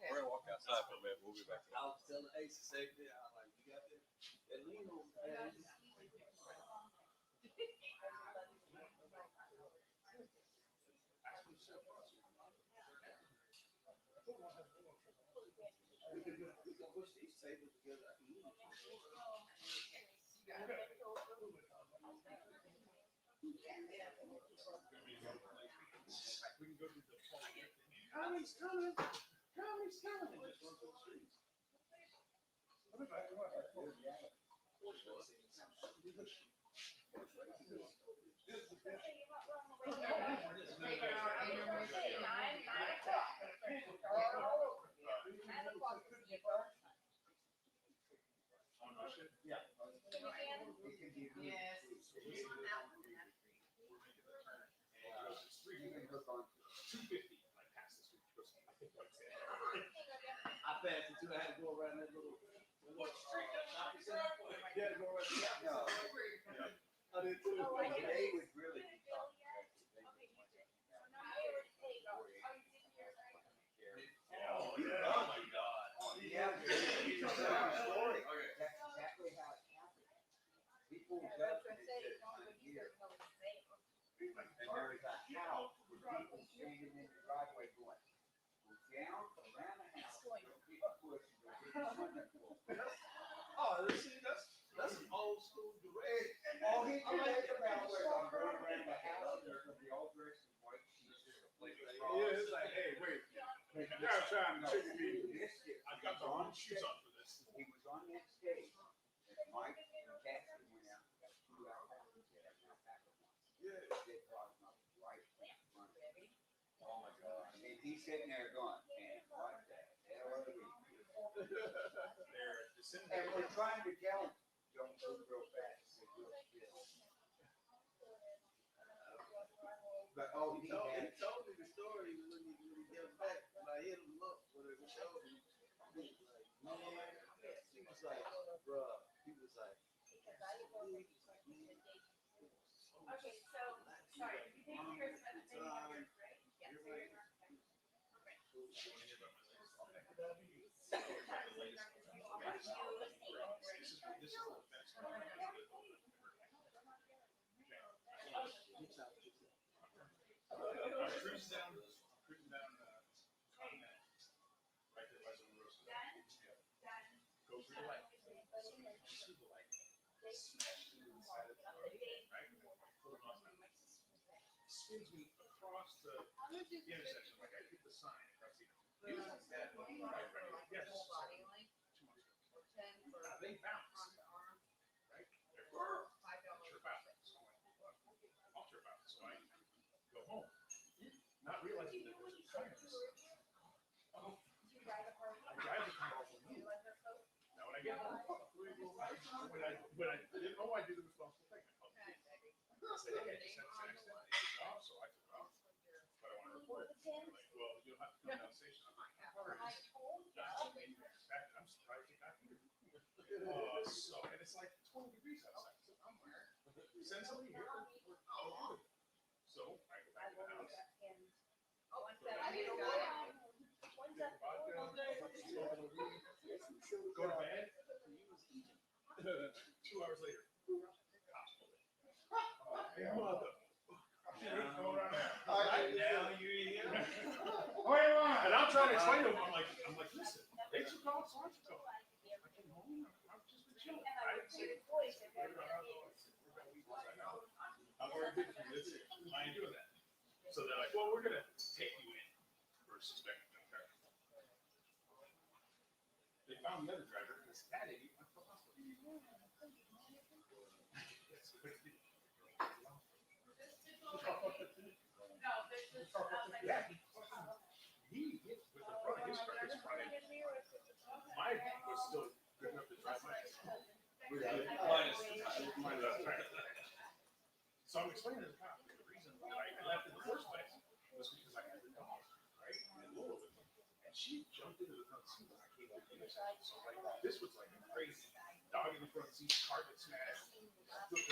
We're gonna walk outside for a minute. We'll be back. I was telling Ace the same thing. I was like, you got that lean on the we can push these tables together. I can move it. We can go to the Comedy's coming. Comedy's coming. Just run through the streets. I'll be back. I passed it too. I had to go around that little street. Yeah, to go around the I did too. They would really be talking. Oh my God. Yeah, it's a story. That's exactly how it happened. People judge it here. And there was a house with people standing in the driveway going, go down around the house. Go get pushed, go get swimming pool. Oh, see, that's some old school direct. All he can think about was I'm going around the house, and they're gonna be all dressed in white t-shirts. Yeah, it's like, hey, wait. Now I'm trying to trigger me. I got the wrong shoes on for this. He was on that stage, and Mike and Cassie went out and got 2 hours. Yeah. They brought him up right in front of him. Oh my God. And he's sitting there going, man, what the hell are we doing? They're And we're trying to tell him, don't move real fast. Real still. But oh, He he told had. me the story when he came back. When I hit him up, when it showed me, he was like, man, he was like, bruh, he was like, Okay, so, sorry, you think yours is right? Yes. Spins me across the intersection, like I hit the sign across the intersection. Yes. 2 months ago. They bounce, right? They're chirp out. So I'll chirp out. So I go home, not realizing that there's a tire. Oh, I drive the car off the move. Now when I get home, when I didn't know I did the responsible thing, I called the police. I said, hey, I just had this accident. I took off, so I took off. But I want to report it. They're like, well, you'll have to come down to the station. I'm like, I'm surprised you got here. So, and it's like 20 degrees outside. So I'm like, send somebody here. Oh, so I go back to the house. Go to bed. 2 hours later, cops pulled in. Mother. Right now you're here. And I'm trying to explain to him. I'm like, listen, they took off, so I took off. I came home. I've just been chilling. I didn't say I'm very good for this. I ain't doing that. So they're like, well, we're gonna take you in for suspected gun carrier. They found the other driver because that idiot went to the hospital. Yeah, he hit with the front of his car. His front end. Mine was still good enough to drive my car. So I'm explaining to the cop the reason that I left in the first place was because I had the dog, right? And Lola with me. And she jumped into the front seat when I came out the intersection. So like this was like a crazy dog in the front seat, car gets smashed, look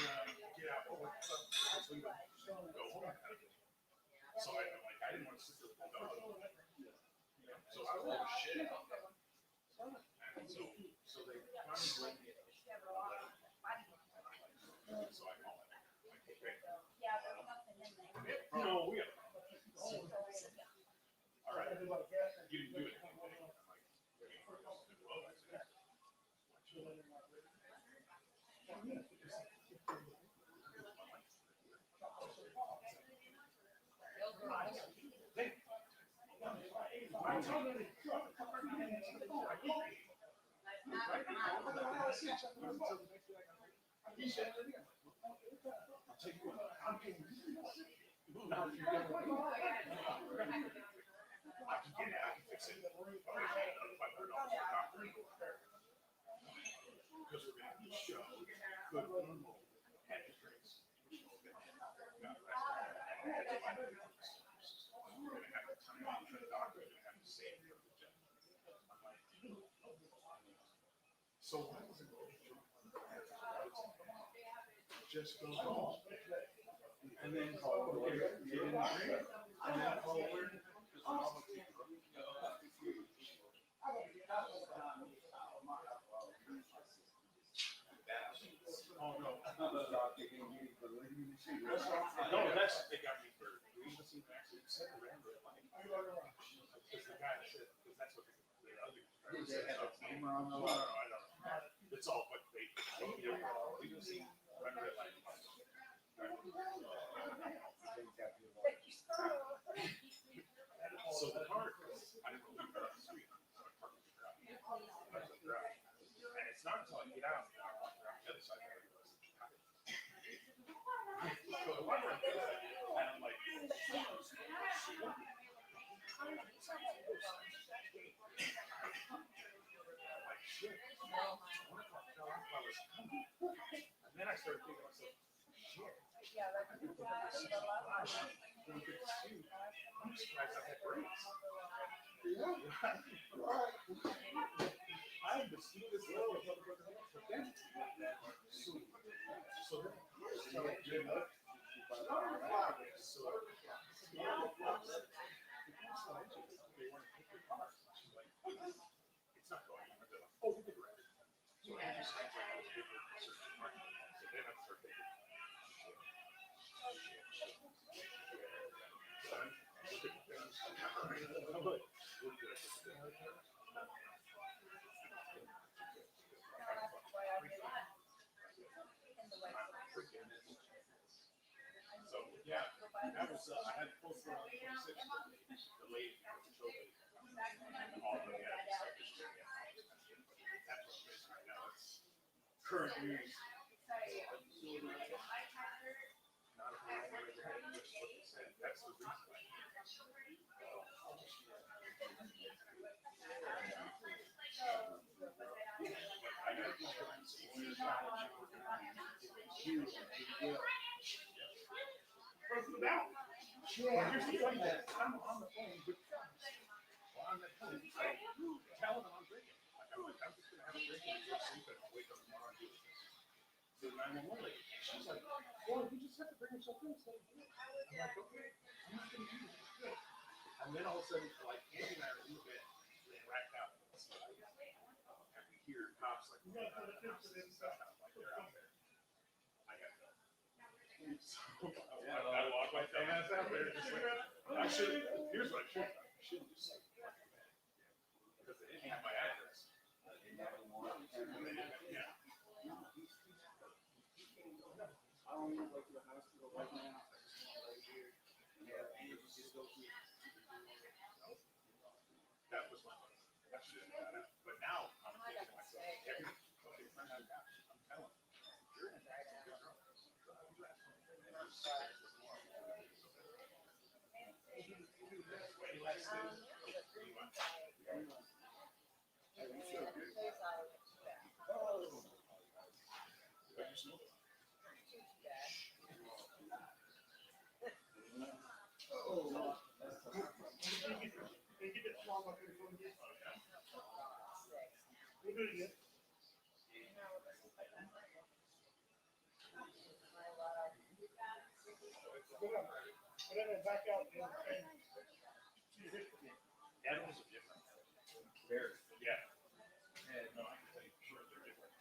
around, get out, oh what's up? So we would go home kind of thing. So I'm like, I didn't want to sit there with the dog. So I was like, shit. And so they finally bring me. So I call it. No, we have. All right. You didn't do it. I'm like, well, I said, I'll take you. I'm getting now if you're going to I can get it, I can fix it. $500 for a doctor. Because we're going to show good people had the drinks. We're going to have the time for the doctor to have to save you. So why was it just go home and then call get in the drink and then call over. Oh no. No, that's they got me for actually said around the line. Because the guy said because that's what the other said. I don't know. It's all what they you see right red light. So the car, I didn't know we were on the street. So I parked the garage. And it's not until I get out that I walk around the other side of the road. So the one right there, and I'm like, shit. And then I started thinking to myself, shit. I'm surprised I had brakes. Yeah. Right. I'm the stupidest little motherfucker. But then, so then, they want to take your car. She's like, it's not going. Oh, we did right. So I just had to give her a certain market. So then I started thinking, shit. So yeah, that was I had full throttle 26. The lady was COVID. All of them had this stuff. That's what it is right now. It's current news. Not a whole lot of it. Just what they said. That's the reason. I got to from the mountain. Here's the thing. I'm on the phone with while I'm at home. I tell them I'm drinking. I'm like, I'm just gonna have a drink and go sleep and I'll wake up tomorrow and do it. So the 911 lady, she's like, well, you just have to bring yourself in. So I'm like, okay, I'm not gonna do this. It's good. And then all of a sudden, like Andy and I are in the bed, we're racked out. And we hear cops like, no, and stuff. Like they're out there. I got to go. So I walk my ass out there. Just like, I should. Here's what I should have done. I should have just said, because they didn't have my address. Yeah. I don't even go to the hospital right now. Right here. Yeah, and you just go through. That was my money. I should have got out. But now I'm thinking to myself, every friend I've got, I'm telling them, you're in a bad situation. We'll do it again. But then I back out and animals are different. Very. Yeah. And no, I can tell you for sure they're different.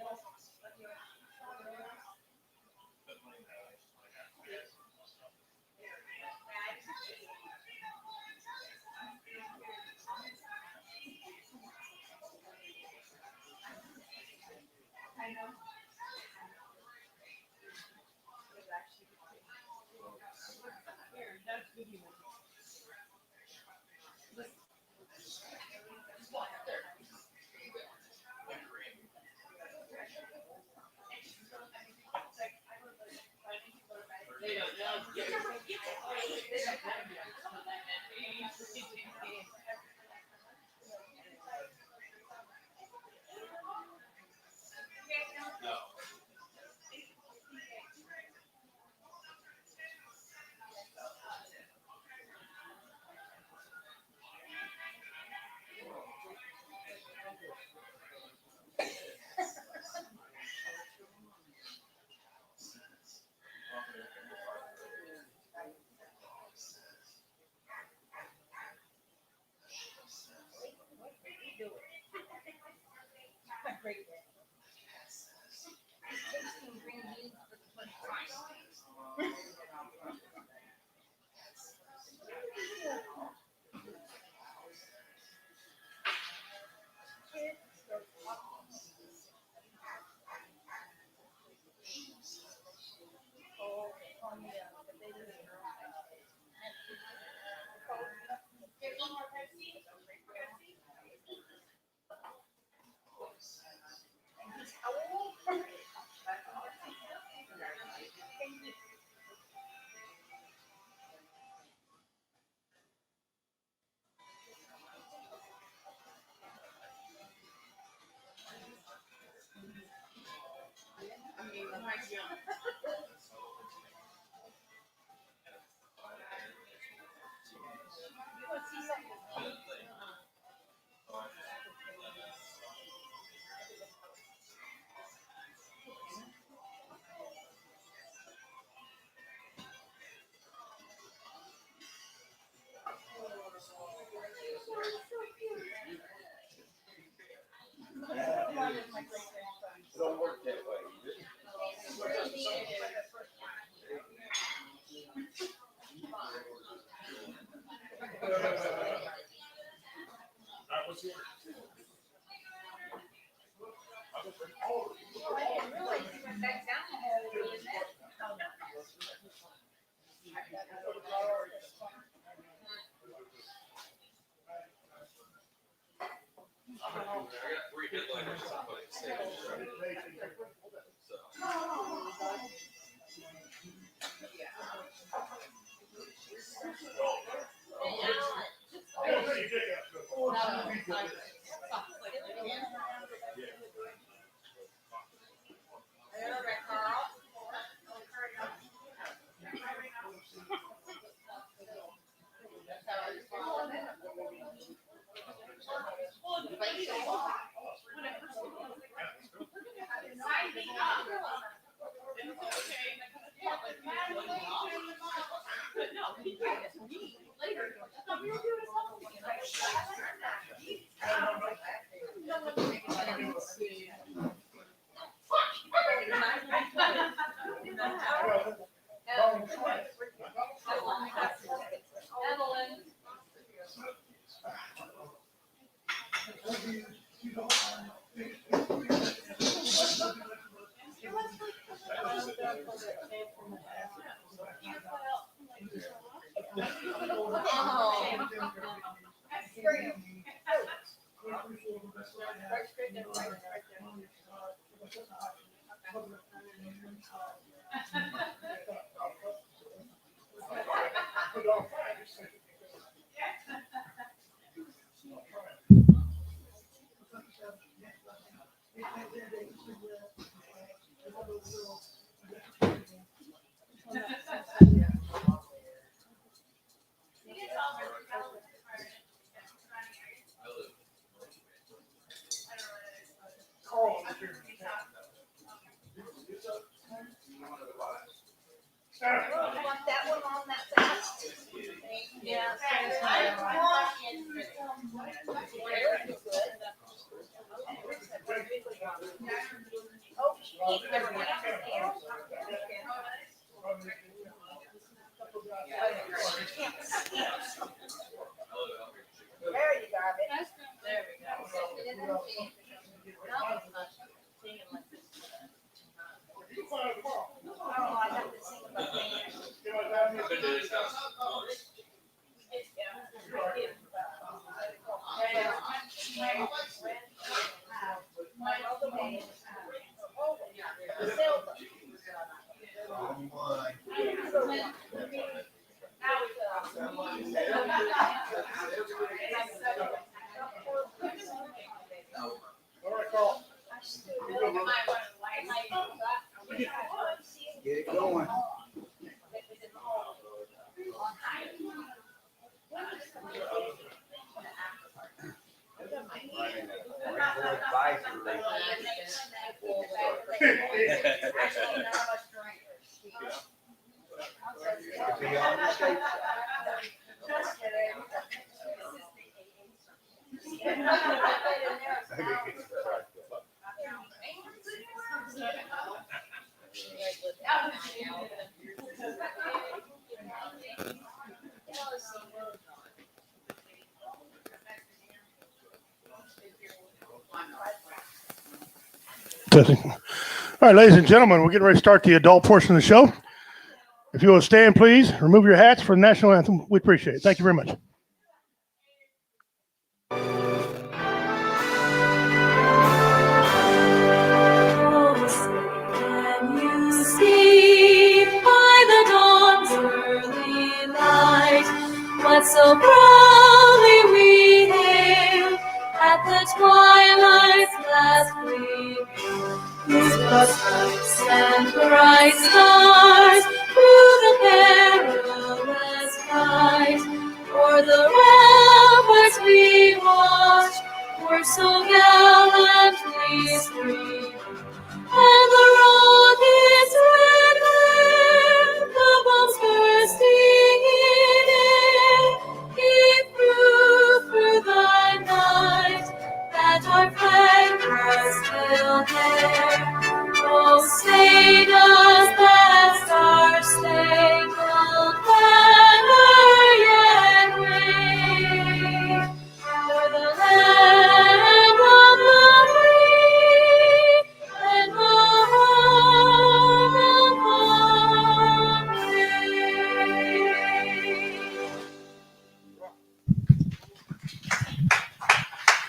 It don't work that way. You want that one on that side? Yeah. Very good. There you go. There we go. Oh, I have to sing about All right, Carl. Get it going. Be on the safe Testing. All right, ladies and gentlemen, we're getting ready to start the adult portion of the show. If you will stand, please, remove your hats for the national anthem. We appreciate it. Thank you very much. Can you see by the dawn's early light what so proudly we hailed at the twilight's last gleam? Whose broad stripes and bright stars through the perilous fight, o'er the ramparts we watched, were so gallantly streamed. And the rocket's red glare, the bombs bursting in air, gave proof through the night that our flag was still there. Oh, say does that star-spangled banner yet wave o'er the land of the free and the home of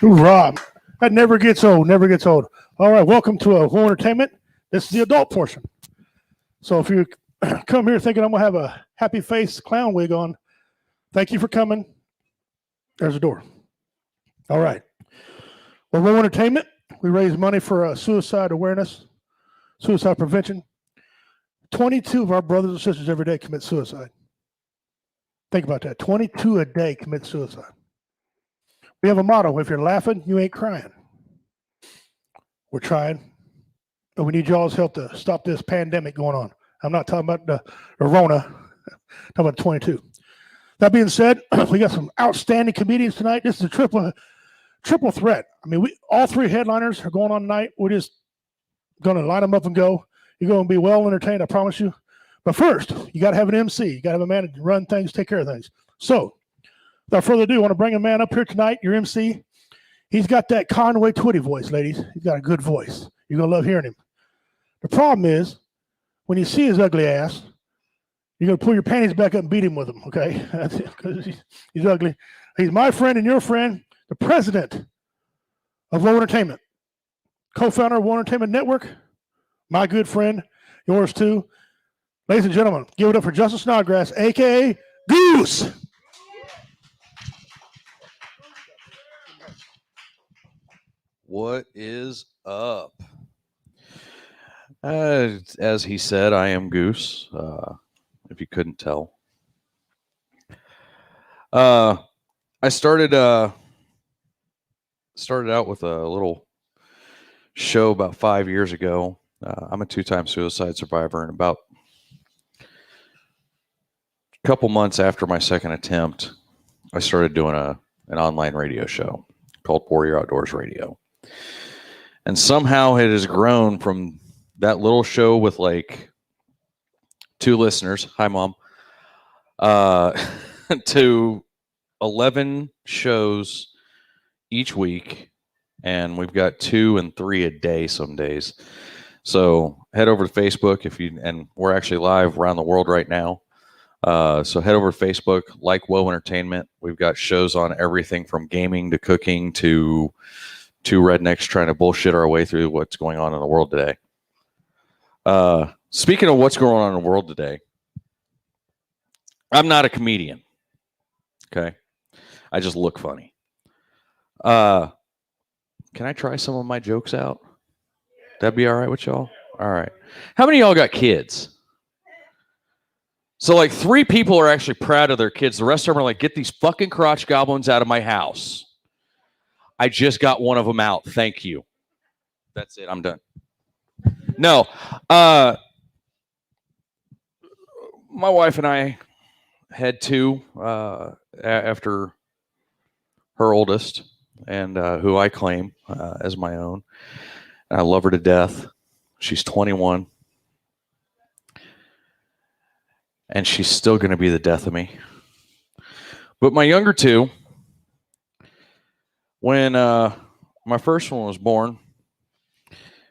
the brave. Hoorah. That never gets old, never gets old. All right, welcome to Home Entertainment. This is the adult portion. So if you come here thinking I'm going to have a happy face clown wig on, thank you for coming. There's the door. All right. Well, Home Entertainment, we raise money for suicide awareness, suicide prevention. 22 of our brothers and sisters every day commit suicide. Think about that. 22 a day commit suicide. We have a motto: if you're laughing, you ain't crying. We're trying, but we need y'all's help to stop this pandemic going on. I'm not talking about the Rona, I'm talking about 22. That being said, we got some outstanding comedians tonight. This is a triple threat. I mean, all three headliners are going on tonight. We're just going to line them up and go. You're going to be well entertained, I promise you. But first, you got to have an MC. You got to have a man to run things, take care of things. So, without further ado, I want to bring a man up here tonight, your MC. He's got that Conway Twitty voice, ladies. He's got a good voice. You're going to love hearing him. The problem is, when you see his ugly ass, you're going to pull your panties back up and beat him with them, okay? That's it, because he's ugly. He's my friend and your friend, the president of Woe Entertainment, co-founder of Woe Entertainment Network, my good friend, yours too. Ladies and gentlemen, give it up for Justin Snodgrass, a.k.a. Goose. What is up? As he said, I am Goose. If you couldn't tell, I started out with a little show about 5 years ago. I'm a 2-time suicide survivor, and about a couple months after my second attempt, I started doing an online radio show called Warrior Outdoors Radio. And somehow it has grown from that little show with like 2 listeners, hi mom, uh, to 11 shows each week, and we've got 2 and 3 a day some days. So head over to Facebook and we're actually live around the world right now. So head over to Facebook, like Woe Entertainment. We've got shows on everything from gaming to cooking to two rednecks trying to bullshit our way through what's going on in the world today. Speaking of what's going on in the world today, I'm not a comedian. Okay. I just look funny. Can I try some of my jokes out? That'd be all right with y'all? All right. How many of y'all got kids? So like 3 people are actually proud of their kids. The rest of them are like, get these fucking crotch goblins out of my house. I just got one of them out. Thank you. That's it. I'm done. No. My wife and I had 2 after her oldest, and who I claim as my own. And I love her to death. She's 21. And she's still going to be the death of me. But my younger 2, when my first one was born,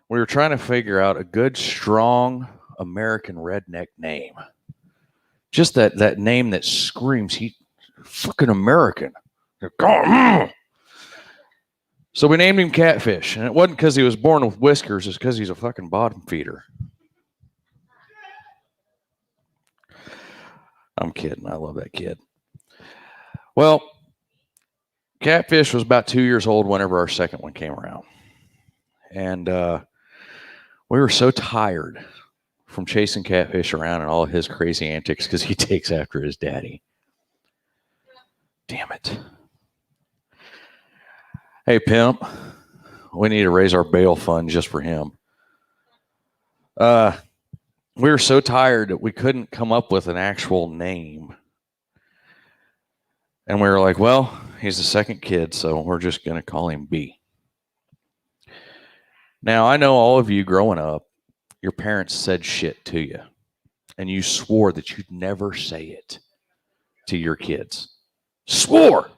we were trying to figure out a good, strong American redneck name. Just that name that screams, he's fucking American. So we named him Catfish. And it wasn't because he was born with whiskers, it's because he's a fucking bottom feeder. I'm kidding. I love that kid. Well, Catfish was about 2 years old whenever our second one came around. And we were so tired from chasing Catfish around and all of his crazy antics because he takes after his daddy. Damn it. Hey, pimp, we need to raise our bail fund just for him. We were so tired that we couldn't come up with an actual name. And we were like, well, he's the second kid, so we're just going to call him B. Now, I know all of you growing up, your parents said shit to you, and you swore that you'd never say it to your kids. Swore!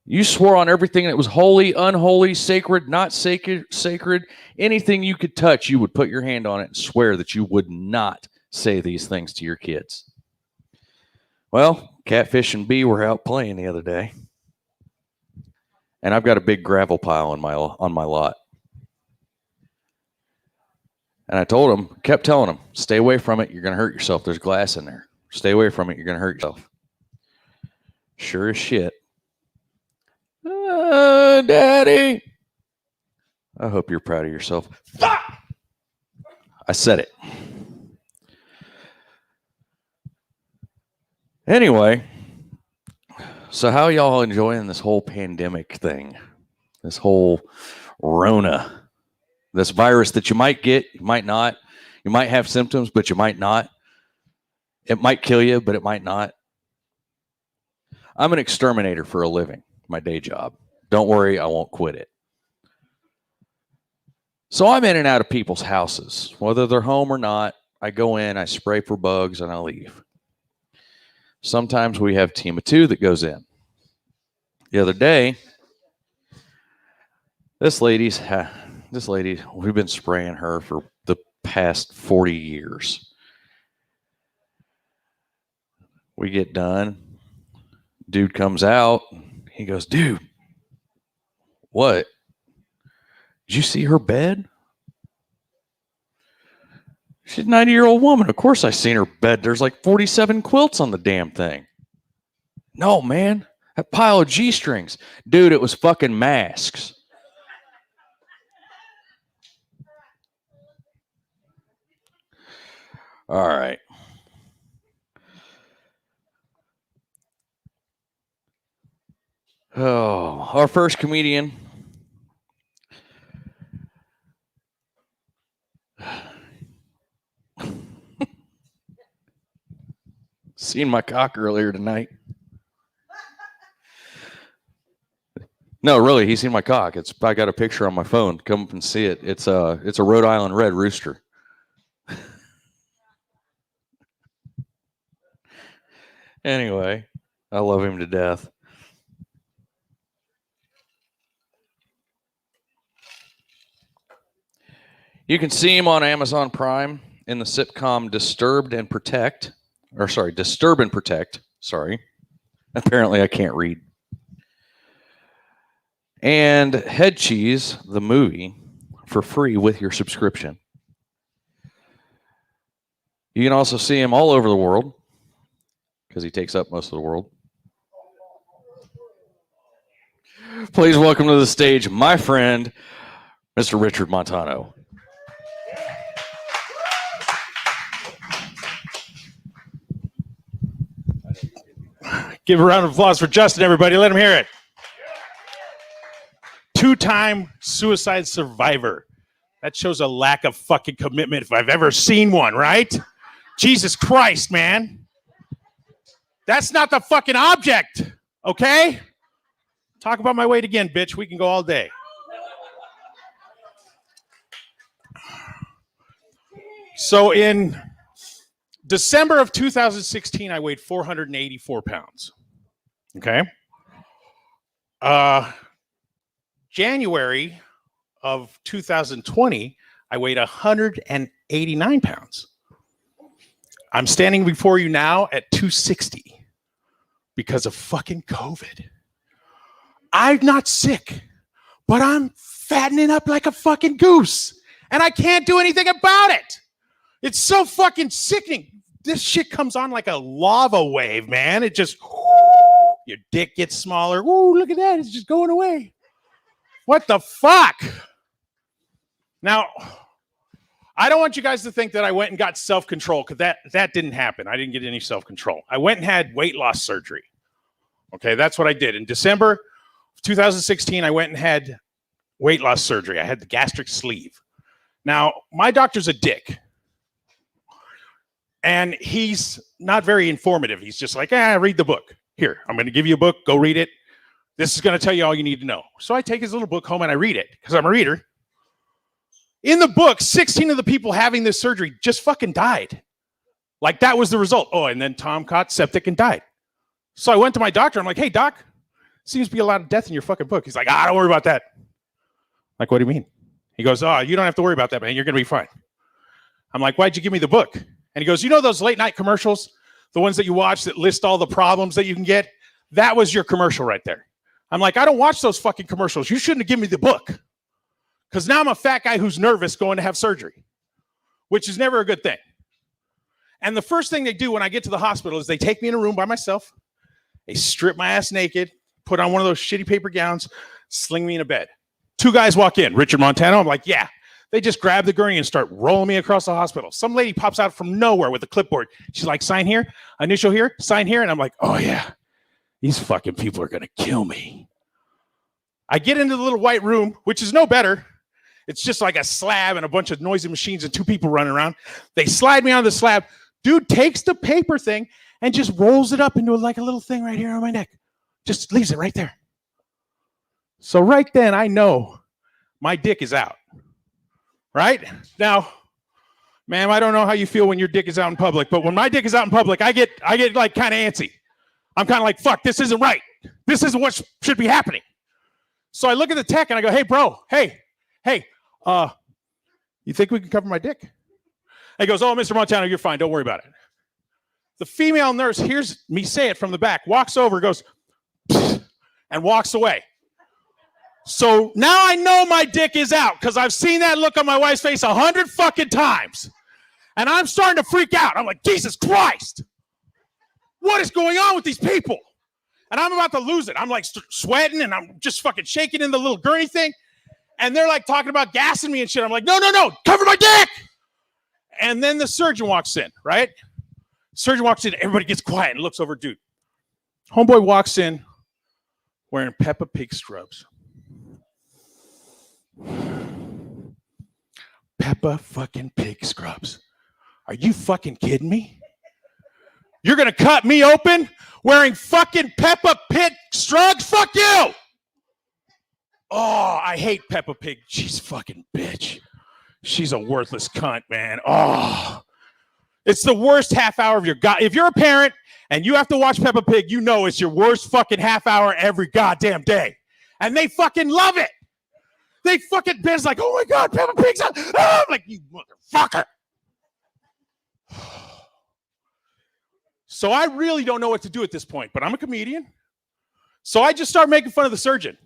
You swore on everything that was holy, unholy, sacred, not sacred, anything you could touch, you would put your hand on it and swear that you would not say these things to your kids. Well, Catfish and B were out playing the other day, and I've got a big gravel pile on my lot. And I told him, kept telling him, stay away from it. You're going to hurt yourself. There's glass in there. Stay away from it. You're going to hurt yourself. Sure as shit. Daddy. I hope you're proud of yourself. Fuck! I said it. Anyway, so how y'all enjoying this whole pandemic thing? This whole Rona? This virus that you might get, you might not. You might have symptoms, but you might not. It might kill you, but it might not. I'm an exterminator for a living, my day job. Don't worry, I won't quit it. So I'm in and out of people's houses, whether they're home or not. I go in, I spray for bugs, and I leave. Sometimes we have a team of 2 that goes in. The other day, this lady, we've been spraying her for the past 40 years. We get done. Dude comes out. He goes, dude, what? Did you see her bed? She's a 90-year-old woman. Of course I seen her bed. There's like 47 quilts on the damn thing. No, man. That pile of G-strings. Dude, it was fucking masks. All right. Oh, our first comedian. Seen my cock earlier tonight. No, really, seen my cock. I got a picture on my phone. Come up and see it. It's a Rhode Island red rooster. Anyway, I love him to death. You can see him on Amazon Prime in the sitcom Disturb and Protect. Sorry. Apparently I can't read. And Head Cheese, the movie, for free with your subscription. You can also see him all over the world because he takes up most of the world. Please welcome to the stage my friend, Mr. Richard Montano. Give a round of applause for Justin, everybody. Let him hear it. Two-time suicide survivor. That shows a lack of fucking commitment if I've ever seen one, right? Jesus Christ, man. That's not the fucking object, okay? Talk about my weight again, bitch. We can go all day. So in December of 2016, I weighed 484 pounds. Okay. January of 2020, I weighed 189 pounds. I'm standing before you now at 260 because of fucking COVID. I'm not sick, but I'm fattening up like a fucking goose, and I can't do anything about it. It's so fucking sickening. This shit comes on like a lava wave, man. It just, your dick gets smaller. Woo, look at that. It's just going away. What the fuck? Now, I don't want you guys to think that I went and got self-control, because that didn't happen. I didn't get any self-control. I went and had weight loss surgery. Okay, that's what I did. In December of 2016, I went and had weight loss surgery. I had the gastric sleeve. Now, my doctor's a dick. And he's not very informative. He's just like, read the book. Here, I'm going to give you a book. Go read it. This is going to tell you all you need to know. So I take his little book home and I read it because I'm a reader. In the book, 16 of the people having this surgery just fucking died. Like, that was the result. Oh, and then Tom caught septic and died. So I went to my doctor. I'm like, hey, doc, seems to be a lot of death in your fucking book. He's like, don't worry about that. I'm like, what do you mean? He goes, you don't have to worry about that, man. You're going to be fine. I'm like, why'd you give me the book? And he goes, you know those late night commercials, the ones that you watch that list all the problems that you can get? That was your commercial right there. I'm like, I don't watch those fucking commercials. You shouldn't have given me the book. Because now I'm a fat guy who's nervous going to have surgery, which is never a good thing. And the first thing they do when I get to the hospital is they take me in a room by myself. They strip my ass naked, put on one of those shitty paper gowns, sling me in a bed. Two guys walk in, Richard Montano. I'm like, yeah. They just grab the gurney and start rolling me across the hospital. Some lady pops out from nowhere with a clipboard. She's like, sign here, initial here, sign here. And I'm like, oh yeah, these fucking people are going to kill me. I get into the little white room, which is no better. It's just like a slab and a bunch of noisy machines and two people running around. They slide me on the slab. Dude takes the paper thing and just rolls it up into like a little thing right here on my neck. Just leaves it right there. So right then I know my dick is out. Right? Now, ma'am, I don't know how you feel when your dick is out in public, but when my dick is out in public, I get like kind of antsy. I'm kind of like, fuck, this isn't right. This isn't what should be happening. So I look at the tech and I go, hey, bro, hey, you think we can cover my dick? And he goes, oh, Mr. Montano, you're fine. Don't worry about it. The female nurse hears me say it from the back, walks over, goes, and walks away. So now I know my dick is out because I've seen that look on my wife's face 100 fucking times. And I'm starting to freak out. I'm like, Jesus Christ. What is going on with these people? And I'm about to lose it. I'm like sweating and I'm just fucking shaking in the little gurney thing. And they're like talking about gassing me and shit. I'm like, no, cover my dick. And then the surgeon walks in, right? Surgeon walks in. Everybody gets quiet and looks over, dude. Homeboy walks in wearing Peppa Pig scrubs. Peppa fucking Pig scrubs. Are you fucking kidding me? You're going to cut me open wearing fucking Peppa Pig scrubs? Fuck you! Oh, I hate Peppa Pig. She's fucking bitch. She's a worthless cunt, man. Oh, It's the worst half hour of your god. If you're a parent and you have to watch Peppa Pig, you know it's your worst fucking half hour every goddamn day. And they fucking love it. They fucking, Ben's like, oh my God, Peppa Pig's on. Oh, I'm like, you motherfucker. So I really don't know what to do at this point, but I'm a comedian. So I just start making fun of the surgeon,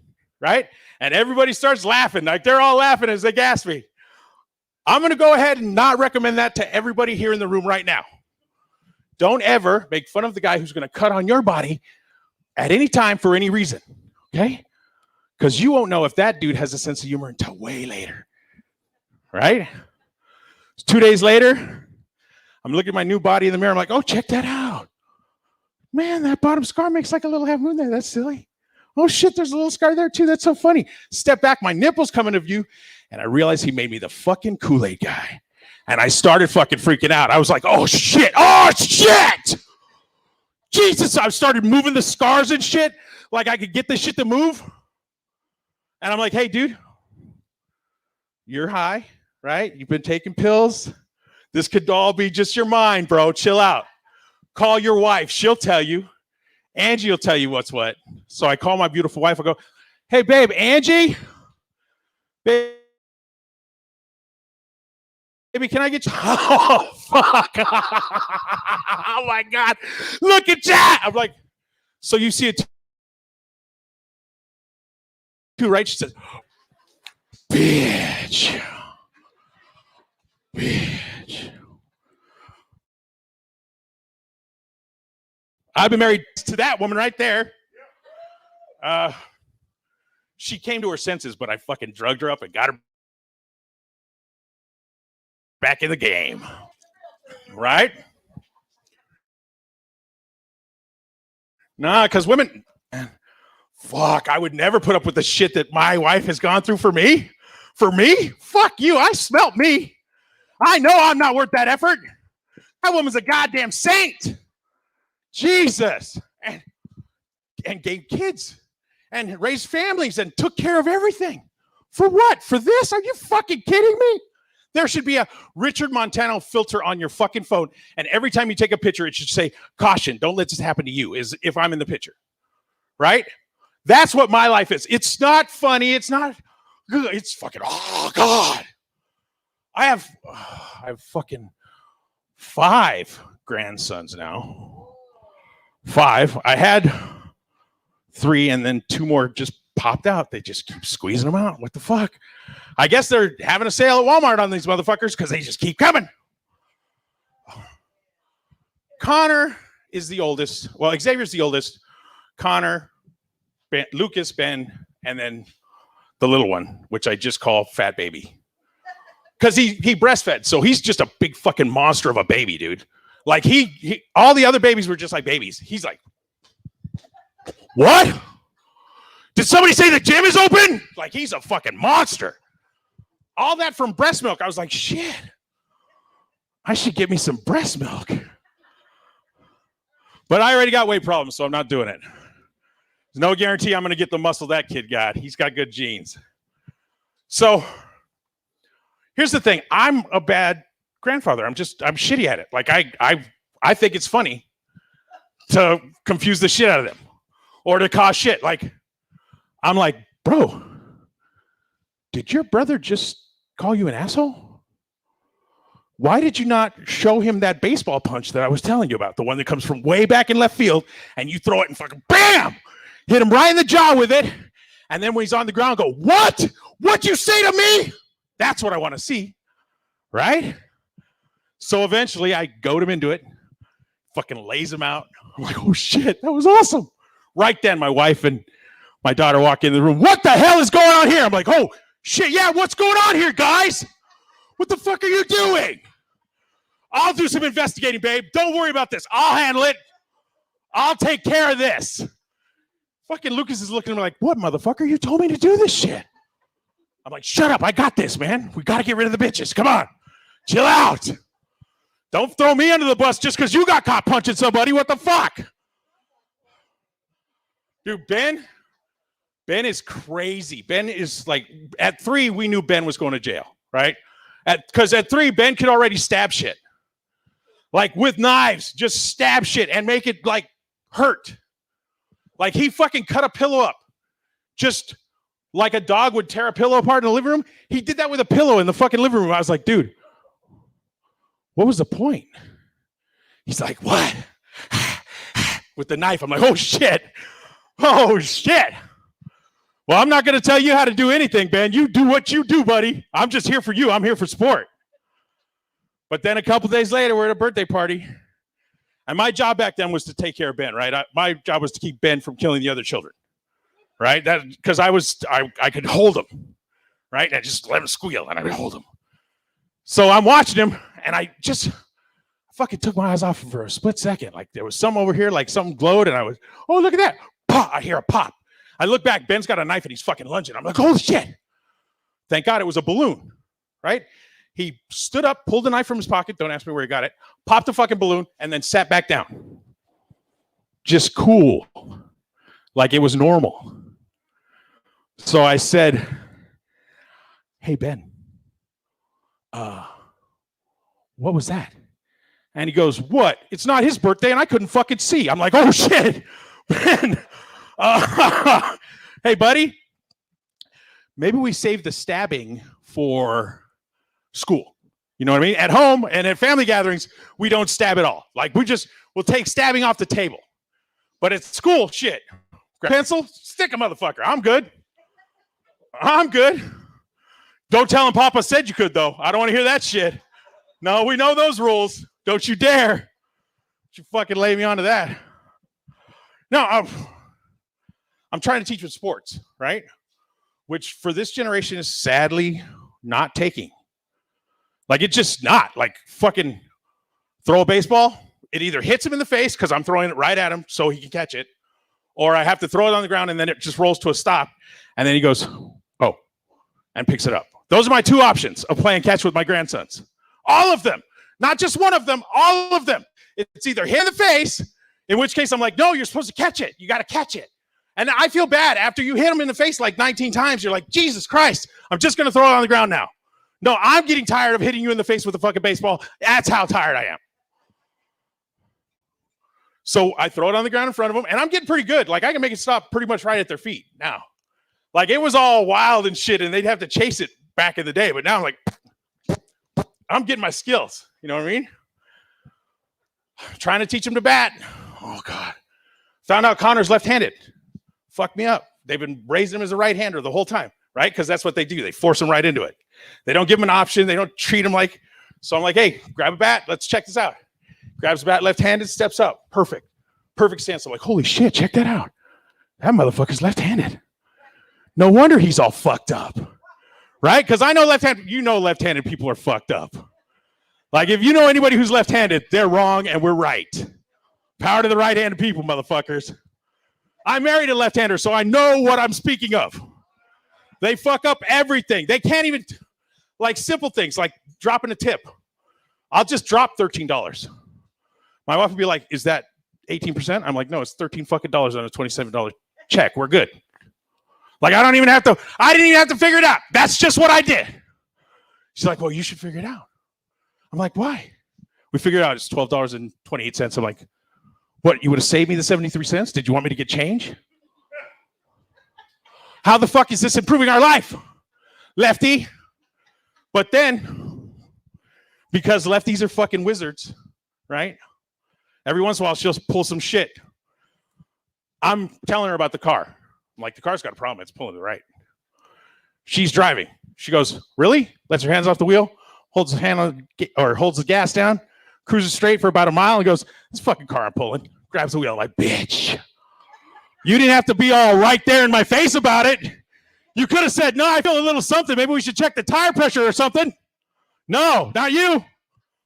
right? And everybody starts laughing. Like they're all laughing as they gas me. I'm going to go ahead and not recommend that to everybody here in the room right now. Don't ever make fun of the guy who's going to cut on your body at any time for any reason, okay? Because you won't know if that dude has a sense of humor until way later, right? 2 days later, I'm looking at my new body in the mirror. I'm like, oh, check that out. Man, that bottom scar makes like a little half moon there. That's silly. Oh, shit, there's a little scar there, too. That's so funny. Step back, my nipples come into view, and I realized he made me the fucking Kool-Aid guy. And I started fucking freaking out. I was like, oh, shit. Oh, shit. Jesus, I started moving the scars and shit like I could get this shit to move. And I'm like, hey, dude, you're high, right? You've been taking pills. This could all be just your mind, bro. Chill out. Call your wife. She'll tell you. Angie will tell you what's what. So I call my beautiful wife. I go, hey, babe, Angie? Baby, can I get you? Oh, fuck. Oh, my God. Look at that. I'm like, so you see it too, right? She says, bitch. Bitch. I've been married to that woman right there. She came to her senses, but I fucking drugged her up and got her back in the game. Right? Nah, because women, fuck, I would never put up with the shit that my wife has gone through for me. For me? Fuck you. I smelt me. I know I'm not worth that effort. That woman's a goddamn saint. Jesus. And gave kids and raised families and took care of everything. For what? For this? Are you fucking kidding me? There should be a Richard Montano filter on your fucking phone. And every time you take a picture, it should say, caution, don't let this happen to you, is if I'm in the picture. Right? That's what my life is. It's not funny. It's not good. It's fucking, oh, God. I have fucking 5 grandsons now. 5. I had 3, and then 2 more just popped out. They just keep squeezing them out. What the fuck? I guess they're having a sale at Walmart on these motherfuckers because they just keep coming. Connor is the oldest. Well, Xavier's the oldest. Connor, Ben, Lucas, Ben, and then the little one, which I just call Fat Baby. Because he breastfed, so he's just a big fucking monster of a baby, dude. Like he all the other babies were just like babies. He's like, what? Did somebody say the gym is open? Like he's a fucking monster. All that from breast milk. I was like, shit. I should get me some breast milk. But I already got weight problems, so I'm not doing it. There's no guarantee I'm going to get the muscle that kid got. He's got good genes. So here's the thing. I'm a bad grandfather. I'm shitty at it. Like I think it's funny to confuse the shit out of them or to cause shit. Like I'm like, bro, did your brother just call you an asshole? Why did you not show him that baseball punch that I was telling you about? The one that comes from way back in left field and you throw it and fucking bam, hit him right in the jaw with it. And then when he's on the ground, go, what? What'd you say to me? That's what I want to see. Right? So eventually I goad him into it, fucking lays him out. I'm like, oh shit, that was awesome. Right then, my wife and my daughter walk in the room. What the hell is going on here? I'm like, oh shit, yeah, what's going on here, guys? What the fuck are you doing? I'll do some investigating, babe. Don't worry about this. I'll handle it. I'll take care of this. Fucking Lucas is looking at me like, what, motherfucker? You told me to do this shit. I'm like, shut up. I got this, man. We got to get rid of the bitches. Come on. Chill out. Don't throw me under the bus just because you got caught punching somebody. What the fuck? Dude, Ben is crazy. Ben is like, at 3, we knew Ben was going to jail, right? Because at 3, Ben could already stab shit. like with knives, just stab shit and make it like hurt. Like he fucking cut a pillow up, just like a dog would tear a pillow apart in the living room. He did that with a pillow in the fucking living room. I was like, dude, what was the point? He's like, what? With the knife. I'm like, oh shit. Oh shit. Well, I'm not going to tell you how to do anything, Ben. You do what you do, buddy. I'm just here for you. I'm here for sport. But then a couple days later, we're at a birthday party. And my job back then was to take care of Ben, right? My job was to keep Ben from killing the other children, right? That because I could hold him, right? And I just let him squeal and I would hold him. So I'm watching him and I fucking took my eyes off him for a split second. Like there was some over here, like something glowed and I was, oh, look at that. Pop, I hear a pop. I look back, Ben's got a knife and he's fucking lunging. I'm like, holy shit. Thank God it was a balloon, right? He stood up, pulled the knife from his pocket. Don't ask me where he got it. Popped the fucking balloon and then sat back down. Just cool. Like it was normal. So I said, hey, Ben, what was that? And he goes, what? It's not his birthday and I couldn't fucking see. I'm like, oh shit. Ben, hey, buddy, maybe we save the stabbing for school. You know what I mean? At home and at family gatherings, we don't stab at all. Like we'll take stabbing off the table. But at school, shit. Grab a pencil, stick a motherfucker. I'm good. I'm good. Don't tell him Papa said you could, though. I don't want to hear that shit. No, we know those rules. Don't you dare. Don't you fucking lay me onto that. No, I'm trying to teach with sports, right? Which for this generation is sadly not taking. Like it's just not. Like fucking throw a baseball, it either hits him in the face because I'm throwing it right at him so he can catch it, or I have to throw it on the ground and then it just rolls to a stop and then he goes, oh, and picks it up. Those are my two options of playing catch with my grandsons. All of them. Not just one of them, all of them. It's either hit in the face, in which case I'm like, no, you're supposed to catch it. You got to catch it. And I feel bad after you hit him in the face like 19 times. You're like, Jesus Christ, I'm just going to throw it on the ground now. No, I'm getting tired of hitting you in the face with a fucking baseball. That's how tired I am. So I throw it on the ground in front of them, and I'm getting pretty good. Like, I can make it stop pretty much right at their feet now. Like, it was all wild and shit, and they'd have to chase it back in the day. But now I'm like, I'm getting my skills. You know what I mean? Trying to teach them to bat. Oh, God. Found out Connor's left-handed. Fucked me up. They've been raising him as a right-hander the whole time, right? Because that's what they do. They force him right into it. They don't give him an option. They don't treat him like. So I'm like, hey, grab a bat. Let's check this out. Grabs the bat left-handed, steps up. Perfect. Perfect stance. I'm like, holy shit, check that out. That motherfucker's left-handed. No wonder he's all fucked up. Right? Because I know left-handed people are fucked up. Like, if you know anybody who's left-handed, they're wrong and we're right. Power to the right-handed people, motherfuckers. I married a left-hander, so I know what I'm speaking of. They fuck up everything. They can't even, like simple things, like dropping a tip. I'll just drop $13. My wife would be like, is that 18%? I'm like, no, it's $13 fucking dollars on a $27 check. We're good. Like, I didn't even have to figure it out. That's just what I did. She's like, well, you should figure it out. I'm like, why? We figured out it's $12.28. I'm like, what, you would have saved me the 73 cents? Did you want me to get change? How the fuck is this improving our life, lefty? But then, because lefties are fucking wizards, right? Every once in a while, she'll pull some shit. I'm telling her about the car. I'm like, the car's got a problem. It's pulling to the right. She's driving. She goes, really? Lets her hands off the wheel, holds the gas down, cruises straight for about a mile and goes, this fucking car I'm pulling. Grabs the wheel. Like, bitch. You didn't have to be all right there in my face about it. You could have said, no, I feel a little something. Maybe we should check the tire pressure or something. No, not you.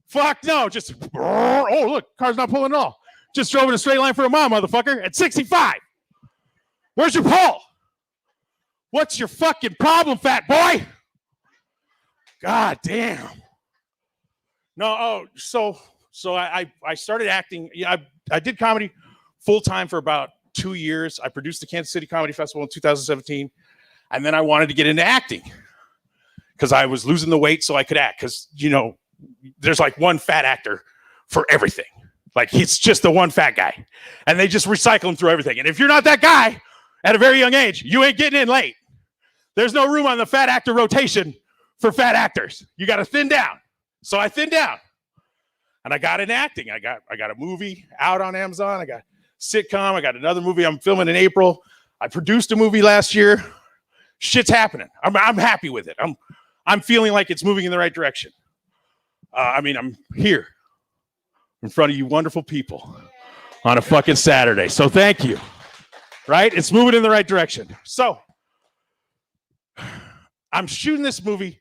Fuck no. Just, oh, look, car's not pulling at all. Just drove in a straight line for a mile, motherfucker, at 65. Where's your pull? What's your fucking problem, fat boy? God damn. No, so I started acting. Yeah, I did comedy full time for about 2 years. I produced the Kansas City Comedy Festival in 2017, and then I wanted to get into acting because I was losing the weight so I could act. Because there's like one fat actor for everything. Like he's just the one fat guy. And they just recycle him through everything. And if you're not that guy at a very young age, you ain't getting in late. There's no room on the fat actor rotation for fat actors. You got to thin down. So I thinned down. And I got into acting. I got a movie out on Amazon. I got sitcom. I got another movie I'm filming in April. I produced a movie last year. Shit's happening. I'm happy with it. I'm feeling like it's moving in the right direction. I'm here in front of you wonderful people on a fucking Saturday. So thank you. Right? It's moving in the right direction. So I'm shooting this movie.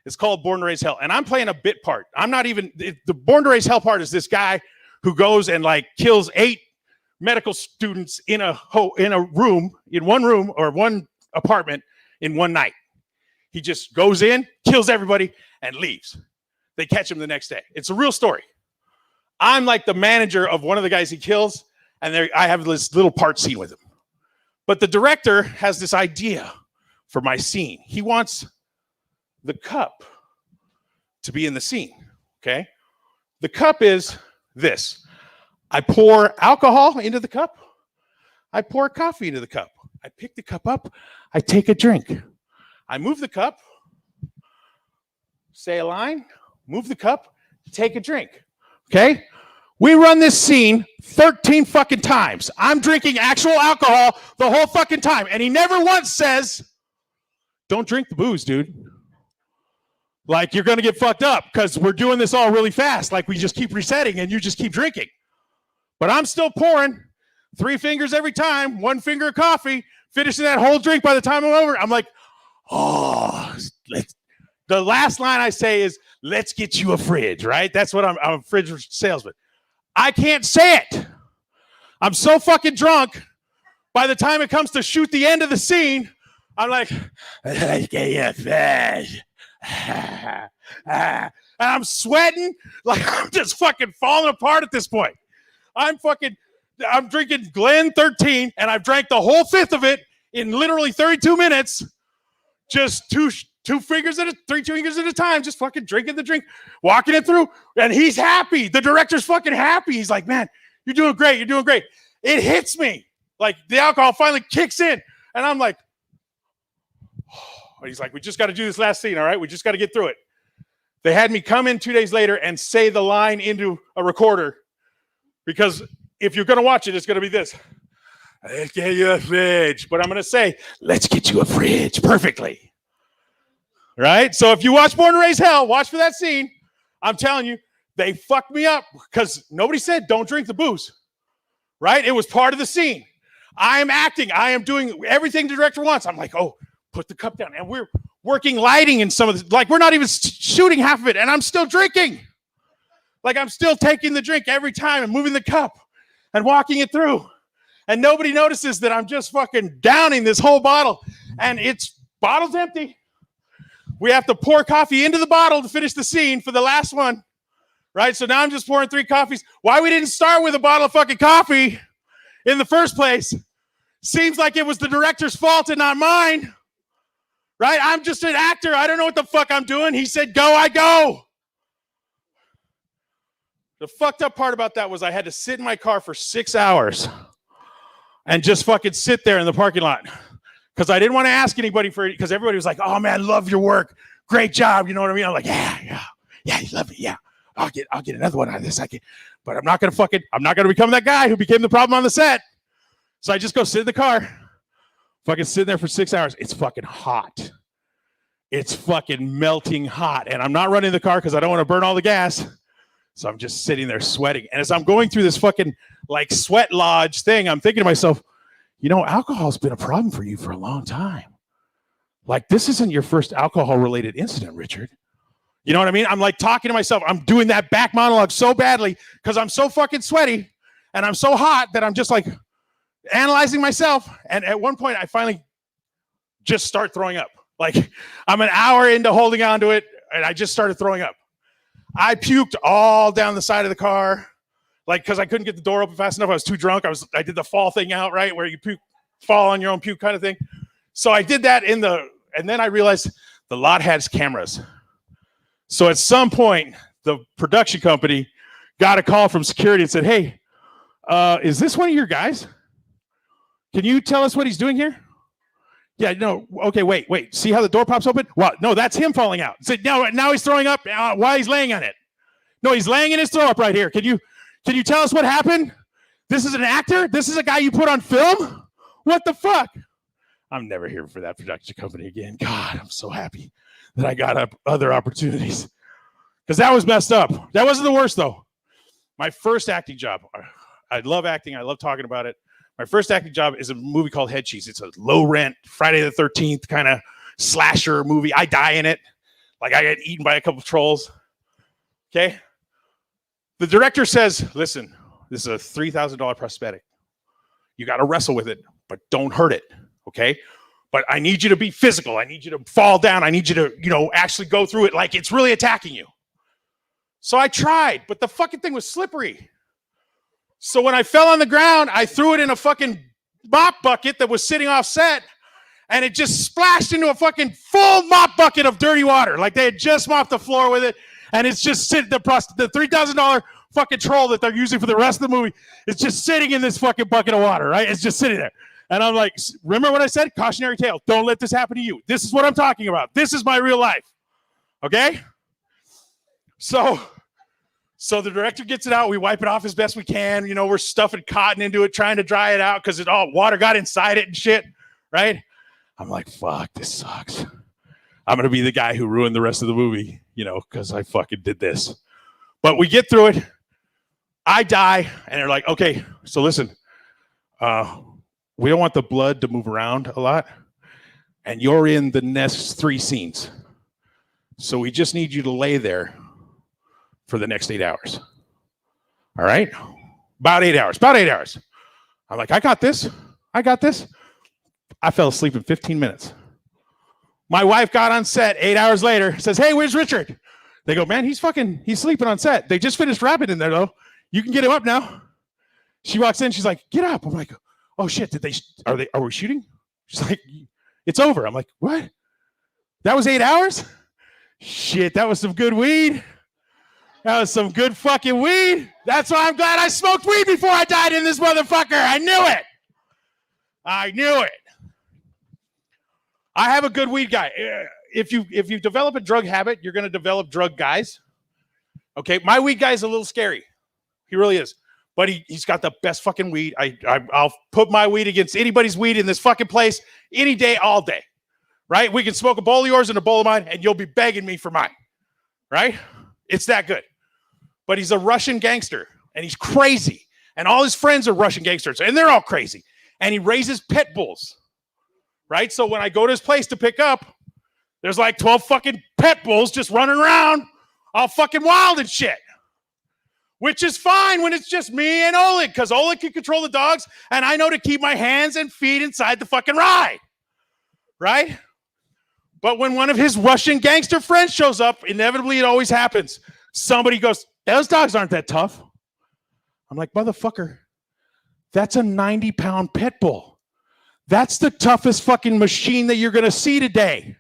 It's called Born to Raise Hell. And I'm playing a bit part. I'm not even, the Born to Raise Hell part is this guy who goes and like kills 8 medical students in one room or one apartment in one night. He just goes in, kills everybody, and leaves. They catch him the next day. It's a real story. I'm like the manager of one of the guys he kills, and I have this little part scene with him. But the director has this idea for my scene. He wants the cup to be in the scene, okay? The cup is this. I pour alcohol into the cup. I pour coffee into the cup. I pick the cup up. I take a drink. I move the cup, say a line, move the cup, take a drink, okay? We run this scene 13 fucking times. I'm drinking actual alcohol the whole fucking time. And he never once says, don't drink the booze, dude. Like, you're going to get fucked up because we're doing this all really fast. Like, we just keep resetting and you just keep drinking. But I'm still pouring 3 fingers every time, 1 finger of coffee, finishing that whole drink by the time I'm over. I'm like, oh, the last line I say is, let's get you a fridge, right? That's what I'm a fridge salesman. I can't say it. I'm so fucking drunk. By the time it comes to shoot the end of the scene, I'm like, let's get you a fridge. And I'm sweating like I'm just fucking falling apart at this point. I'm drinking Glen 13 and I've drank the whole 5th of it in literally 32 minutes. Just 3 fingers at a time, just fucking drinking the drink, walking it through. And he's happy. The director's fucking happy. He's like, man, you're doing great. You're doing great. It hits me. Like the alcohol finally kicks in. And I'm like, he's like, we just got to do this last scene, all right? We just got to get through it. They had me come in 2 days later and say the line into a recorder because if you're going to watch it, it's going to be this. Let's get you a fridge. But I'm going to say, let's get you a fridge perfectly. Right? So if you watch Born to Raise Hell, watch for that scene. I'm telling you, they fucked me up because nobody said don't drink the booze. Right? It was part of the scene. I am acting. I am doing everything the director wants. I'm like, oh, put the cup down. And we're working lighting in some of the, like we're not even shooting half of it and I'm still drinking. Like I'm still taking the drink every time and moving the cup and walking it through. And nobody notices that I'm just fucking downing this whole bottle and bottle's empty. We have to pour coffee into the bottle to finish the scene for the last one. Right? So now I'm just pouring 3 coffees. Why we didn't start with a bottle of fucking coffee in the first place seems like it was the director's fault and not mine. Right? I'm just an actor. I don't know what the fuck I'm doing. He said, go, I go. The fucked up part about that was I had to sit in my car for 6 hours and just fucking sit there in the parking lot because I didn't want to ask anybody for it because everybody was like, oh man, love your work. Great job. You know what I mean? I'm like, yeah, you love it. Yeah. I'll get another one out of this. But I'm not going to become that guy who became the problem on the set. So I just go sit in the car. Fucking sitting there for 6 hours. It's fucking hot. It's fucking melting hot. And I'm not running the car because I don't want to burn all the gas. So I'm just sitting there sweating. And as I'm going through this fucking like sweat lodge thing, I'm thinking to myself, you know, alcohol's been a problem for you for a long time. Like this isn't your first alcohol related incident, Richard. You know what I mean? I'm like talking to myself. I'm doing that back monologue so badly because I'm so fucking sweaty and I'm so hot that I'm just like analyzing myself. And at one point I finally just start throwing up. Like I'm an hour into holding on to it and I just started throwing up. I puked all down the side of the car, like because I couldn't get the door open fast enough. I was too drunk. I did the fall thing out, right, where you fall on your own puke kind of thing. So I did that and then I realized the lot has cameras. So at some point, the production company got a call from security and said, hey, is this one of your guys? Can you tell us what he's doing here? Yeah, no. Okay, wait. See how the door pops open? Well, no, that's him falling out. So now he's throwing up while he's laying on it. No, he's laying in his throw up right here. Can you tell us what happened? This is an actor? This is a guy you put on film? What the fuck? I'm never here for that production company again. God, I'm so happy that I got other opportunities. Because that was messed up. That wasn't the worst, though. My first acting job. I love acting. I love talking about it. My first acting job is a movie called Head Cheese. It's a low rent, Friday the 13th kind of slasher movie. I die in it. Like I get eaten by a couple of trolls. Okay? The director says, listen, this is a $3,000 prosthetic. You got to wrestle with it, but don't hurt it. Okay? But I need you to be physical. I need you to fall down. I need you to, actually go through it like it's really attacking you. So I tried, but the fucking thing was slippery. So when I fell on the ground, I threw it in a fucking mop bucket that was sitting off set, and it just splashed into a fucking full mop bucket of dirty water. Like they had just mopped the floor with it, and it's just sitting, the $3,000 fucking troll that they're using for the rest of the movie is just sitting in this fucking bucket of water, right? It's just sitting there. And I'm like, remember what I said? Cautionary tale. Don't let this happen to you. This is what I'm talking about. This is my real life. Okay? So the director gets it out. We wipe it off as best we can. We're stuffing cotton into it, trying to dry it out because water got inside it and shit, right? I'm like, fuck, this sucks. I'm going to be the guy who ruined the rest of the movie, because I fucking did this. But we get through it. I die. And they're like, okay, so listen, we don't want the blood to move around a lot. And you're in the next 3 scenes. So we just need you to lay there for the next 8 hours. All right? About 8 hours. I'm like, I got this. I fell asleep in 15 minutes. My wife got on set 8 hours later, says, hey, where's Richard? They go, man, he's sleeping on set. They just finished wrapping in there, though. You can get him up now. She walks in, she's like, get up. I'm like, oh shit, are we shooting? She's like, it's over. I'm like, what? That was 8 hours? Shit, that was some good weed. That was some good fucking weed. That's why I'm glad I smoked weed before I died in this motherfucker. I knew it. I have a good weed guy. If you develop a drug habit, you're going to develop drug guys. Okay, my weed guy is a little scary. He really is. But he's got the best fucking weed. I'll put my weed against anybody's weed in this fucking place any day, all day. Right? We can smoke a bowl of yours and a bowl of mine, and you'll be begging me for mine. Right? It's that good. But he's a Russian gangster, and he's crazy. And all his friends are Russian gangsters, and they're all crazy. And he raises pit bulls, right? So when I go to his place to pick up, there's like 12 fucking pit bulls just running around all fucking wild and shit. Which is fine when it's just me and Oleg, because Oleg can control the dogs, and I know to keep my hands and feet inside the fucking ride, right? But when one of his Russian gangster friends shows up, inevitably it always happens. Somebody goes, those dogs aren't that tough. I'm like, motherfucker, that's a 90-pound pit bull. That's the toughest fucking machine that you're going to see today.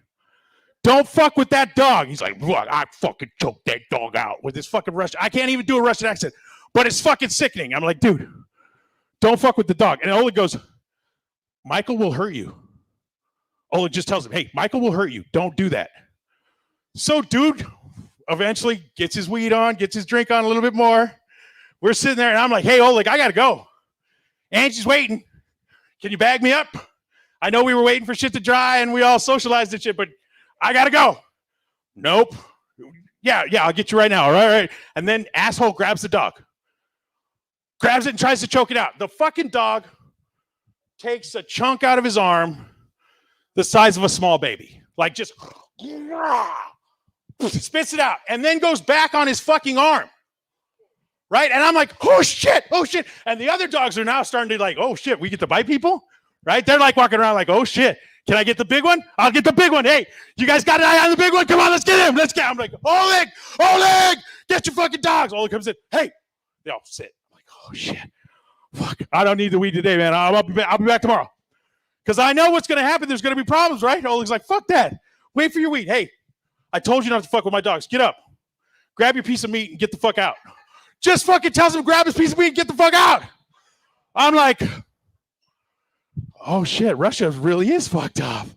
Don't fuck with that dog. He's like, what? I fucking choked that dog out with this fucking Russian. I can't even do a Russian accent, but it's fucking sickening. I'm like, dude, don't fuck with the dog. And Oleg goes, Michael will hurt you. Oleg just tells him, hey, Michael will hurt you. Don't do that. So, dude eventually gets his weed on, gets his drink on a little bit more. We're sitting there, and I'm like, hey, Oleg, I got to go. Angie's waiting. Can you bag me up? I know we were waiting for shit to dry, and we all socialized and shit, but I got to go. Nope. Yeah, I'll get you right now. All right. And then asshole grabs the dog. Grabs it and tries to choke it out. The fucking dog takes a chunk out of his arm the size of a small baby. Like just spits it out and then goes back on his fucking arm. Right? And I'm like, oh shit. And the other dogs are now starting to like, oh shit, we get to bite people? Right? They're like walking around like, oh shit. Can I get the big one? I'll get the big one. Hey, you guys got an eye on the big one? Come on, let's get him. I'm like, Oleg, get your fucking dogs. Oleg comes in. Hey, they all sit. I'm like, oh shit. Fuck. I don't need the weed today, man. I'll be back tomorrow. Because I know what's going to happen. There's going to be problems, right? Oleg's like, fuck that. Wait for your weed. Hey, I told you not to fuck with my dogs. Get up. Grab your piece of meat and get the fuck out. just fucking tells him to grab his piece of meat and get the fuck out. I'm like, oh shit, Russia really is fucked up.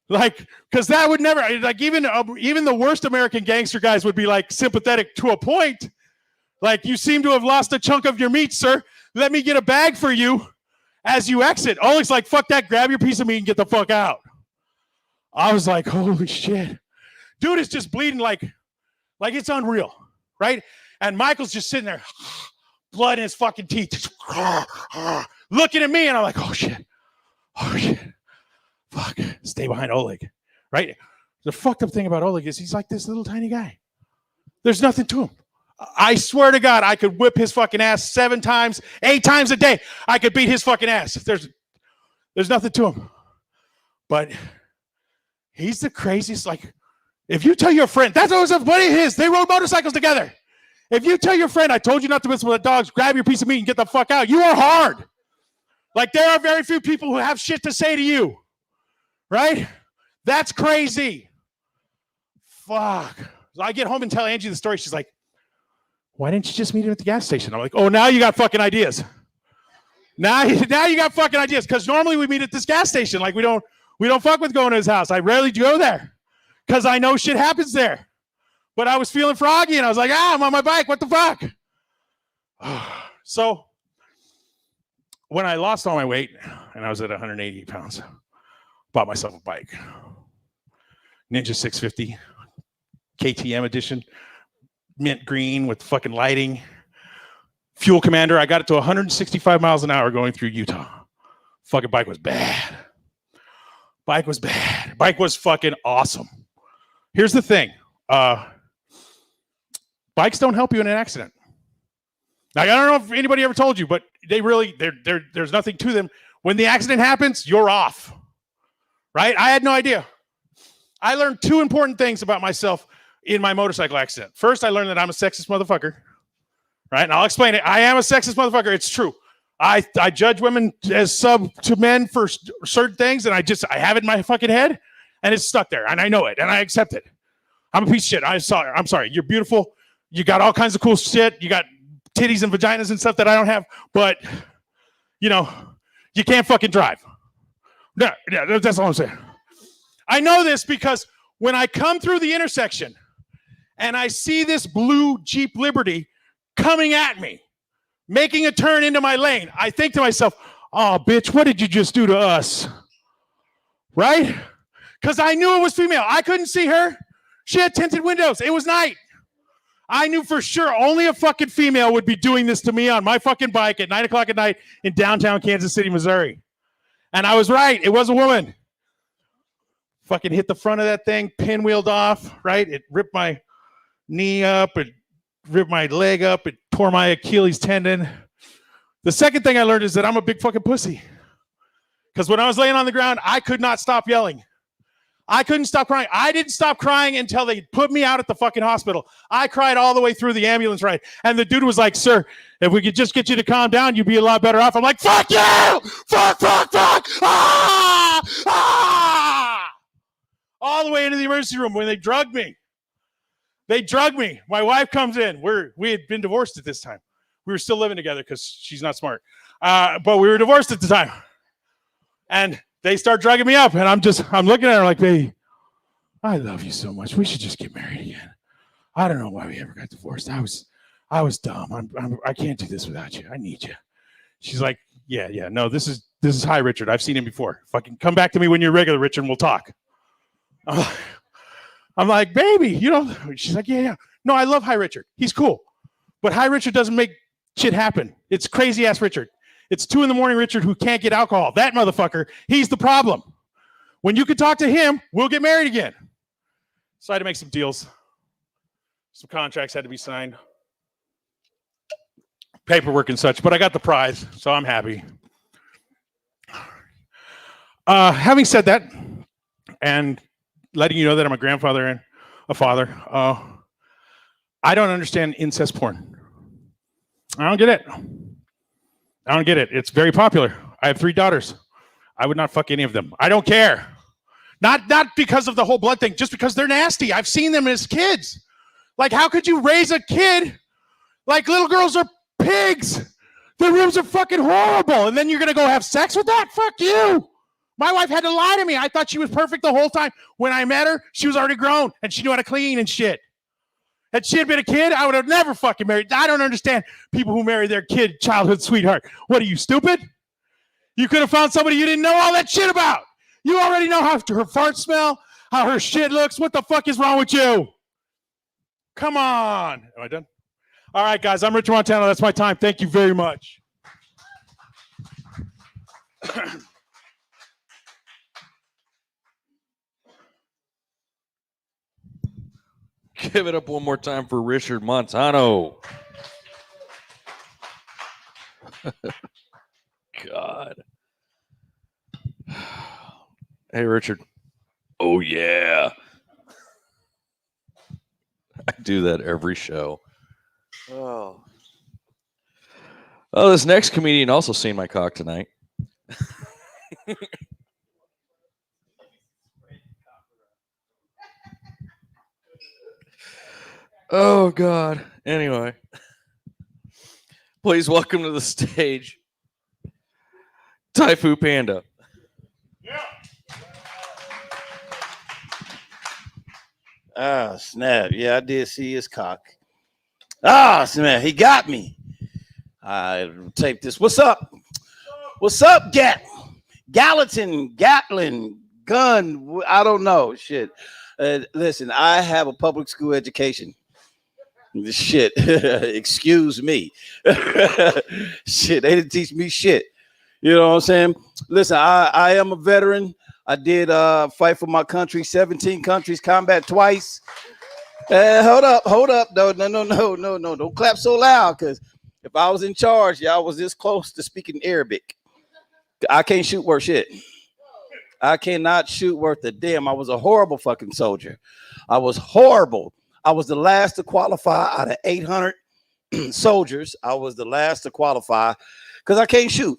Like, because that would never, like, even the worst American gangster guys would be like sympathetic to a point. Like, you seem to have lost a chunk of your meat, sir. Let me get a bag for you as you exit. Oleg's like, fuck that, grab your piece of meat and get the fuck out. I was like, holy shit. Dude is just bleeding like it's unreal, right? And Michael's just sitting there, blood in his fucking teeth, looking at me, and I'm like, oh shit, fuck, stay behind Oleg, right? The fucked up thing about Oleg is he's like this little tiny guy. There's nothing to him. I swear to God, I could whip his fucking ass 7 times, 8 times a day. I could beat his fucking ass. There's nothing to him. But he's the craziest. Like, if you tell your friend, that's always a buddy of his. They rode motorcycles together. If you tell your friend, I told you not to mess with the dogs, grab your piece of meat and get the fuck out, you are hard. Like, there are very few people who have shit to say to you. Right? That's crazy. Fuck. So I get home and tell Angie the story. She's like, why didn't you just meet him at the gas station? I'm like, oh, now you got fucking ideas. Now you got fucking ideas. Because normally we meet at this gas station. Like, we don't fuck with going to his house. I rarely go there. Because I know shit happens there. But I was feeling froggy and I was like, I'm on my bike. What the fuck? So when I lost all my weight and I was at 180 pounds, bought myself a bike. Ninja 650 KTM edition, mint green with fucking lighting. Fuel Commander. I got it to 165 miles an hour going through Utah. Fucking bike was bad. Bike was bad. Bike was fucking awesome. Here's the thing. Bikes don't help you in an accident. Like, I don't know if anybody ever told you, but there's nothing to them. When the accident happens, you're off. Right? I had no idea. I learned 2 important things about myself in my motorcycle accident. First, I learned that I'm a sexist motherfucker. Right? And I'll explain it. I am a sexist motherfucker. It's true. I judge women as sub to men for certain things, and I have it in my fucking head, and it's stuck there, and I know it, and I accept it. I'm a piece of shit. I'm sorry. You're beautiful. You got all kinds of cool shit. You got titties and vaginas and stuff that I don't have, but, you can't fucking drive. Yeah, that's all I'm saying. I know this because when I come through the intersection and I see this blue Jeep Liberty coming at me, making a turn into my lane, I think to myself, oh, bitch, what did you just do to us? Right? Because I knew it was female. I couldn't see her. She had tinted windows. It was night. I knew for sure only a fucking female would be doing this to me on my fucking bike at 9 o'clock at night in downtown Kansas City, Missouri. And I was right. It was a woman. Fucking hit the front of that thing, pinwheeled off, right? It ripped my knee up. It ripped my leg up. It tore my Achilles tendon. The second thing I learned is that I'm a big fucking pussy. Because when I was laying on the ground, I could not stop yelling. I couldn't stop crying. I didn't stop crying until they put me out at the fucking hospital. I cried all the way through the ambulance ride. And the dude was like, sir, if we could just get you to calm down, you'd be a lot better off. I'm like, fuck you! Fuck! Ah! Ah! All the way into the emergency room when they drugged me. My wife comes in. We had been divorced at this time. We were still living together because she's not smart. But we were divorced at the time. And they start drugging me up, and I'm looking at her like, baby, I love you so much. We should just get married again. I don't know why we ever got divorced. I was dumb. I can't do this without you. I need you. She's like, yeah. No, this is Hi Richard. I've seen him before. Fucking come back to me when you're regular, Richard, and we'll talk. I'm like, baby, She's like, yeah. No, I love Hi Richard. He's cool, but Hi Richard doesn't make shit happen. It's crazy ass Richard. It's 2 a.m. Richard who can't get alcohol. That motherfucker, he's the problem. When you can talk to him, we'll get married again. So I had to make some deals. Some contracts had to be signed. Paperwork and such, but I got the prize, so I'm happy. Having said that, and letting you know that I'm a grandfather and a father, I don't understand incest porn. I don't get it. It's very popular. I have 3 daughters. I would not fuck any of them. I don't care. Not because of the whole blood thing, just because they're nasty. I've seen them as kids. Like, how could you raise a kid Like little girls are pigs. Their rooms are fucking horrible. And then you're going to go have sex with that? Fuck you. My wife had to lie to me. I thought she was perfect the whole time. When I met her, she was already grown and she knew how to clean and shit. Had she had been a kid, I would have never fucking married. I don't understand people who marry their kid, childhood sweetheart. What are you, stupid? You could have found somebody you didn't know all that shit about. You already know how her farts smell, how her shit looks. What the fuck is wrong with you? Come on. Am I done? All right, guys, I'm Richard Montano. That's my time. Thank you very much. Give it up one more time for Richard Montano. God. Hey, Richard. Oh, yeah. I do that every show. Oh. Oh, this next comedian also seen my cock tonight. Oh, God. Anyway, please welcome to the stage Taifu Panda. Ah, snap. Yeah, I did see his cock. Ah, snap. He got me. I taped this. What's up? What's up, Gallatin, Gatlin, gun? I don't know. Shit. Listen, I have a public school education. Shit. Excuse me. Shit. They didn't teach me shit. You know what I'm saying? Listen, I am a veteran. I did fight for my country, 17 countries, combat twice. Hold up. No. Don't clap so loud, because if I was in charge, y'all was this close to speaking Arabic. I can't shoot worth shit. I cannot shoot worth a damn. I was a horrible fucking soldier. I was horrible. I was the last to qualify out of 800 soldiers. I was the last to qualify because I can't shoot.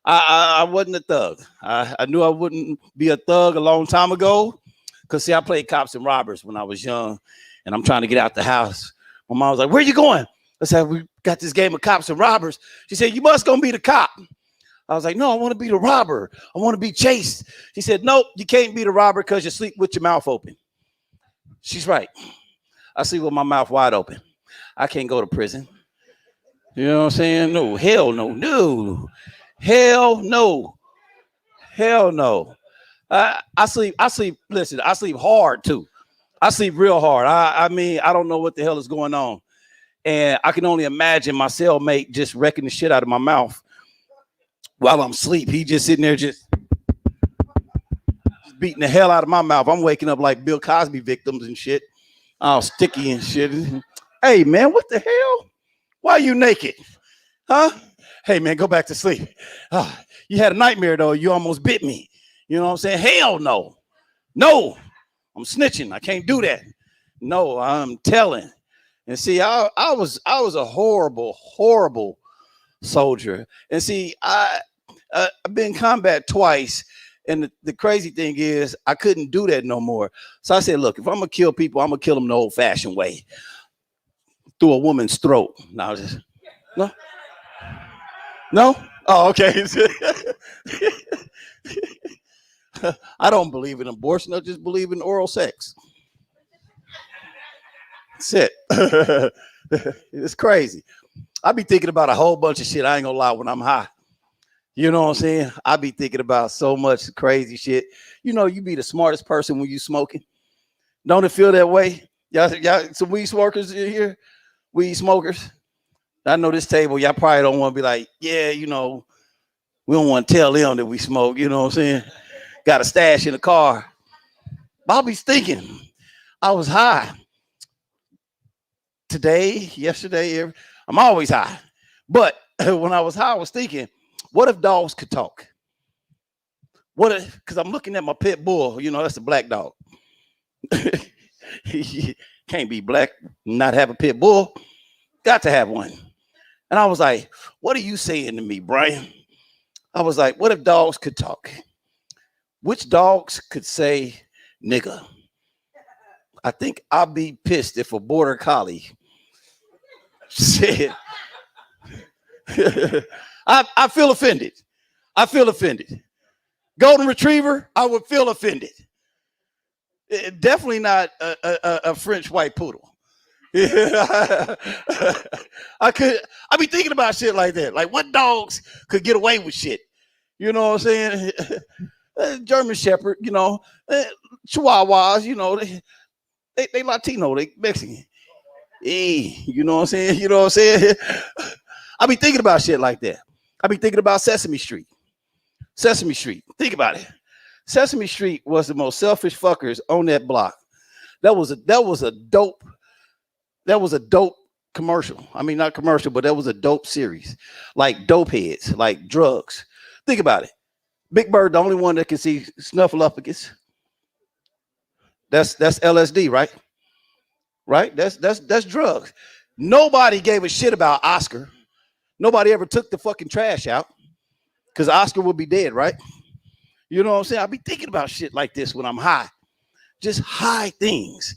I wasn't a thug. I knew I wouldn't be a thug a long time ago. Because, see, I played cops and robbers when I was young, and I'm trying to get out the house. My mom was like, where you going? I said, we got this game of cops and robbers. She said, you must gonna be the cop. I was like, no, I want to be the robber. I want to be chased. She said, nope, you can't be the robber because you sleep with your mouth open. She's right. I sleep with my mouth wide open. I can't go to prison. You know what I'm saying? No, hell no, no. Hell no. Hell no. I sleep, listen, I sleep hard too. I sleep real hard. I mean, I don't know what the hell is going on. And I can only imagine my cellmate just wrecking the shit out of my mouth while I'm asleep. He just sitting there just beating the hell out of my mouth. I'm waking up like Bill Cosby victims and shit. All sticky and shit. Hey, man, what the hell? Why are you naked? Huh? Hey, man, go back to sleep. You had a nightmare, though. You almost bit me. You know what I'm saying? Hell no. No. I'm snitching. I can't do that. No, I'm telling. And see, I was a horrible soldier. And see, I've been in combat twice. And the crazy thing is, I couldn't do that no more. So I said, look, if I'm going to kill people, I'm going to kill them the old-fashioned way. Through a woman's throat. No, just, no? No? Oh, okay. I don't believe in abortion. I just believe in oral sex. That's it. It's crazy. I be thinking about a whole bunch of shit. I ain't gonna lie, when I'm high. You know what I'm saying? I be thinking about so much crazy shit. You know, you be the smartest person when you smoking. Don't it feel that way? Y'all some weed smokers in here? Weed smokers? I know this table, y'all probably don't want to be like, yeah, you know, we don't want to tell them that we smoke. You know what I'm saying? Got a stash in the car. I'll be thinking, I was high. Today, yesterday, I'm always high. But when I was high, I was thinking, what if dogs could talk? What if, because I'm looking at my pit bull, you know, that's a black dog. He can't be black, not have a pit bull. Got to have one. And I was like, what are you saying to me, Brian? I was like, what if dogs could talk? Which dogs could say nigga? I think I'll be pissed if a border collie Shit. I feel offended. I feel offended. Golden Retriever, I would feel offended. Definitely not a French white poodle. I be thinking about shit like that. Like, what dogs could get away with shit? You know what I'm saying? German Shepherd, Chihuahuas, they Latino, they Mexican. Hey, you know what I'm saying? You know what I'm saying? I be thinking about shit like that. I be thinking about Sesame Street. Sesame Street. Think about it. Sesame Street was the most selfish fuckers on that block. That was a dope commercial. I mean, not commercial, but that was a dope series. Like dope heads, like drugs. Think about it. Big Bird, the only one that can see Snuffleupagus. That's LSD, right? Right? That's drugs. Nobody gave a shit about Oscar. Nobody ever took the fucking trash out because Oscar would be dead, right? You know what I'm saying? I be thinking about shit like this when I'm high. Just high things.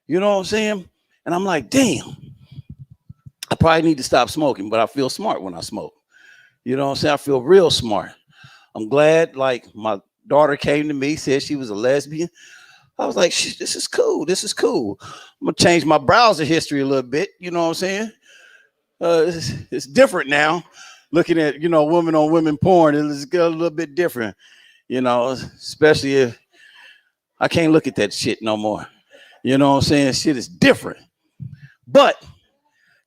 You know what I'm saying? And I'm like, damn, I probably need to stop smoking, but I feel smart when I smoke. You know what I'm saying? I feel real smart. I'm glad, like, my daughter came to me, said she was a lesbian. I was like, this is cool. This is cool. I'm going to change my browser history a little bit. You know what I'm saying? It's different now. Looking at, women on women porn, it's a little bit different, especially if I can't look at that shit no more. You know what I'm saying? Shit is different. But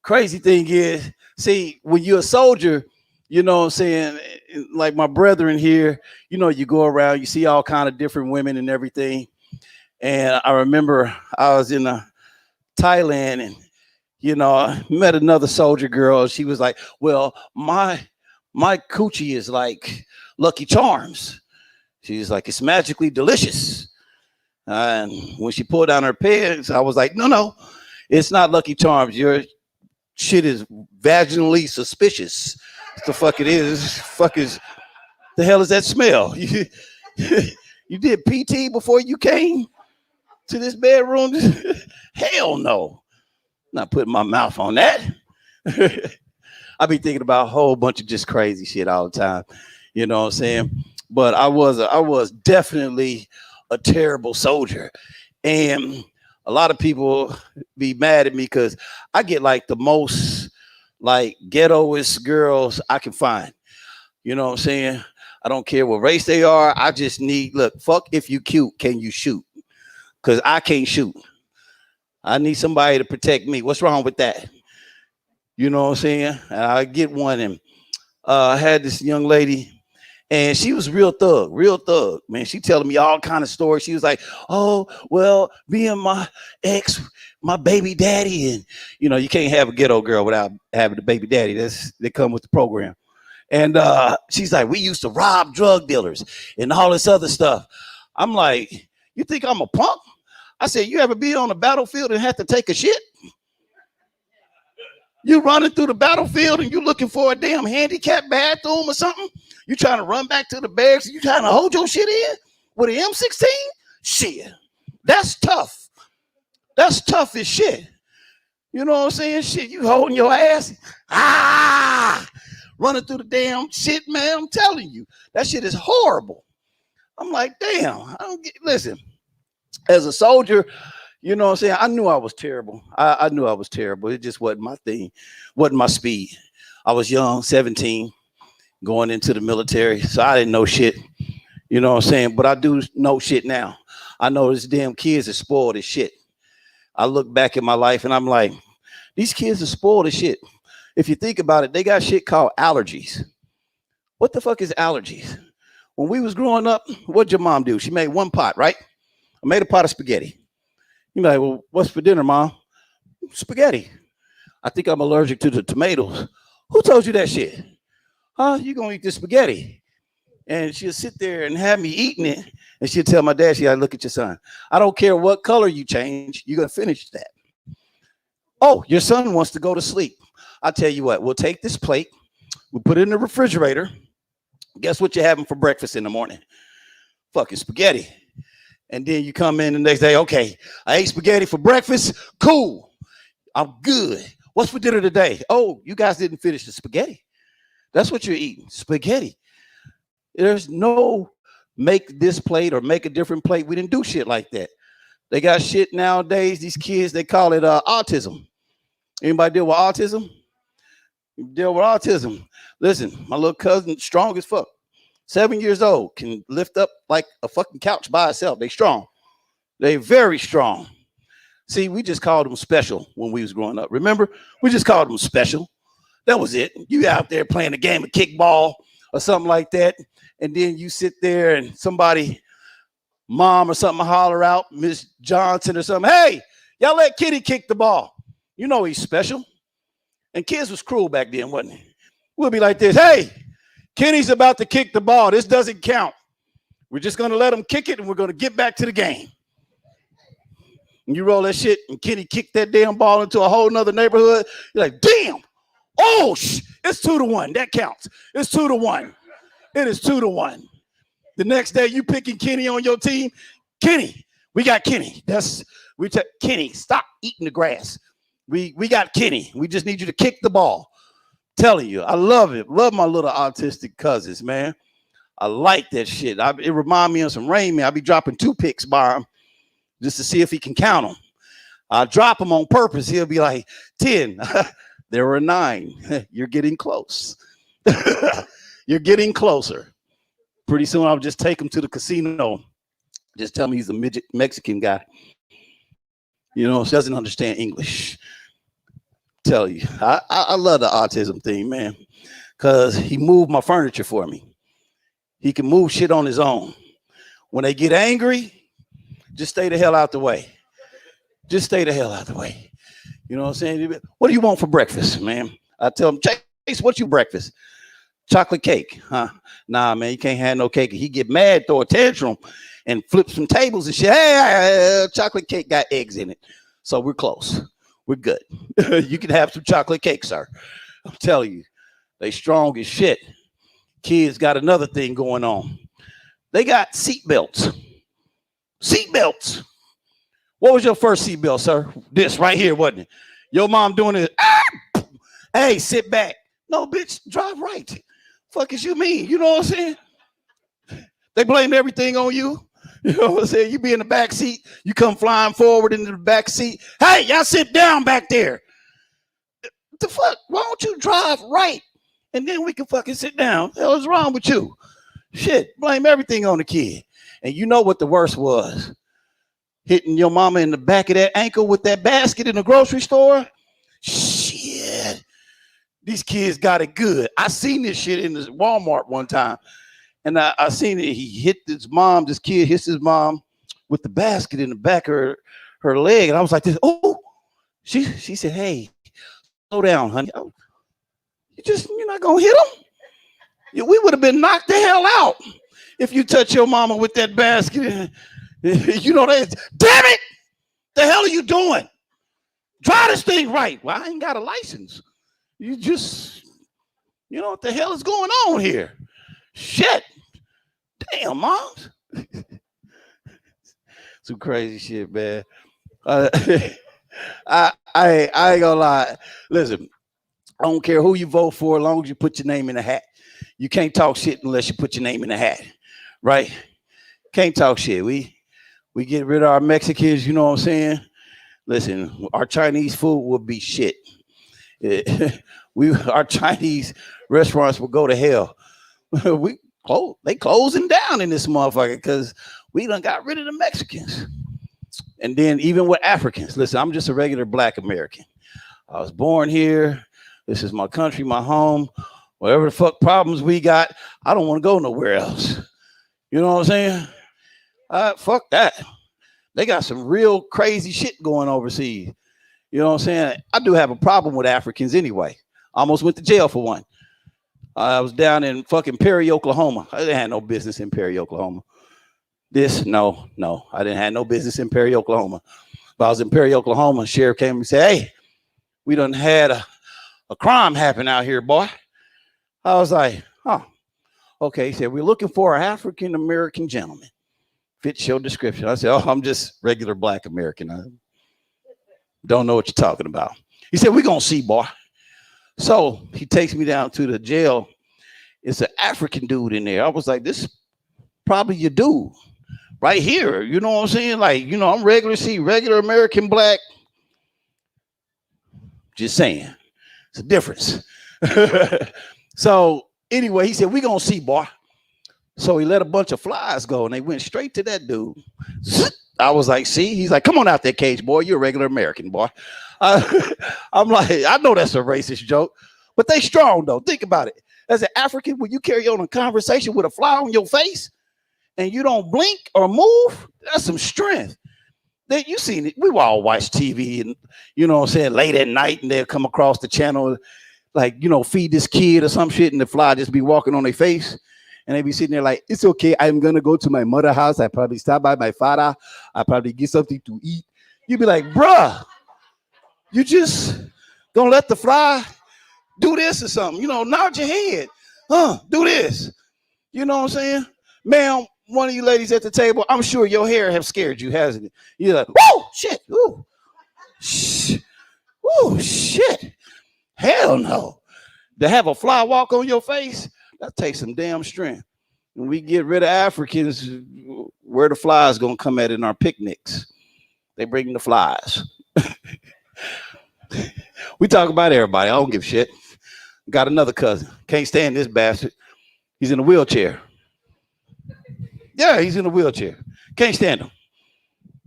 crazy thing is, see, when you're a soldier, you know what I'm saying, like my brethren here, you go around, you see all kind of different women and everything. And I remember I was in Thailand and, I met another soldier girl. She was like, well, my coochie is like Lucky Charms. She's like, it's magically delicious. And when she pulled down her pants, I was like, no, it's not Lucky Charms. Your shit is vaginally suspicious. What the fuck it is? The hell is that smell? You did PT before you came to this bedroom? Hell no. I'm not putting my mouth on that. I be thinking about a whole bunch of just crazy shit all the time. You know what I'm saying? But I was definitely a terrible soldier. And a lot of people be mad at me because I get like the most like ghettoist girls I can find. You know what I'm saying? I don't care what race they are. I just need, fuck if you cute, can you shoot? Because I can't shoot. I need somebody to protect me. What's wrong with that? You know what I'm saying? And I get one. And I had this young lady, and she was real thug, man. She telling me all kind of stories. She was like, oh, well, me and my ex, my baby daddy, and, you can't have a ghetto girl without having a baby daddy. They come with the program. And she's like, we used to rob drug dealers and all this other stuff. I'm like, you think I'm a punk? I said, you ever be on the battlefield and have to take a shit? You running through the battlefield and you looking for a damn handicapped bathroom or something? You trying to run back to the barracks and you trying to hold your shit in with an M16? Shit, that's tough. That's tough as shit. You know what I'm saying? Shit, you holding your ass. Running through the damn shit, man. I'm telling you, that shit is horrible. I'm like, damn, listen. As a soldier, you know what I'm saying? I knew I was terrible. I knew I was terrible. It just wasn't my thing, wasn't my speed. I was young, 17, going into the military, so I didn't know shit. You know what I'm saying? But I do know shit now. I know these damn kids are spoiled as shit. I look back at my life and I'm like, these kids are spoiled as shit. If you think about it, they got shit called allergies. What the fuck is allergies? When we was growing up, what'd your mom do? She made one pot, right? I made a pot of spaghetti. You're like, well, what's for dinner, Mom? Spaghetti. I think I'm allergic to the tomatoes. Who told you that shit? Huh? You gonna eat this spaghetti? And she'll sit there and have me eating it. And she'll tell my dad, look at your son. I don't care what color you change. You're gonna finish that. Oh, your son wants to go to sleep. I'll tell you what, we'll take this plate. We'll put it in the refrigerator. Guess what you're having for breakfast in the morning? Fucking spaghetti. And then you come in the next day, okay, I ate spaghetti for breakfast. Cool. I'm good. What's for dinner today? Oh, you guys didn't finish the spaghetti. That's what you're eating, spaghetti. There's no make this plate or make a different plate. We didn't do shit like that. They got shit nowadays. These kids, they call it autism. Anybody deal with autism? You deal with autism. Listen, my little cousin, strong as fuck. 7 years old, can lift up like a fucking couch by itself. They strong. They very strong. See, we just called them special when we was growing up. Remember? We just called them special. That was it. You out there playing a game of kickball or something like that, and then you sit there and somebody, mom or something, holler out, Miss Johnson or something, hey, y'all let Kitty kick the ball. You know he's special. And kids was cruel back then, wasn't it? We'll be like this, hey, Kenny's about to kick the ball. This doesn't count. We're just going to let him kick it, and we're going to get back to the game. And you roll that shit, and Kenny kicked that damn ball into a whole nother neighborhood. You're like, damn. Oh, it's 2-1. That counts. It's 2-1. It is 2-1. The next day, you picking Kenny on your team. Kenny, we got Kenny. Kenny, stop eating the grass. We got Kenny. We just need you to kick the ball. Telling you, I love it. Love my little autistic cousins, man. I like that shit. It reminds me of some Rain Man. I'll be dropping 2 picks by him just to see if he can count them. I'll drop him on purpose. He'll be like, 10. There were 9. You're getting close. You're getting closer. Pretty soon I'll just take him to the casino. Just tell me he's a midget Mexican guy. You know, doesn't understand English. Tell you, I love the autism thing, man, because he moved my furniture for me. He can move shit on his own. When they get angry, just stay the hell out the way. Just stay the hell out the way. You know what I'm saying? What do you want for breakfast, man? I tell him, Chase, what's your breakfast? Chocolate cake, huh? Nah, man, you can't have no cake. He get mad, throw a tantrum, and flip some tables and shit. Hey, chocolate cake got eggs in it. So we're close. We're good. You can have some chocolate cake, sir. I'm telling you, they strong as shit. Kids got another thing going on. They got seatbelts. Seatbelts. What was your first seatbelt, sir? This right here, wasn't it? Your mom doing it. Ah! Hey, sit back. No, bitch, drive right. Fuck is you mean? You know what I'm saying? They blame everything on you. You know what I'm saying? You be in the back seat. You come flying forward into the back seat. Hey, y'all sit down back there. The fuck? Why don't you drive right? And then we can fucking sit down. What the hell is wrong with you? Shit, blame everything on the kid. And you know what the worst was? Hitting your mama in the back of that ankle with that basket in the grocery store. Shit. These kids got it good. I seen this shit in the Walmart one time. And I seen it. He hit his mom. This kid hits his mom with the basket in the back of her leg. And I was like, oh, she said, hey, slow down, honey. Oh, you're not going to hit him? We would have been knocked the hell out if you touch your mama with that basket. You know that. Damn it. The hell are you doing? Try this thing right. Well, I ain't got a license. You just, you know what the hell is going on here? Shit. Damn, moms. Some crazy shit, man. I ain't gonna lie. Listen, I don't care who you vote for as long as you put your name in the hat. You can't talk shit unless you put your name in the hat, right? Can't talk shit. We get rid of our Mexicans, you know what I'm saying? Listen, our Chinese food will be shit. Our Chinese restaurants will go to hell. They closing down in this motherfucker because we done got rid of the Mexicans. And then even with Africans, listen, I'm just a regular black American. I was born here. This is my country, my home. Whatever the fuck problems we got, I don't want to go nowhere else. You know what I'm saying? Fuck that. They got some real crazy shit going overseas. You know what I'm saying? I do have a problem with Africans anyway. I almost went to jail for one. I was down in fucking Perry, Oklahoma. I didn't have no business in Perry, Oklahoma. No, I didn't have no business in Perry, Oklahoma. But I was in Perry, Oklahoma. Sheriff came and said, hey, we done had a crime happen out here, boy. I was like, huh. Okay, he said, we're looking for an African-American gentleman. Fits your description. I said, oh, I'm just regular black American. I don't know what you're talking about. He said, we're going to see, boy. So he takes me down to the jail. It's an African dude in there. I was like, this is probably your dude right here. You know what I'm saying? Like, you know, I'm regular American black. Just saying. It's a difference. So anyway, he said, we're going to see, boy. So he let a bunch of flies go and they went straight to that dude. I was like, see? He's like, come on out that cage, boy. You're a regular American, boy. I'm like, I know that's a racist joke, but they strong, though. Think about it. As an African, when you carry on a conversation with a fly on your face and you don't blink or move, that's some strength. That you seen it. We all watch TV and, you know what I'm saying, late at night, and they'll come across the channel, like, you know, feed this kid or some shit, and the fly just be walking on their face. And they be sitting there like, it's okay. I'm going to go to my mother's house. I probably stop by my father. I probably get something to eat. You be like, bruh, you just gonna let the fly do this or something. You know, nod your head. Do this. You know what I'm saying? Ma'am, one of you ladies at the table, I'm sure your hair have scared you, hasn't it? You're like, whoa, shit. Ooh. Ooh, shit. Hell no. To have a fly walk on your face, that takes some damn strength. When we get rid of Africans, where the flies gonna come at in our picnics? They bring the flies. We talk about everybody. I don't give a shit. Got another cousin. Can't stand this bastard. He's in a wheelchair. Yeah, he's in a wheelchair. Can't stand him.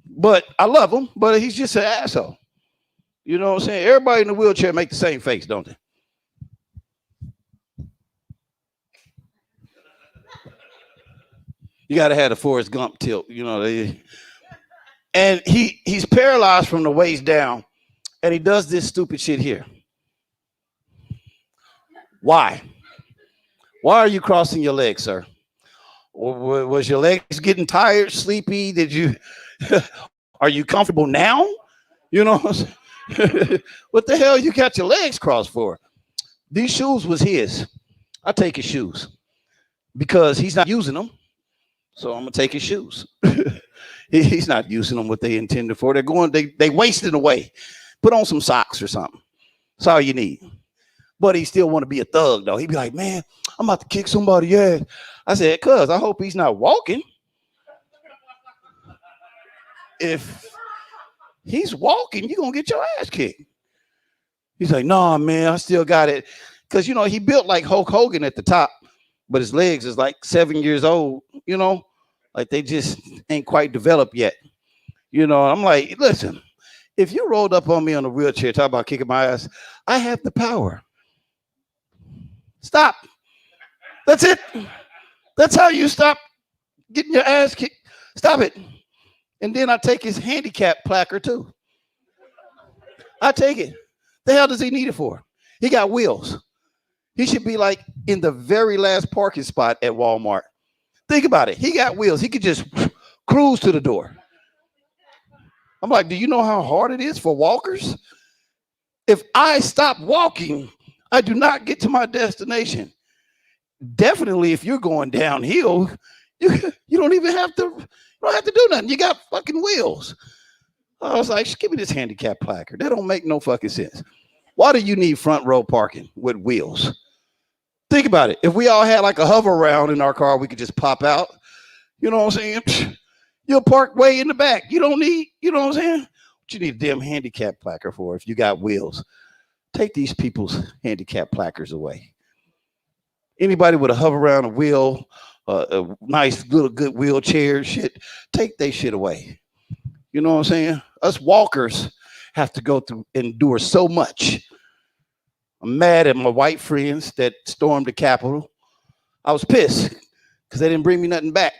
But I love him, but he's just an asshole. You know what I'm saying? Everybody in the wheelchair make the same face, don't they? You got to have the Forrest Gump tilt, you know. And he's paralyzed from the waist down, and he does this stupid shit here. Why? Why are you crossing your legs, sir? Or was your legs getting tired, sleepy? Did you? Are you comfortable now? You know what the hell you got your legs crossed for? These shoes was his. I take his shoes because he's not using them. So I'm gonna take his shoes. He's not using them what they intended for. They're going, they wasted away. Put on some socks or something. That's all you need. But he still want to be a thug though. He'd be like, man, I'm about to kick somebody ass. I said, cuz I hope he's not walking. If he's walking, you're gonna get your ass kicked. He's like, nah, man, I still got it. Cause you know, he built like Hulk Hogan at the top, but his legs is like 7 years old, you know, like they just ain't quite developed yet. You know, I'm like, listen, if you rolled up on me on a wheelchair, talk about kicking my ass, I have the power. Stop. That's it. That's how you stop getting your ass kicked. Stop it. And then I take his handicap placard too. I take it. The hell does he need it for? He got wheels. He should be like in the very last parking spot at Walmart. Think about it. He got wheels. He could just cruise to the door. I'm like, do you know how hard it is for walkers? If I stop walking, I do not get to my destination. Definitely, if you're going downhill, you don't even have to. You don't have to do nothing. You got fucking wheels. I was like, give me this handicap placard. That don't make no fucking sense. Why do you need front row parking with wheels? Think about it. If we all had like a hover round in our car, we could just pop out. You know what I'm saying? You'll park way in the back. You don't need, you know what I'm saying? What you need a damn handicap placard for if you got wheels? Take these people's handicap placards away. Anybody with a hover around, a wheel, a nice little good wheelchair shit, take that shit away. You know what I'm saying? Us walkers have to go through, endure so much. I'm mad at my white friends that stormed the Capitol. I was pissed because they didn't bring me nothing back.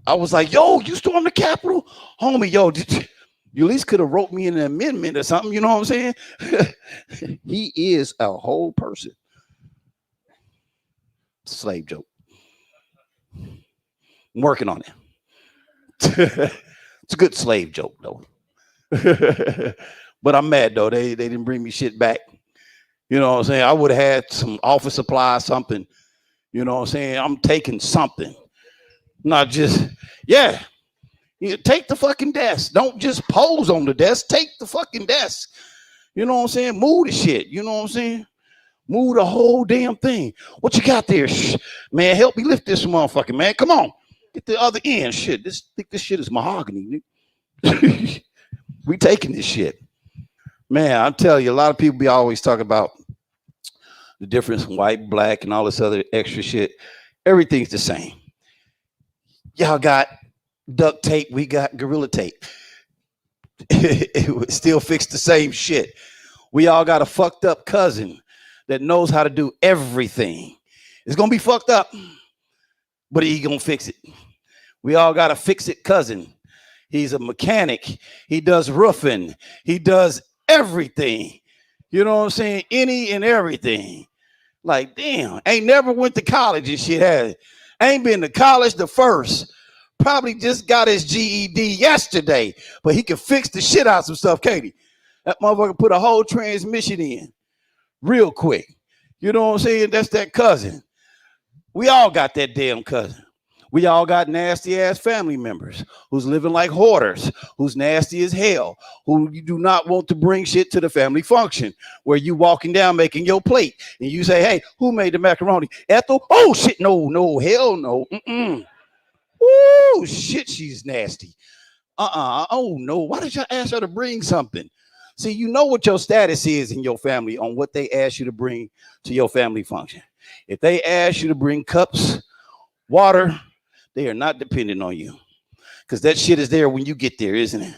I was like, yo, you stormed the Capitol? Homie, yo, you at least could have wrote me an amendment or something. You know what I'm saying? He is a whole person. Slave joke. I'm working on it. It's a good slave joke, though. But I'm mad, though. They didn't bring me shit back. You know what I'm saying? I would have had some office supply, something. You know what I'm saying? I'm taking something. Not just, yeah. You take the fucking desk. Don't just pose on the desk. Take the fucking desk. You know what I'm saying? Move the shit. You know what I'm saying? Move the whole damn thing. What you got there? Shh. Man, help me lift this motherfucker, man. Come on. Get the other end. Shit. Think this shit is mahogany. We taking this shit. Man, I'm telling you, a lot of people be always talking about the difference in white, black, and all this other extra shit. Everything's the same. Y'all got duct tape, we got gorilla tape. It would still fix the same shit. We all got a fucked up cousin that knows how to do everything. It's gonna be fucked up, but he gonna fix it. We all got a fix it cousin. He's a mechanic. He does roofing. He does everything. You know what I'm saying? Any and everything. Like, damn, ain't never went to college and shit, has it? Ain't been to college the first. Probably just got his GED yesterday, but he can fix the shit out some stuff, Katie. That motherfucker put a whole transmission in real quick. You know what I'm saying? That's that cousin. We all got that damn cousin. We all got nasty ass family members who's living like hoarders, who's nasty as hell, who you do not want to bring shit to the family function, where you walking down making your plate and you say, hey, who made the macaroni? Ethel? Oh shit, no, hell no. Ooh, shit, she's nasty. Oh no, why did y'all ask her to bring something? See, you know what your status is in your family on what they ask you to bring to your family function. If they ask you to bring cups, water, they are not dependent on you, because that shit is there when you get there, isn't it?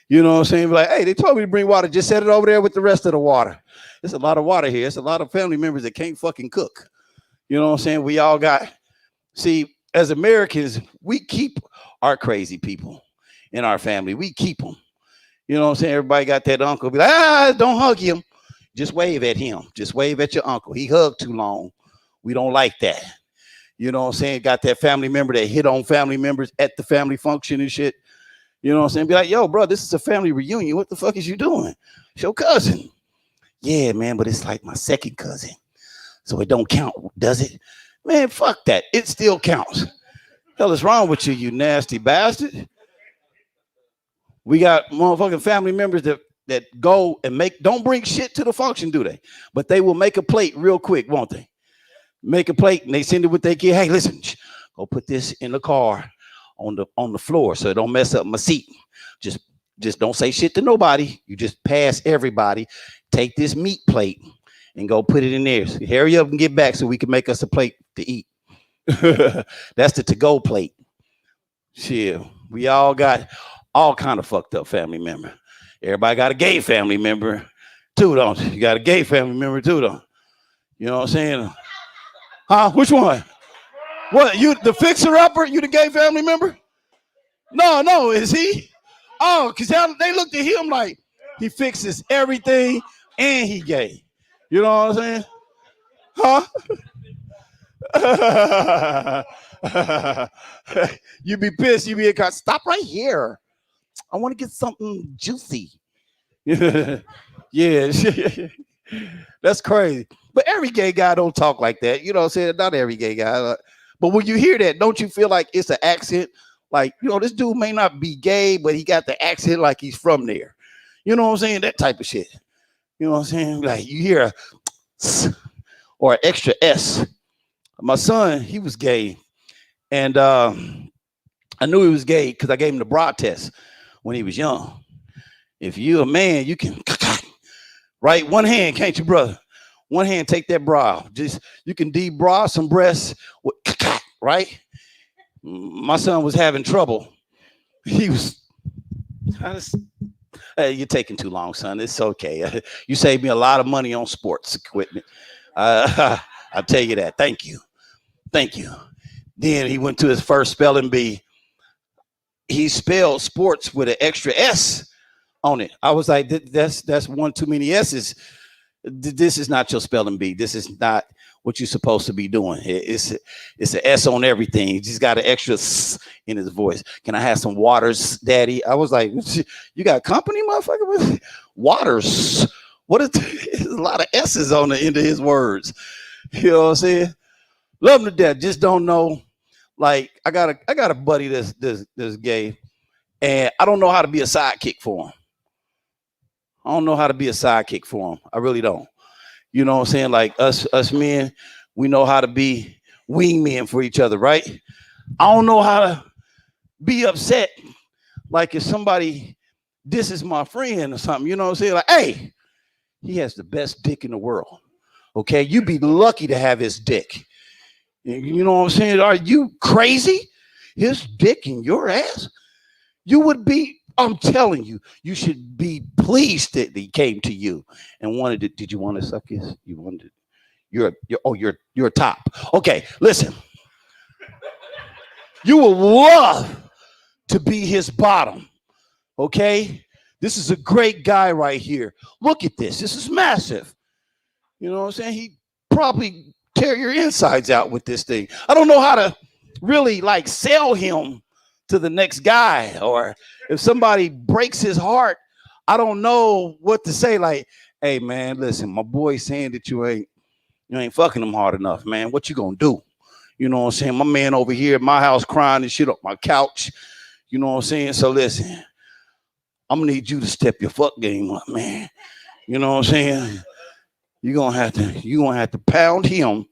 You know what I'm saying? Like, hey, they told me to bring water. Just set it over there with the rest of the water. There's a lot of water here. It's a lot of family members that can't fucking cook. You know what I'm saying? We all got, see, as Americans, we keep our crazy people in our family. We keep them. You know what I'm saying? Everybody got that uncle. Be like, don't hug him. Just wave at him. Just wave at your uncle. He hugged too long. We don't like that. You know what I'm saying? Got that family member that hit on family members at the family function and shit. You know what I'm saying? Be like, yo, bro, this is a family reunion. What the fuck is you doing? It's your cousin. Yeah, man, but it's like my second cousin. So it don't count, does it? Man, fuck that. It still counts. Hell is wrong with you, you nasty bastard? We got motherfucking family members that go and don't bring shit to the function, do they? But they will make a plate real quick, won't they? Make a plate and they send it with their kid. Hey, listen, go put this in the car on the floor so it don't mess up my seat. Just don't say shit to nobody. You just pass everybody. Take this meat plate and go put it in there. So hurry up and get back so we can make us a plate to eat. That's the to-go plate. Shit, we all got all kind of fucked up family member. Everybody got a gay family member too, don't you? You got a gay family member too, don't you? Know what I'm saying? Huh? Which one? What? You the fixer-upper? You the gay family member? No, is he? Oh, because they looked at him like he fixes everything and he gay. You know what I'm saying? Huh? You be pissed. You be a stop right here. I want to get something juicy. Yeah. That's crazy. But every gay guy don't talk like that. You know what I'm saying? Not every gay guy. But when you hear that, don't you feel like it's an accent? Like, you know, this dude may not be gay, but he got the accent like he's from there. You know what I'm saying? That type of shit. You know what I'm saying? Like you hear a or an extra S. My son, he was gay. And I knew he was gay because I gave him the bra test when he was young. If you're a man, you can right one hand, can't you, brother? One hand, take that bra. Just you can de-bra some breasts, right? My son was having trouble. He was. You're taking too long, son. It's okay. You saved me a lot of money on sports equipment. I'll tell you that. Thank you. Then he went to his first spelling bee. He spelled sports with an extra S on it. I was like, that's one too many S's. This is not your spelling bee. This is not what you're supposed to be doing. It's an S on everything. He just got an extra S in his voice. Can I have some waters, Daddy? I was like, you got company, motherfucker? Waters. What is there's a lot of S's on the end of his words. You know what I'm saying? Love him to death. Just don't know. Like I got a buddy that's gay, And I don't know how to be a sidekick for him. I don't know how to be a sidekick for him. I really don't. You know what I'm saying? Like us men, we know how to be wingmen for each other, right? I don't know how to be upset. Like if somebody disses my friend or something, you know what I'm saying? Like, hey, he has the best dick in the world. Okay, you be lucky to have his dick. You know what I'm saying? Are you crazy? His dick in your ass? You would be, I'm telling you, you should be pleased that he came to you and wanted it. Did you want to suck his? You wanted it. You're top. Okay, listen. You will love to be his bottom. Okay? This is a great guy right here. Look at this. This is massive. You know what I'm saying? He probably tear your insides out with this thing. I don't know how to really like sell him to the next guy, or if somebody breaks his heart, I don't know what to say. Like, hey man, listen, my boy's saying that you ain't fucking him hard enough, man. What you gonna do? You know what I'm saying? My man over here at my house crying and shit up my couch. You know what I'm saying? So listen, I'm gonna need you to step your fuck game up, man. You know what I'm saying? You're gonna have to pound him,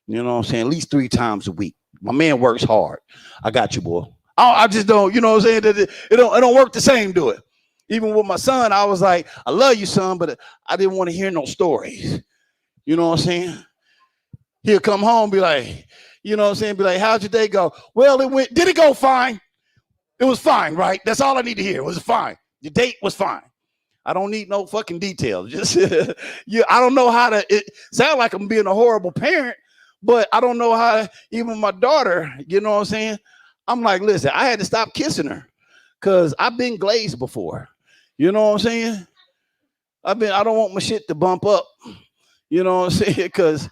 you know what I'm saying, at least 3 times a week. My man works hard. I got you, boy. I just don't, you know what I'm saying? It don't work the same, do it. Even with my son, I was like, I love you, son, but I didn't want to hear no stories. You know what I'm saying? He'll come home, be like, you know what I'm saying? Be like, how'd your day go? Well, did it go fine? It was fine, right? That's all I need to hear. It was fine. The date was fine. I don't need no fucking details. Just I don't know how to. It sounds like I'm being a horrible parent, but I don't know how. Even my daughter, you know what I'm saying? I'm like, listen, I had to stop kissing her because I've been glazed before. You know what I'm saying? I don't want my shit to bump up. You know what I'm saying? Because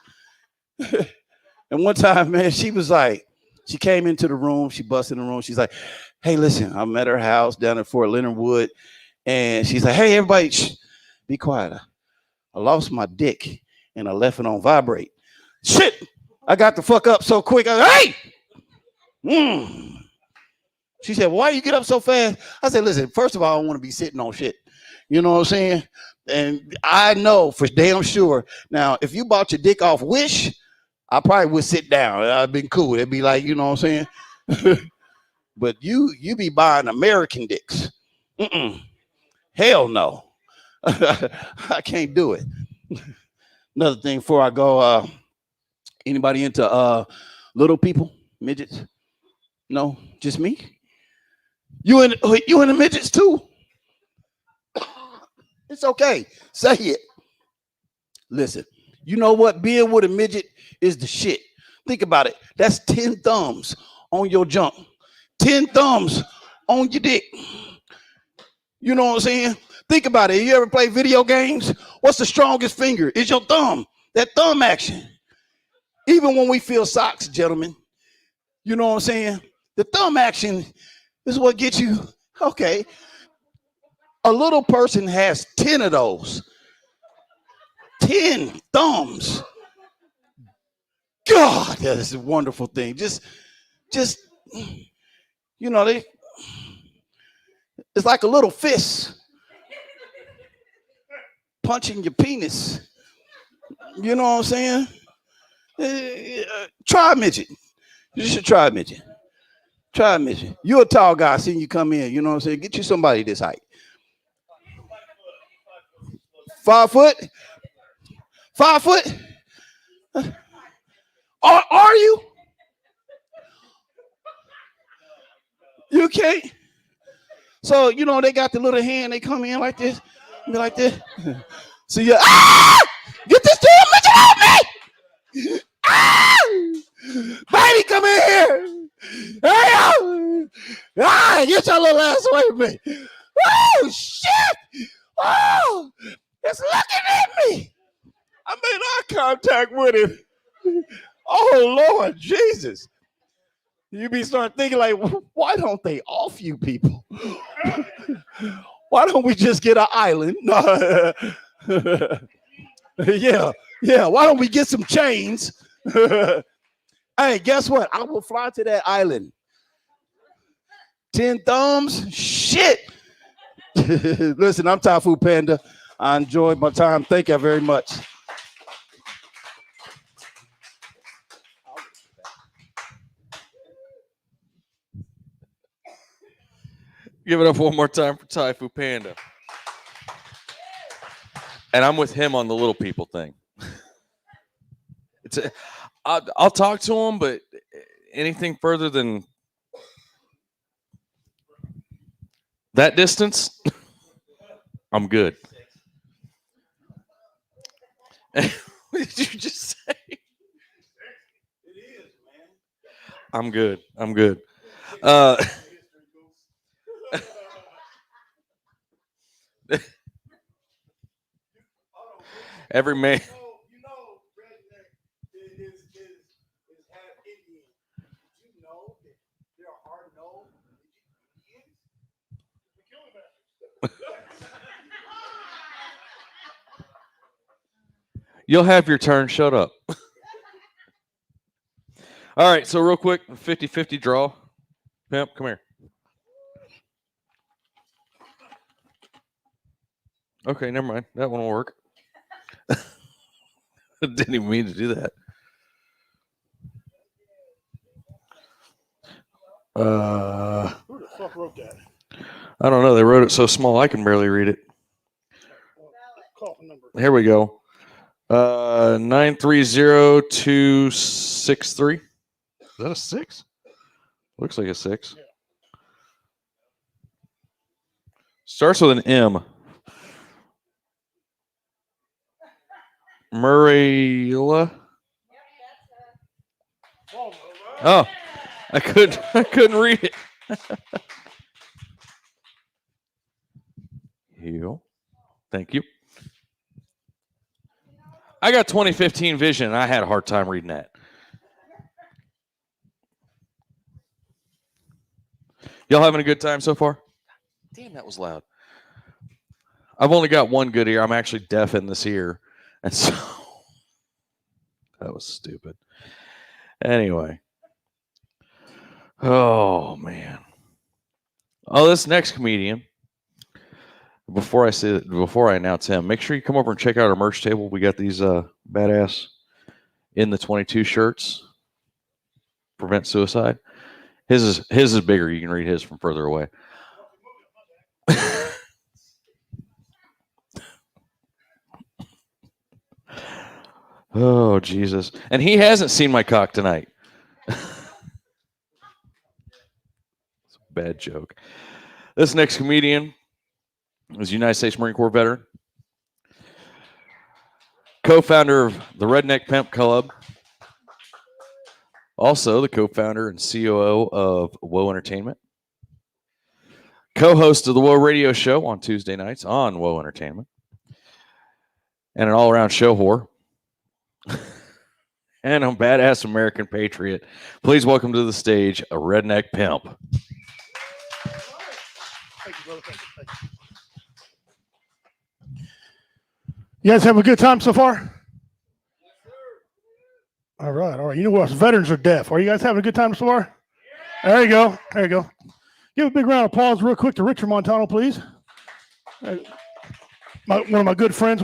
and one time, man, she was like, she came into the room, she busted in the room. She's like, hey, listen, I'm at her house down in Fort Leonard Wood. And she's like, hey, everybody, shh, be quiet. I lost my dick and I left it on vibrate. Shit, I got the fuck up so quick. I hey! She said, why you get up so fast? I said, listen, first of all, I don't want to be sitting on shit. You know what I'm saying? And I know for damn sure. Now, if you bought your dick off Wish, I probably would sit down. I'd been cool. It'd be like, you know what I'm saying? But you be buying American dicks. Hell no. I can't do it. Another thing before I go, anybody into little people, midgets? No, just me? You in the midgets too? It's okay. Say it. Listen, you know what? Being with a midget is the shit. Think about it. That's 10 thumbs on your junk. 10 thumbs on your dick. You know what I'm saying? Think about it. You ever play video games? What's the strongest finger? It's your thumb. That thumb action. Even when we feel socks, gentlemen, you know what I'm saying? The thumb action is what gets you, okay. A little person has 10 of those. 10 thumbs. God, that is a wonderful thing. Just, you know, it's like a little fist punching your penis. You know what I'm saying? Try a midget. You should try a midget. Try a midget. You're a tall guy. Seeing you come in, you know what I'm saying? Get you somebody this height. 5 foot? 5 foot? Are you? You can't. So, you know, they got the little hand. They come in like this. Be like this. So you, get this damn midget off me! Baby, come in here! Hey, get your little ass away from me! Oh shit! Oh, it's looking at me! I made eye contact with him. Oh Lord Jesus! You be start thinking like, why don't they off you people? Why don't we just get an island? No. Yeah. Why don't we get some chains? Hey, guess what? I will fly to that island. 10 thumbs? Shit. Listen, I'm Thai Food Panda. I enjoyed my time. Thank you very much. Give it up one more time for Thai Food Panda. And I'm with him on the little people thing. I'll talk to him, but anything further than that distance, I'm good. What did you just say? It is, man. I'm good. I'm good. Every man. You know, redneck is half Indian. Did you know that there are hard-nosed Indians? We kill the bastards. You'll have your turn. Shut up. All right. So real quick, 50-50 draw. Pimp, come here. Okay, never mind. That one will work. Didn't even mean to do that. Who the fuck wrote that? I don't know. They wrote it so small I can barely read it. Coffin number. Here we go. 930263. Is that a 6? Looks like a 6. Yeah. Starts with an M. Murrayla. Oh, I couldn't read it. Heel. Thank you. I got 2015 vision, and I had a hard time reading that. Y'all having a good time so far? Damn, that was loud. I've only got one good ear. I'm actually deaf in this ear. And so that was stupid. Anyway. Oh, man. Oh, this next comedian. Before I announce him, make sure you come over and check out our merch table. We got these badass in the 22 shirts. Prevent suicide. His is bigger. You can read his from further away. Oh, Jesus. And he hasn't seen my cock tonight. It's a bad joke. This next comedian is a United States Marine Corps veteran, co-founder of the Redneck Pimp Club, also the co-founder and COO of Woe Entertainment, co-host of the Woe Radio Show on Tuesday nights on Woe Entertainment, and an all-around show whore, and a badass American patriot. Please welcome to the stage a Redneck Pimp. Thank you, brother. Thank you. You guys have a good time so far? Yes, sir. All right. You know what? Veterans are deaf. Are you guys having a good time so far? Yeah. There you go. Give a big round of applause real quick to Richard Montano, please. One of my good friends.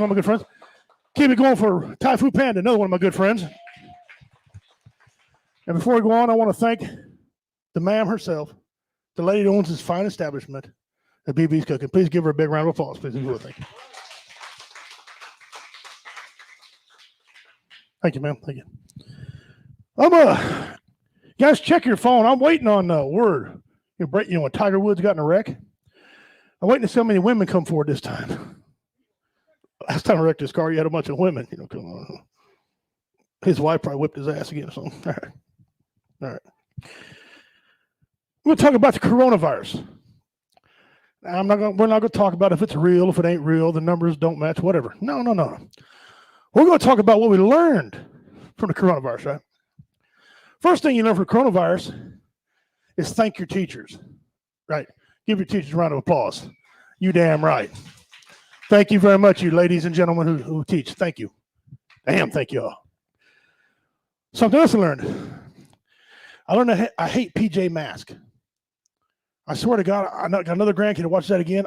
Keep it going for Thai Food Panda, another one of my good friends. And before we go on, I want to thank the ma'am herself, the lady who owns this fine establishment, at BB's Cooking. Please give her a big round of applause, please. Thank you. Thank you, ma'am. Thank you. Guys, check your phone. I'm waiting on word. When Tiger Woods got in a wreck, I'm waiting to see how many women come forward this time. Last time I wrecked his car, he had a bunch of women. Come on. His wife probably whipped his ass again. So, all right. We'll talk about the coronavirus. We're not going to talk about if it's real, if it ain't real, the numbers don't match, whatever. No. We're going to talk about what we learned from the coronavirus, right? First thing you learn from coronavirus is thank your teachers, right? Give your teachers a round of applause. You damn right. Thank you very much, you ladies and gentlemen who teach. Thank you. Damn, thank you all. Something else I learned. I hate PJ Masks. I swear to God, I got another grandkid to watch that again.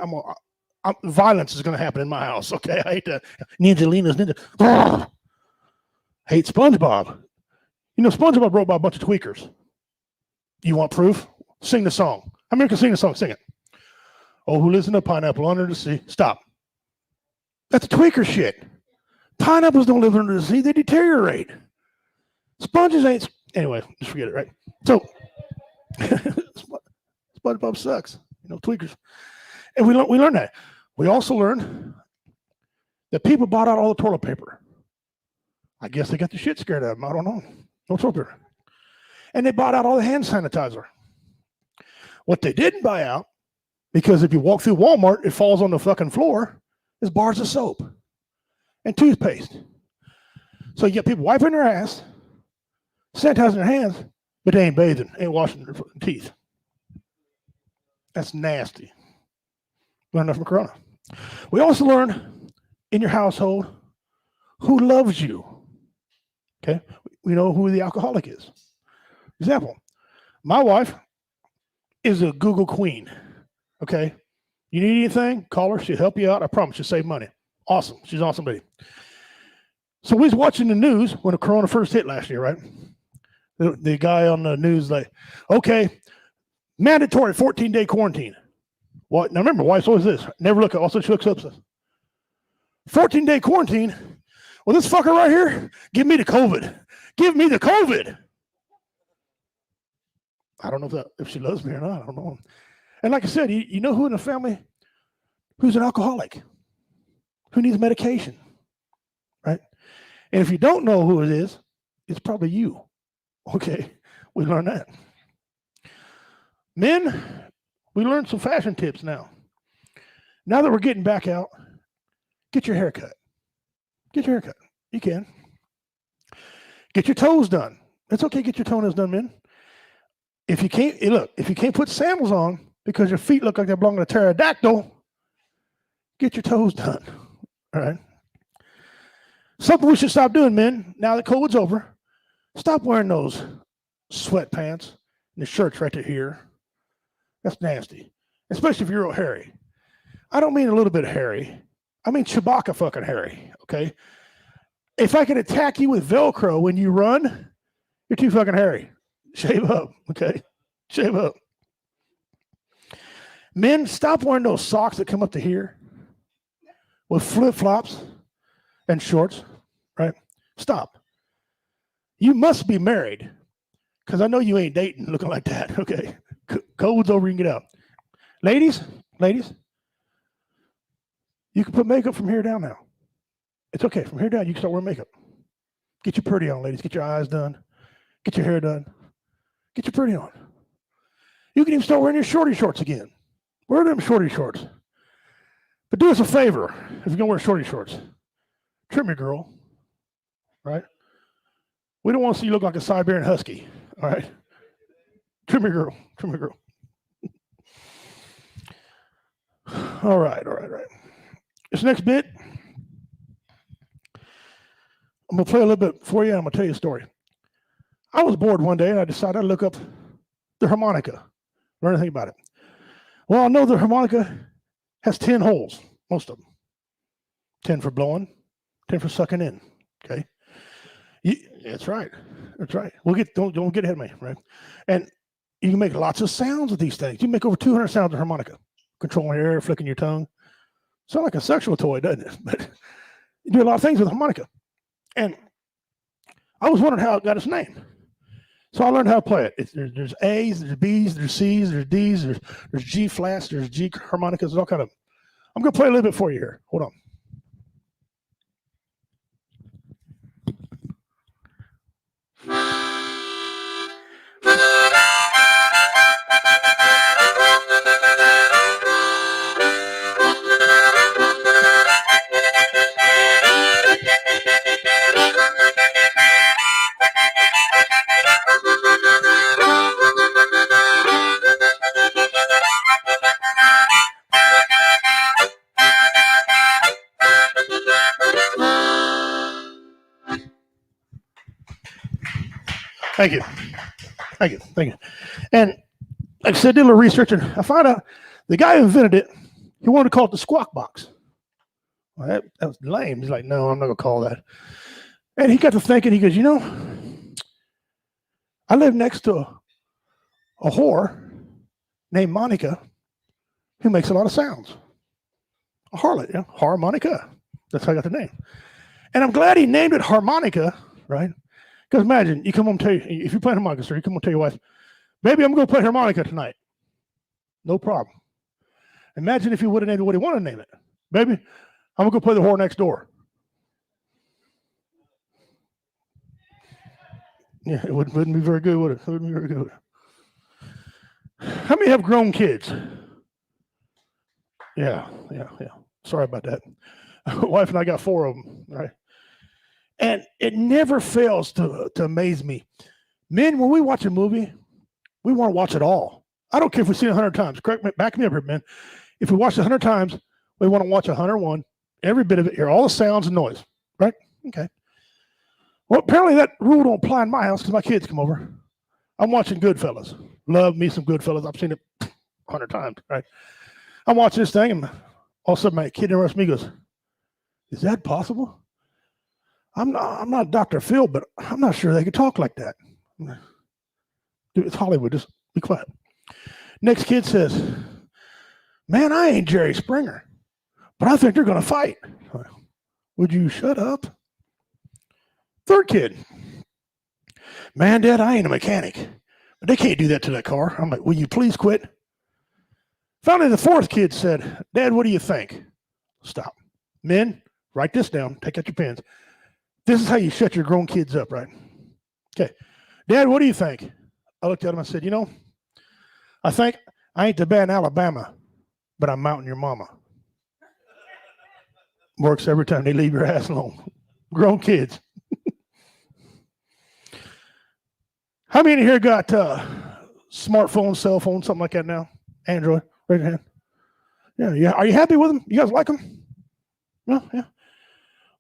Violence is going to happen in my house. Okay, I hate to Ninja. Hate SpongeBob. You know, SpongeBob wrote by a bunch of tweakers. You want proof? Sing the song. How many can sing the song? Sing it. Oh, who lives in a pineapple under the sea? Stop. That's tweaker shit. Pineapples don't live under the sea. They deteriorate. Sponges ain't. Anyway, just forget it, right? So, SpongeBob sucks. You know, tweakers. And we learned that. We also learned that people bought out all the toilet paper. I guess they got the shit scared out of them. I don't know. No toilet paper. And they bought out all the hand sanitizer. What they didn't buy out, because if you walk through Walmart, it falls on the fucking floor, is bars of soap and toothpaste. So you get people wiping their ass, sanitizing their hands, but they ain't bathing, ain't washing their teeth. That's nasty. Learn enough from Corona. We also learn in your household who loves you. Okay, we know who the alcoholic is. Example, my wife is a Google queen. Okay, you need anything, call her. She'll help you out. I promise she'll save money. Awesome. She's an awesome lady. So we was watching the news when the Corona first hit last year, right? The guy on the news like, okay, mandatory 14-day quarantine. What? Now remember, wife's always this. Never look at. Also, she looks up. Says, 14-day quarantine. Well, this fucker right here, give me the COVID. Give me the COVID. I don't know if she loves me or not. I don't know. And like I said, you know who in the family who's an alcoholic, who needs medication, right? And if you don't know who it is, it's probably you. Okay, we learned that. Men, we learned some fashion tips now. Now that we're getting back out, get your hair cut. Get your hair cut. You can. Get your toes done. It's okay, get your toenails done, men. If you can't put sandals on because your feet look like they belong to a pterodactyl, get your toes done. All right. Something we should stop doing, men, now that COVID's over. Stop wearing those sweatpants and the shirts right to here. That's nasty. Especially if you're real hairy. I don't mean a little bit hairy. I mean Chewbacca fucking hairy, okay? If I can attack you with Velcro when you run, you're too fucking hairy. Shave up, okay? Shave up. Men, stop wearing those socks that come up to here with flip-flops and shorts, right? Stop. You must be married because I know you ain't dating looking like that, okay? COVID's over, you can get out. Ladies, you can put makeup from here down now. It's okay. From here down, you can start wearing makeup. Get your pretty on, ladies. Get your eyes done. Get your hair done. Get your pretty on. You can even start wearing your shorty shorts again. Wear them shorty shorts. But do us a favor if you're going to wear shorty shorts. Trim your girl, right? We don't want to see you look like a Siberian Husky, all right? Trim your girl. Trim your girl. All right. This next bit, I'm going to play a little bit for you, and I'm going to tell you a story. I was bored one day, and I decided I'd look up the harmonica, learn anything about it. Well, I know the harmonica has 10 holes, most of them. 10 for blowing, 10 for sucking in, okay? That's right. Don't get ahead of me, right? And you can make lots of sounds with these things. You can make over 200 sounds with harmonica. Controlling your air, flicking your tongue. Sounds like a sexual toy, doesn't it? But you do a lot of things with harmonica. And I was wondering how it got its name. So I learned how to play it. There's A's, there's B's, there's C's, there's D's, there's G flats, there's G harmonicas, there's all kind of. I'm going to play a little bit for you here. Hold on. Thank you. And like I said, did a little research, and I found out the guy who invented it, he wanted to call it the squawk box. Well, that was lame. He's like, no, I'm not going to call that. And he got to thinking, he goes, you know, I live next to a whore named Monica who makes a lot of sounds. A harlot, yeah, harmonica. That's how I got the name. And I'm glad he named it harmonica, right? Because imagine, you come home and tell you, if you're playing harmonica, sir, you come home and tell your wife, baby, I'm going to play harmonica tonight. No problem. Imagine if he would have named it what he wanted to name it. Baby, I'm going to go play the whore next door. Yeah, it wouldn't be very good, would it? It wouldn't be very good. How many have grown kids? Yeah. Sorry about that. Wife and I got 4 of them, right? And it never fails to amaze me. Men, when we watch a movie, we want to watch it all. I don't care if we've seen it 100 times. Correct me, back me up here, man. If we watch it 100 times, we want to watch 101, every bit of it, hear all the sounds and noise, right? Okay. Well, apparently that rule don't apply in my house because my kids come over. I'm watching Goodfellas. Love me some Goodfellas. I've seen it 100 times, right? I'm watching this thing, and all of a sudden my kid interrupts me, goes, is that possible? I'm not Dr. Phil, but I'm not sure they could talk like that. Dude, it's Hollywood. Just be quiet. Next kid says, man, I ain't Jerry Springer, but I think they're going to fight. Would you shut up? Third kid, man, Dad, I ain't a mechanic, but they can't do that to that car. I'm like, will you please quit? Finally, the fourth kid said, Dad, what do you think? Stop. Men, write this down. Take out your pens. This is how you shut your grown kids up, right? Okay. Dad, what do you think? I looked at him and I said, you know, I think I ain't the bad in Alabama, but I'm mounting your mama. Works every time they leave your ass alone. Grown kids. How many here got smartphone, cell phone, something like that now? Android, raise your hand. Yeah. Are you happy with them? You guys like them? No, yeah.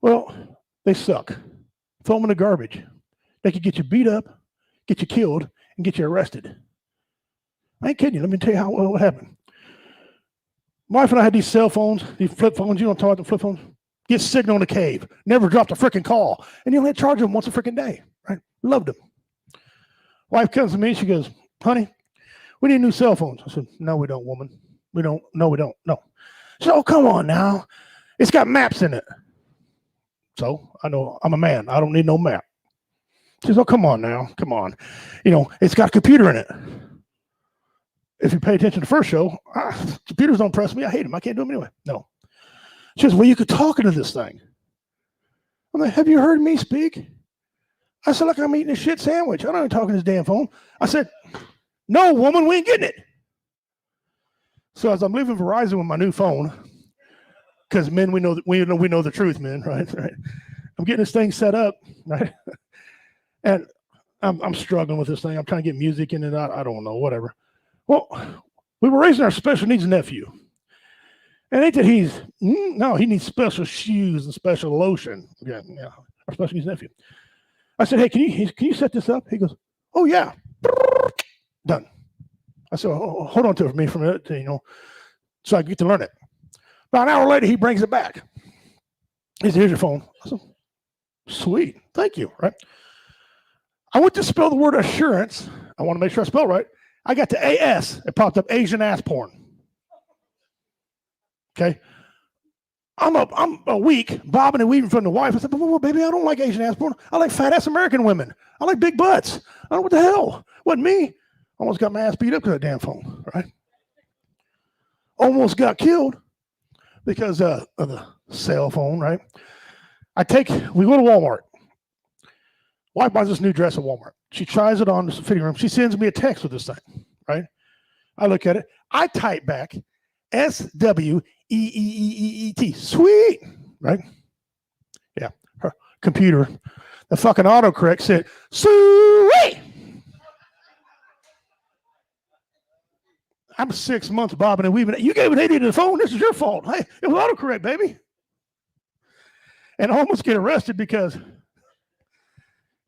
Well, they suck. Throw them in the garbage. They could get you beat up, get you killed, and get you arrested. I ain't kidding you. Let me tell you what happened. My wife and I had these cell phones, these flip phones. You know what I'm talking about, the flip phones? Get signal in the cave. Never dropped a freaking call. And you only had to charge them once a freaking day, right? Loved them. Wife comes to me, she goes, honey, we need new cell phones. I said, no, we don't, woman. We don't. No, we don't. No. She said, oh, come on now. It's got maps in it. So I know I'm a man. I don't need no map. She says, oh, come on now. Come on. You know, it's got a computer in it. If you pay attention to the first show, computers don't impress me. I hate them. I can't do them anyway. No. She says, well, you could talk into this thing. I'm like, have you heard me speak? I said, like I'm eating a shit sandwich. I'm not even talking to this damn phone. I said, no, woman, we ain't getting it. So as I'm leaving Verizon with my new phone, because men, we know the truth, men, right? I'm getting this thing set up, right? And I'm struggling with this thing. I'm trying to get music in it. I don't know, whatever. Well, we were raising our special needs nephew. And ain't that he needs special shoes and special lotion. Yeah, our special needs nephew. I said, hey, can you set this up? He goes, oh, yeah. Done. I said, oh, hold on to it for me for a minute, so I get to learn it. About an hour later, he brings it back. He said, here's your phone. I said, sweet. Thank you, right? I went to spell the word assurance. I want to make sure I spell right. I got to AS. It popped up Asian ass porn. Okay. I'm a week bobbing and weaving from the wife. I said, well, baby, I don't like Asian ass porn. I like fat ass American women. I like big butts. I don't know what the hell. Wasn't me. Almost got my ass beat up to that damn phone, right? Almost got killed because of the cell phone, right? We go to Walmart. Wife buys this new dress at Walmart. She tries it on the fitting room. She sends me a text with this thing, right? I look at it. I type back SWEEEEET. Sweet, right? Yeah. Her computer, the fucking autocorrect said, sweet. I'm 6 months bobbing and weaving. You gave an idiot the phone. This is your fault. Hey, it was autocorrect, baby. And I almost get arrested because,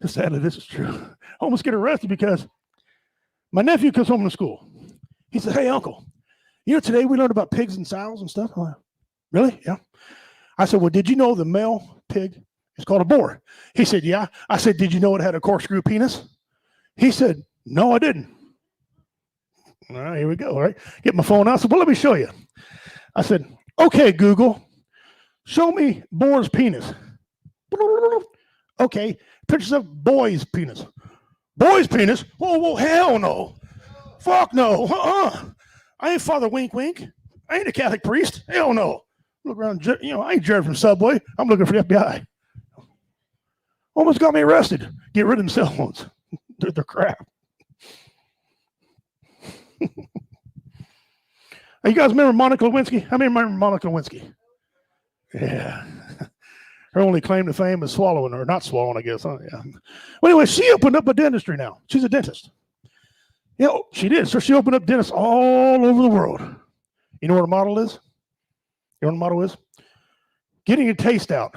sadly, this is true. I almost get arrested because my nephew comes home from school. He said, hey, uncle, you know, today we learned about pigs and sows and stuff. I'm like, really? Yeah. I said, well, did you know the male pig is called a boar? He said, yeah. I said, did you know it had a corkscrew penis? He said, no, I didn't. All right, here we go. All right. Get my phone out. I said, well, let me show you. I said, okay, Google, show me boar's penis. Okay, pictures of boy's penis. Boy's penis? Whoa, hell no. Fuck no. I ain't Father Wink Wink. I ain't a Catholic priest. Hell no. Look around, you know, I ain't Jared from Subway. I'm looking for the FBI. Almost got me arrested. Get rid of them cell phones. They're crap. Hey, you guys remember Monica Lewinsky? How many remember Monica Lewinsky? Yeah. Her only claim to fame is swallowing, or not swallowing, I guess. Huh? Yeah. Well, anyway, she opened up a dentistry now. She's a dentist. You know, she did. So she opened up dentists all over the world. You know what her model is? You know what the motto is? Getting your taste out,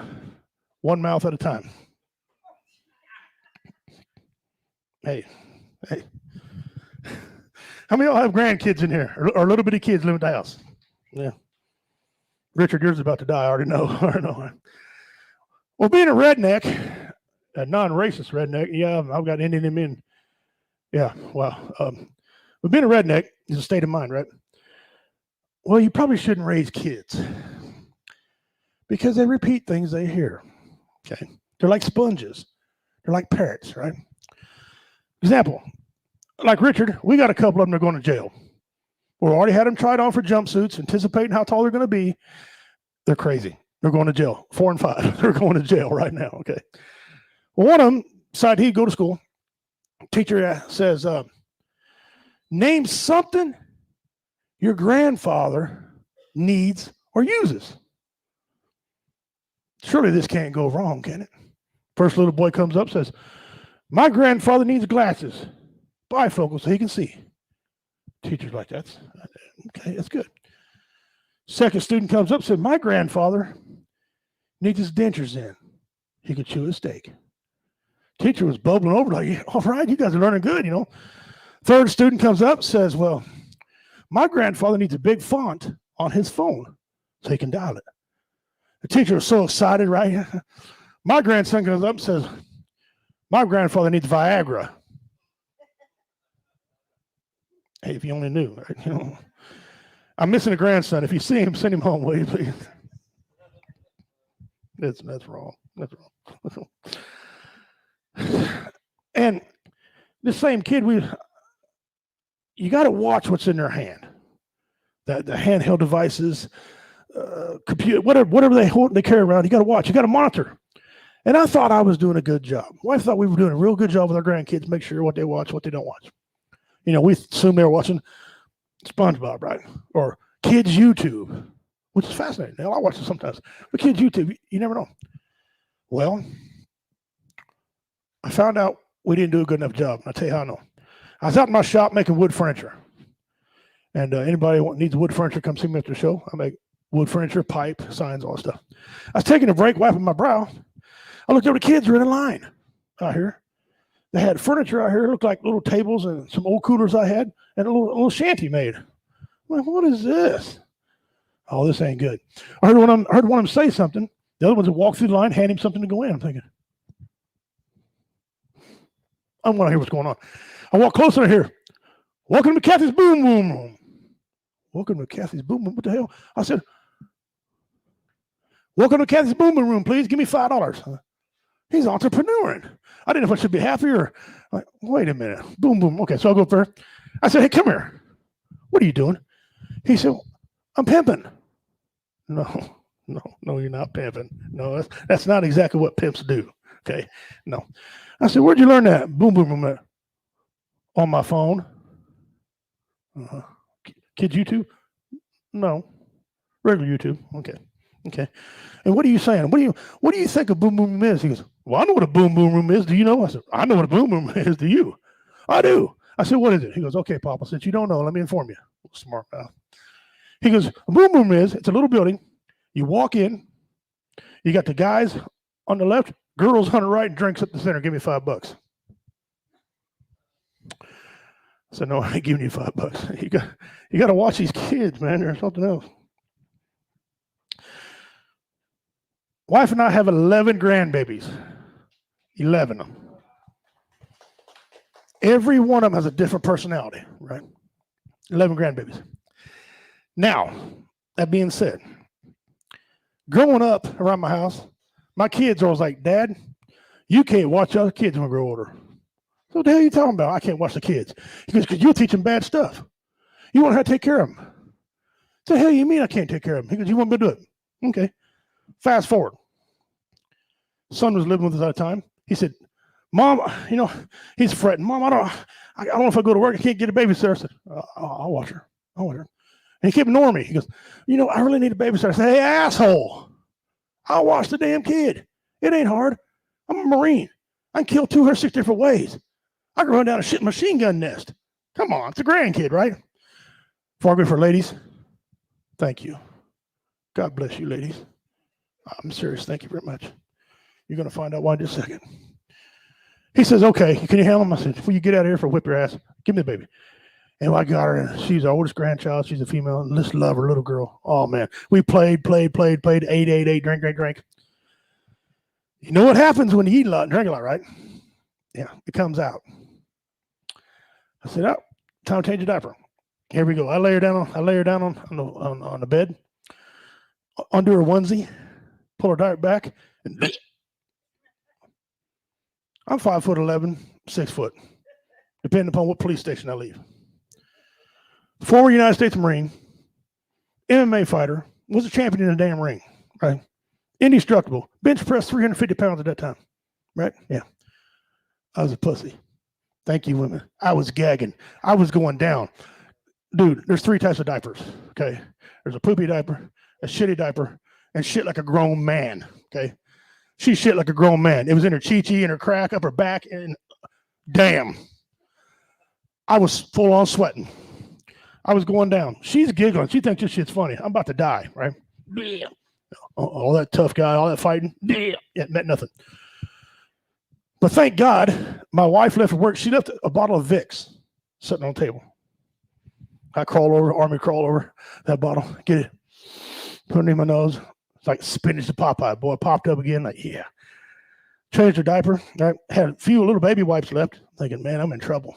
one mouth at a time. Hey. How many of y'all have grandkids in here, or little bitty kids living at the house? Yeah. Richard, yours is about to die. I already know. Well, being a redneck, a non-racist redneck, yeah, I've got Indian in me. And yeah, wow. But being a redneck is a state of mind, right? Well, you probably shouldn't raise kids because they repeat things they hear. Okay, they're like sponges. They're like parrots, right? Example, like Richard, we got a couple of them that are going to jail. We already had them tried on for jumpsuits, anticipating how tall they're going to be. They're crazy. They're going to jail. 4 and 5. They're going to jail right now. Okay. Well, one of them decided he'd go to school. Teacher says, name something your grandfather needs or uses. Surely this can't go wrong, can it? First little boy comes up, says, my grandfather needs glasses, bifocal, so he can see. Teacher's like, that's okay, that's good. Second student comes up, said, my grandfather needs his dentures in. He could chew a steak. Teacher was bubbling over like, yeah, all right, you guys are learning good, you know. Third student comes up, says, well, my grandfather needs a big font on his phone so he can dial it. The teacher was so excited, right? My grandson comes up and says, my grandfather needs Viagra. Hey, if you only knew, right? You know, I'm missing a grandson. If you see him, send him home, will you, please? That's wrong. That's wrong. And the same kid, you got to watch what's in their hand. The handheld devices, computer, whatever they carry around, you got to watch. You got to monitor. And I thought I was doing a good job. Wife thought we were doing a real good job with our grandkids, make sure what they watch, what they don't watch. You know, we assume they were watching SpongeBob, right? Or kids YouTube, which is fascinating. Now, I watch it sometimes. But kids YouTube, you never know. Well, I found out we didn't do a good enough job. I'll tell you how I know. I was out in my shop making wood furniture. And anybody who needs wood furniture, come see me after the show. I make wood furniture, pipe, signs, all that stuff. I was taking a break, wiping my brow. I looked over, the kids were in a line out here. They had furniture out here. It looked like little tables and some old coolers I had and a little shanty made. I'm like, what is this? Oh, this ain't good. I heard one of them say something. The other ones would walk through the line, hand him something to go in. I'm thinking, I want to hear what's going on. I walk closer to here. Welcome to Kathy's Boom Boom Room. Welcome to Kathy's Boom Boom. What the hell? I said, welcome to Kathy's Boom Boom Room, please. Give me $5. He's entrepreneuring. I didn't know if I should be happy or like, wait a minute. Boom, boom. Okay, so I'll go up there. I said, hey, come here. What are you doing? He said, I'm pimping. No, you're not pimping. No, that's not exactly what pimps do. Okay, no. I said, where'd you learn that? Boom, boom, boom. On my phone. Kids YouTube? No. Regular YouTube. Okay. And what are you saying? What do you think a boom boom room is? He goes, well, I know what a boom boom room is. Do you know? I said, I know what a boom boom room is. Do you? I do. I said, what is it? He goes, okay, Papa, since you don't know, let me inform you. Smart mouth. He goes, a boom boom room it's a little building. You walk in, you got the guys on the left, girls on the right, and drinks up the center. Give me $5. I said, no, I ain't giving you $5. You got to watch these kids, man. There's something else. Wife and I have 11 grandbabies. 11 of them. Every one of them has a different personality, right? 11 grandbabies. Now, that being said, growing up around my house, my kids are always like, Dad, you can't watch other kids when we grow older. So what the hell are you talking about? I can't watch the kids. He goes, because you'll teach them bad stuff. You want how to take care of them. So the hell you mean I can't take care of them? He goes, you want me to do it? Okay. Fast forward. Son was living with us at the time. He said, Mom, he's fretting. Mom, I don't know if I go to work. I can't get a babysitter. I said, I'll watch her. I'll watch her. And he kept ignoring me. He goes, I really need a babysitter. I said, hey, asshole. I'll watch the damn kid. It ain't hard. I'm a Marine. I can kill 206 different ways. I can run down a shit machine gun nest. Come on. It's a grandkid, right? Before I go for ladies, thank you. God bless you, ladies. I'm serious. Thank you very much. You're going to find out why in just a second. He says, okay, can you handle him? I said, before you get out of here for whip your ass, give me the baby. And I got her, and she's our oldest grandchild. She's a female. And just love her, little girl. Oh, man. We played, ate, drink. You know what happens when you eat a lot and drink a lot, right? Yeah, it comes out. I said, oh, time to change the diaper. Here we go. I lay her down on the bed, undo her onesie, pull her diaper back, and I'm 5'11", 6 foot, depending upon what police station I leave. Former United States Marine, MMA fighter, was a champion in the damn ring, right? Indestructible. Bench press 350 pounds at that time, right? Yeah. I was a pussy. Thank you, women. I was gagging. I was going down. Dude, there's 3 types of diapers, okay? There's a poopy diaper, a shitty diaper, and shit like a grown man, okay? She shit like a grown man. It was in her chi-chi, in her crack, up her back, and damn. I was full on sweating. I was going down. She's giggling. She thinks this shit's funny. I'm about to die, right? All that tough guy, all that fighting. Yeah, it meant nothing. But thank God, my wife left for work. She left a bottle of Vicks sitting on the table. I army crawl over that bottle, get it, put it in my nose. It's like spinach to Popeye. Boy, popped up again. Like, yeah. Changed her diaper. I had a few little baby wipes left. Thinking, man, I'm in trouble.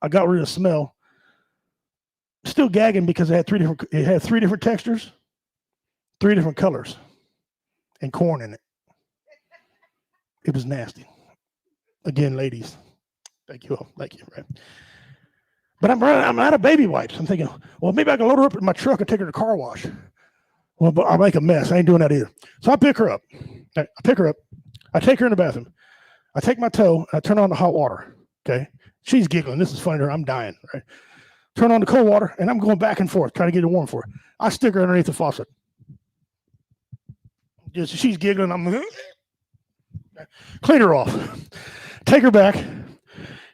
I got rid of the smell. Still gagging because it had three different textures, 3 different colors, and corn in it. It was nasty. Again, ladies, thank you all. Thank you. Right. But I'm out of baby wipes. I'm thinking, well, maybe I can load her up in my truck and take her to the car wash. Well, but I'll make a mess. I ain't doing that either. So I pick her up. I take her in the bathroom. I take my toe and I turn on the hot water. Okay. She's giggling. This is funny to her. I'm dying. Right. Turn on the cold water and I'm going back and forth trying to get it warm for her. I stick her underneath the faucet. She's giggling. I'm clean her off. Take her back.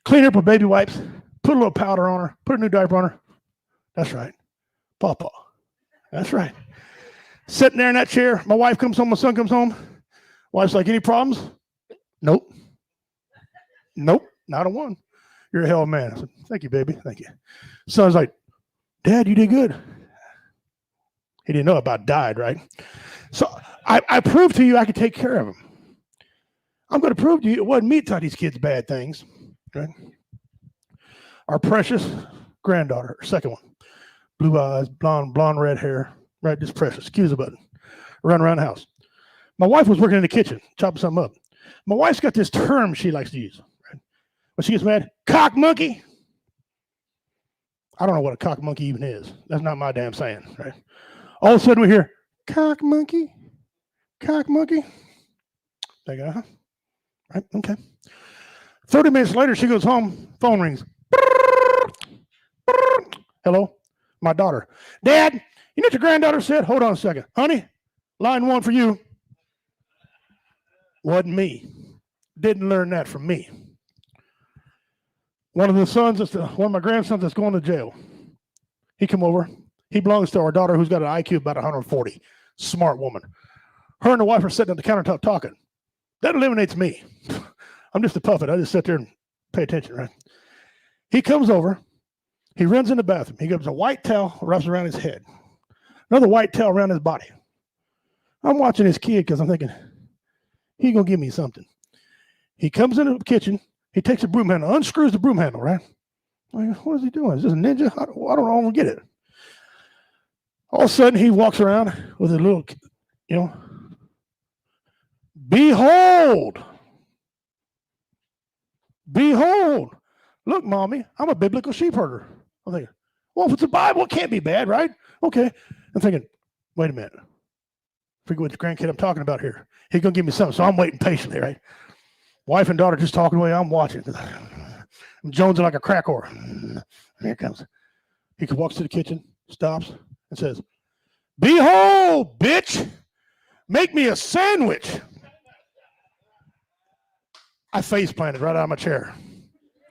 Clean her up with baby wipes. Put a little powder on her. Put a new diaper on her. That's right. Pawpaw. That's right. Sitting there in that chair. My wife comes home. My son comes home. Wife's like, any problems? Nope. Nope. Not a one. You're a hell of a man. I said, thank you, baby. Thank you. Son's like, Dad, you did good. He didn't know about died, right? So I proved to you I could take care of him. I'm going to prove to you it wasn't me that taught these kids bad things. Right? Our precious granddaughter, second one, blue eyes, blonde, red hair, right? Just precious. Excuse the button. Run around the house. My wife was working in the kitchen, chopping something up. My wife's got this term she likes to use. Right? When she gets mad, cock monkey. I don't know what a cock monkey even is. That's not my damn saying, right? All of a sudden we hear, cock monkey. Like, right, okay. 30 minutes later, she goes home, phone rings. Hello, my daughter. Dad, you know what your granddaughter said? Hold on a second. Honey, line 1 for you. Wasn't me. Didn't learn that from me. One of my grandsons that's going to jail. He come over. He belongs to our daughter who's got an IQ about 140. Smart woman. Her and the wife are sitting at the countertop talking. That eliminates me. I'm just a puppet. I just sit there and pay attention, right? He comes over. He runs in the bathroom. He grabs a white towel, wraps around his head. Another white towel around his body. I'm watching this kid because I'm thinking, he's going to give me something. He comes into the kitchen. He takes a broom handle, unscrews the broom handle, right? Like, what is he doing? Is this a ninja? I don't get it. All of a sudden, he walks around with a little, behold, look, mommy, I'm a biblical sheep herder. I'm thinking, well, if it's the Bible, it can't be bad, right? Okay. I'm thinking, wait a minute. Forget what the grandkid I'm talking about here. He's going to give me something, so I'm waiting patiently, right? Wife and daughter just talking away. I'm watching. I'm jonesing like a crack whore. Here it comes. He walks to the kitchen, stops, and says, behold, bitch, make me a sandwich. I face planted right out of my chair.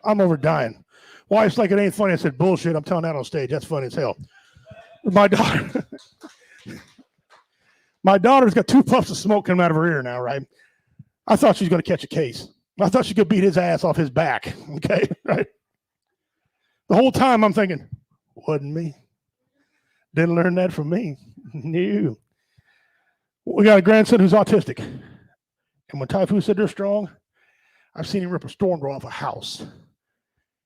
I'm over dying. Wife's like, it ain't funny. I said, bullshit. I'm telling that on stage. That's funny as hell. My daughter's got 2 puffs of smoke coming out of her ear now, right? I thought she was going to catch a case. I thought she could beat his ass off his back. Okay, right? The whole time I'm thinking, wasn't me. Didn't learn that from me. No. We got a grandson who's autistic. And when Typhoon said they're strong, I've seen him rip a storm door off a house.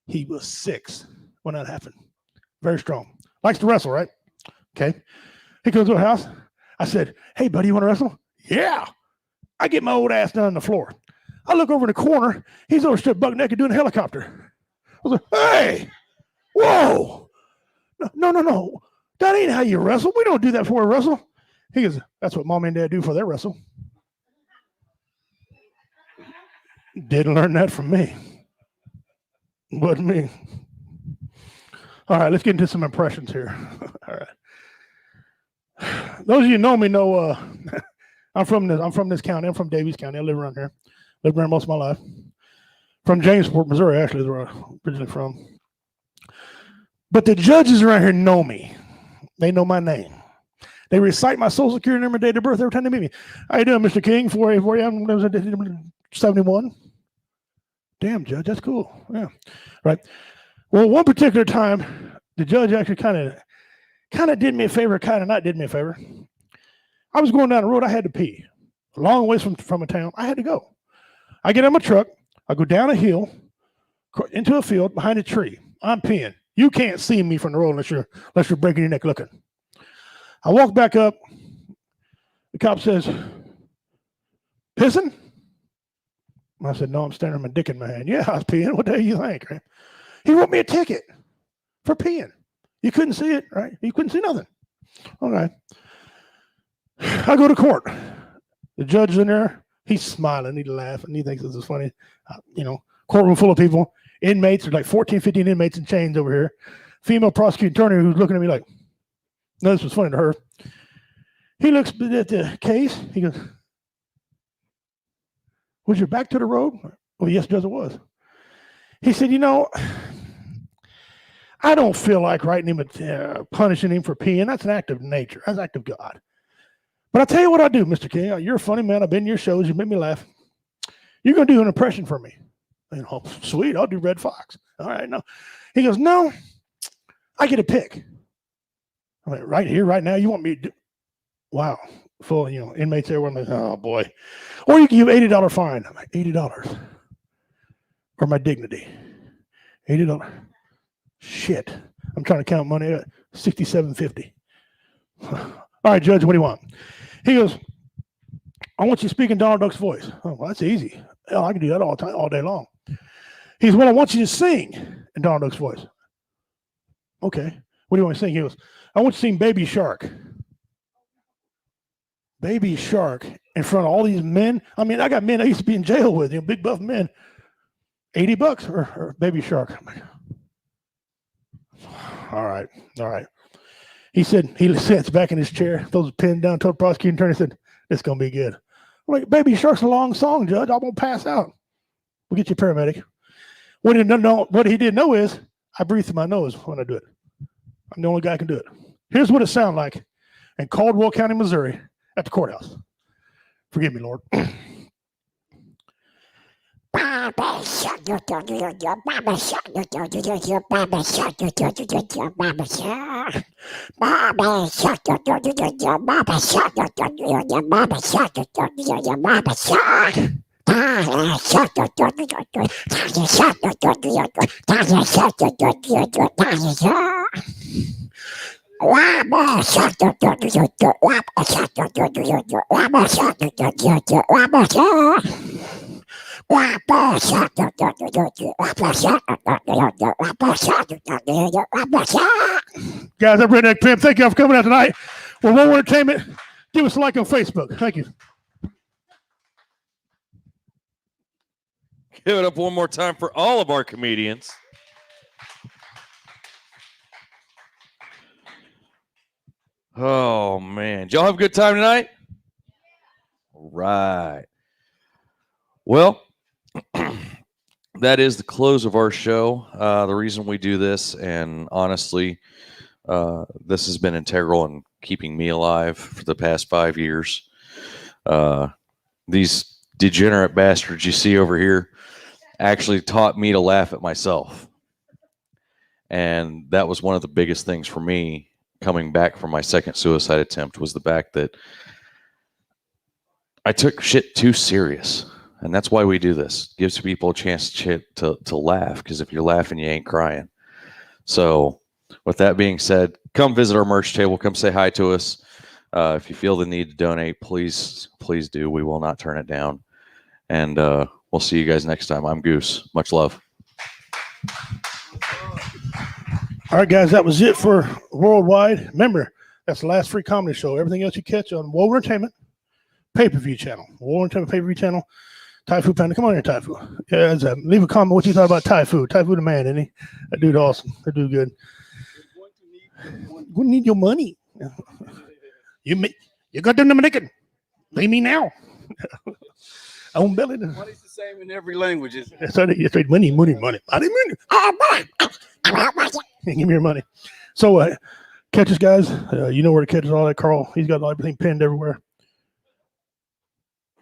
He was 6 when that happened. Very strong. Likes to wrestle, right? Okay. He comes to the house. I said, hey, buddy, you want to wrestle? Yeah. I get my old ass down on the floor. I look over in the corner. He's over stripped buck naked doing a helicopter. I was like, hey, whoa. No. That ain't how you wrestle. We don't do that before we wrestle. He goes, that's what mom and dad do for their wrestle. Didn't learn that from me. Wasn't me. All right, let's get into some impressions here. All right. Those of you who know me know I'm from this county. I'm from Davies County. I live around here. Lived around most of my life. From Jamesport, Missouri, actually, is where I'm originally from. But the judges around here know me. They know my name. They recite my social security number, date of birth every time they meet me. How you doing, Mr. King? 71. Damn, Judge, that's cool. Yeah, right. Well, one particular time, the judge actually kind of did me a favor, kind of not did me a favor. I was going down the road. I had to pee. A long ways from a town. I had to go. I get in my truck. I go down a hill into a field behind a tree. I'm peeing. You can't see me from the road unless you're breaking your neck looking. I walk back up. The cop says, pissing? I said, no, I'm standing with my dick in my hand. Yeah, I was peeing. What the hell you think, right? He wrote me a ticket for peeing. You couldn't see it, right? You couldn't see nothing. Okay. I go to court. The judge is in there. He's smiling. He's laughing. He thinks this is funny. Courtroom full of people. Inmates. There's like 14, 15 inmates in chains over here. Female prosecuting attorney who's looking at me like, no, this was funny to her. He looks at the case. He goes, was your back to the road? Well, yes, Judge, it was. He said, I don't feel like writing him, punishing him for peeing. That's an act of nature. That's an act of God. But I'll tell you what I do, Mr. King. You're a funny man. I've been in your shows. You make me laugh. You're going to do an impression for me. Sweet. I'll do Red Fox. All right. No. He goes, no, I get a pick. I'm like, right here, right now, you want me to do? Wow. Full, inmates there. Oh, boy. Or you can give $80 fine. I'm like, $80. Or my dignity. $80. Shit. I'm trying to count money at $67.50. All right, Judge, what do you want? He goes, I want you to speak in Donald Duck's voice. Oh, well, that's easy. Hell, I can do that all day long. He goes, well, I want you to sing in Donald Duck's voice. Okay. What do you want me to sing? He goes, I want you to sing Baby Shark. Baby Shark in front of all these men. I mean, I got men I used to be in jail with, big buff men. $80 or Baby Shark. All right. He said, he sits back in his chair, throws a pen down, told the prosecuting attorney, said, it's going to be good. I'm like, Baby Shark's a long song, Judge. I won't pass out. We'll get you a paramedic. What he didn't know is I breathe through my nose when I do it. I'm the only guy who can do it. Here's what it sounded like in Caldwell County, Missouri, at the courthouse. Forgive me, Lord. Guys, I'm Redneck Pimp. Thank y'all for coming out tonight. Well, War Entertainment, give us a like on Facebook. Thank you. Give it up one more time for all of our comedians. Oh, man. Did y'all have a good time tonight? All right. Well, that is the close of our show. The reason we do this, and honestly, this has been integral in keeping me alive for the past 5 years. These degenerate bastards you see over here actually taught me to laugh at myself. And that was one of the biggest things for me coming back from my second suicide attempt, was the fact that I took shit too serious. And that's why we do this. Gives people a chance to laugh, because if you're laughing, you ain't crying. So with that being said, come visit our merch table. Come say hi to us. If you feel the need to donate, please do. We will not turn it down. And we'll see you guys next time. I'm Goose. Much love. All right, guys, that was it for Worldwide. Remember, that's the last free comedy show. Everything else you catch on War Entertainment pay-per-view channel. War Entertainment pay-per-view channel. Typhoon Panda, come on here, Typhoon. Yeah, leave a comment what you thought about Typhoon. Typhoon the man, isn't he? That dude awesome. That dude good. We need your money. You got them Dominican. Pay me now. I won't belly. Money's the same in every language. That's right. That's right. Money. Give me your money. So catch us, guys. You know where to catch us, all that. Carl, he's got everything pinned everywhere.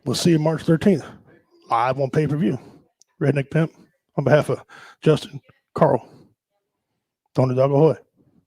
We'll see you March 13th. Live on pay-per-view. Redneck Pimp, on behalf of Justin, Carl, Tony Dog Ahoy.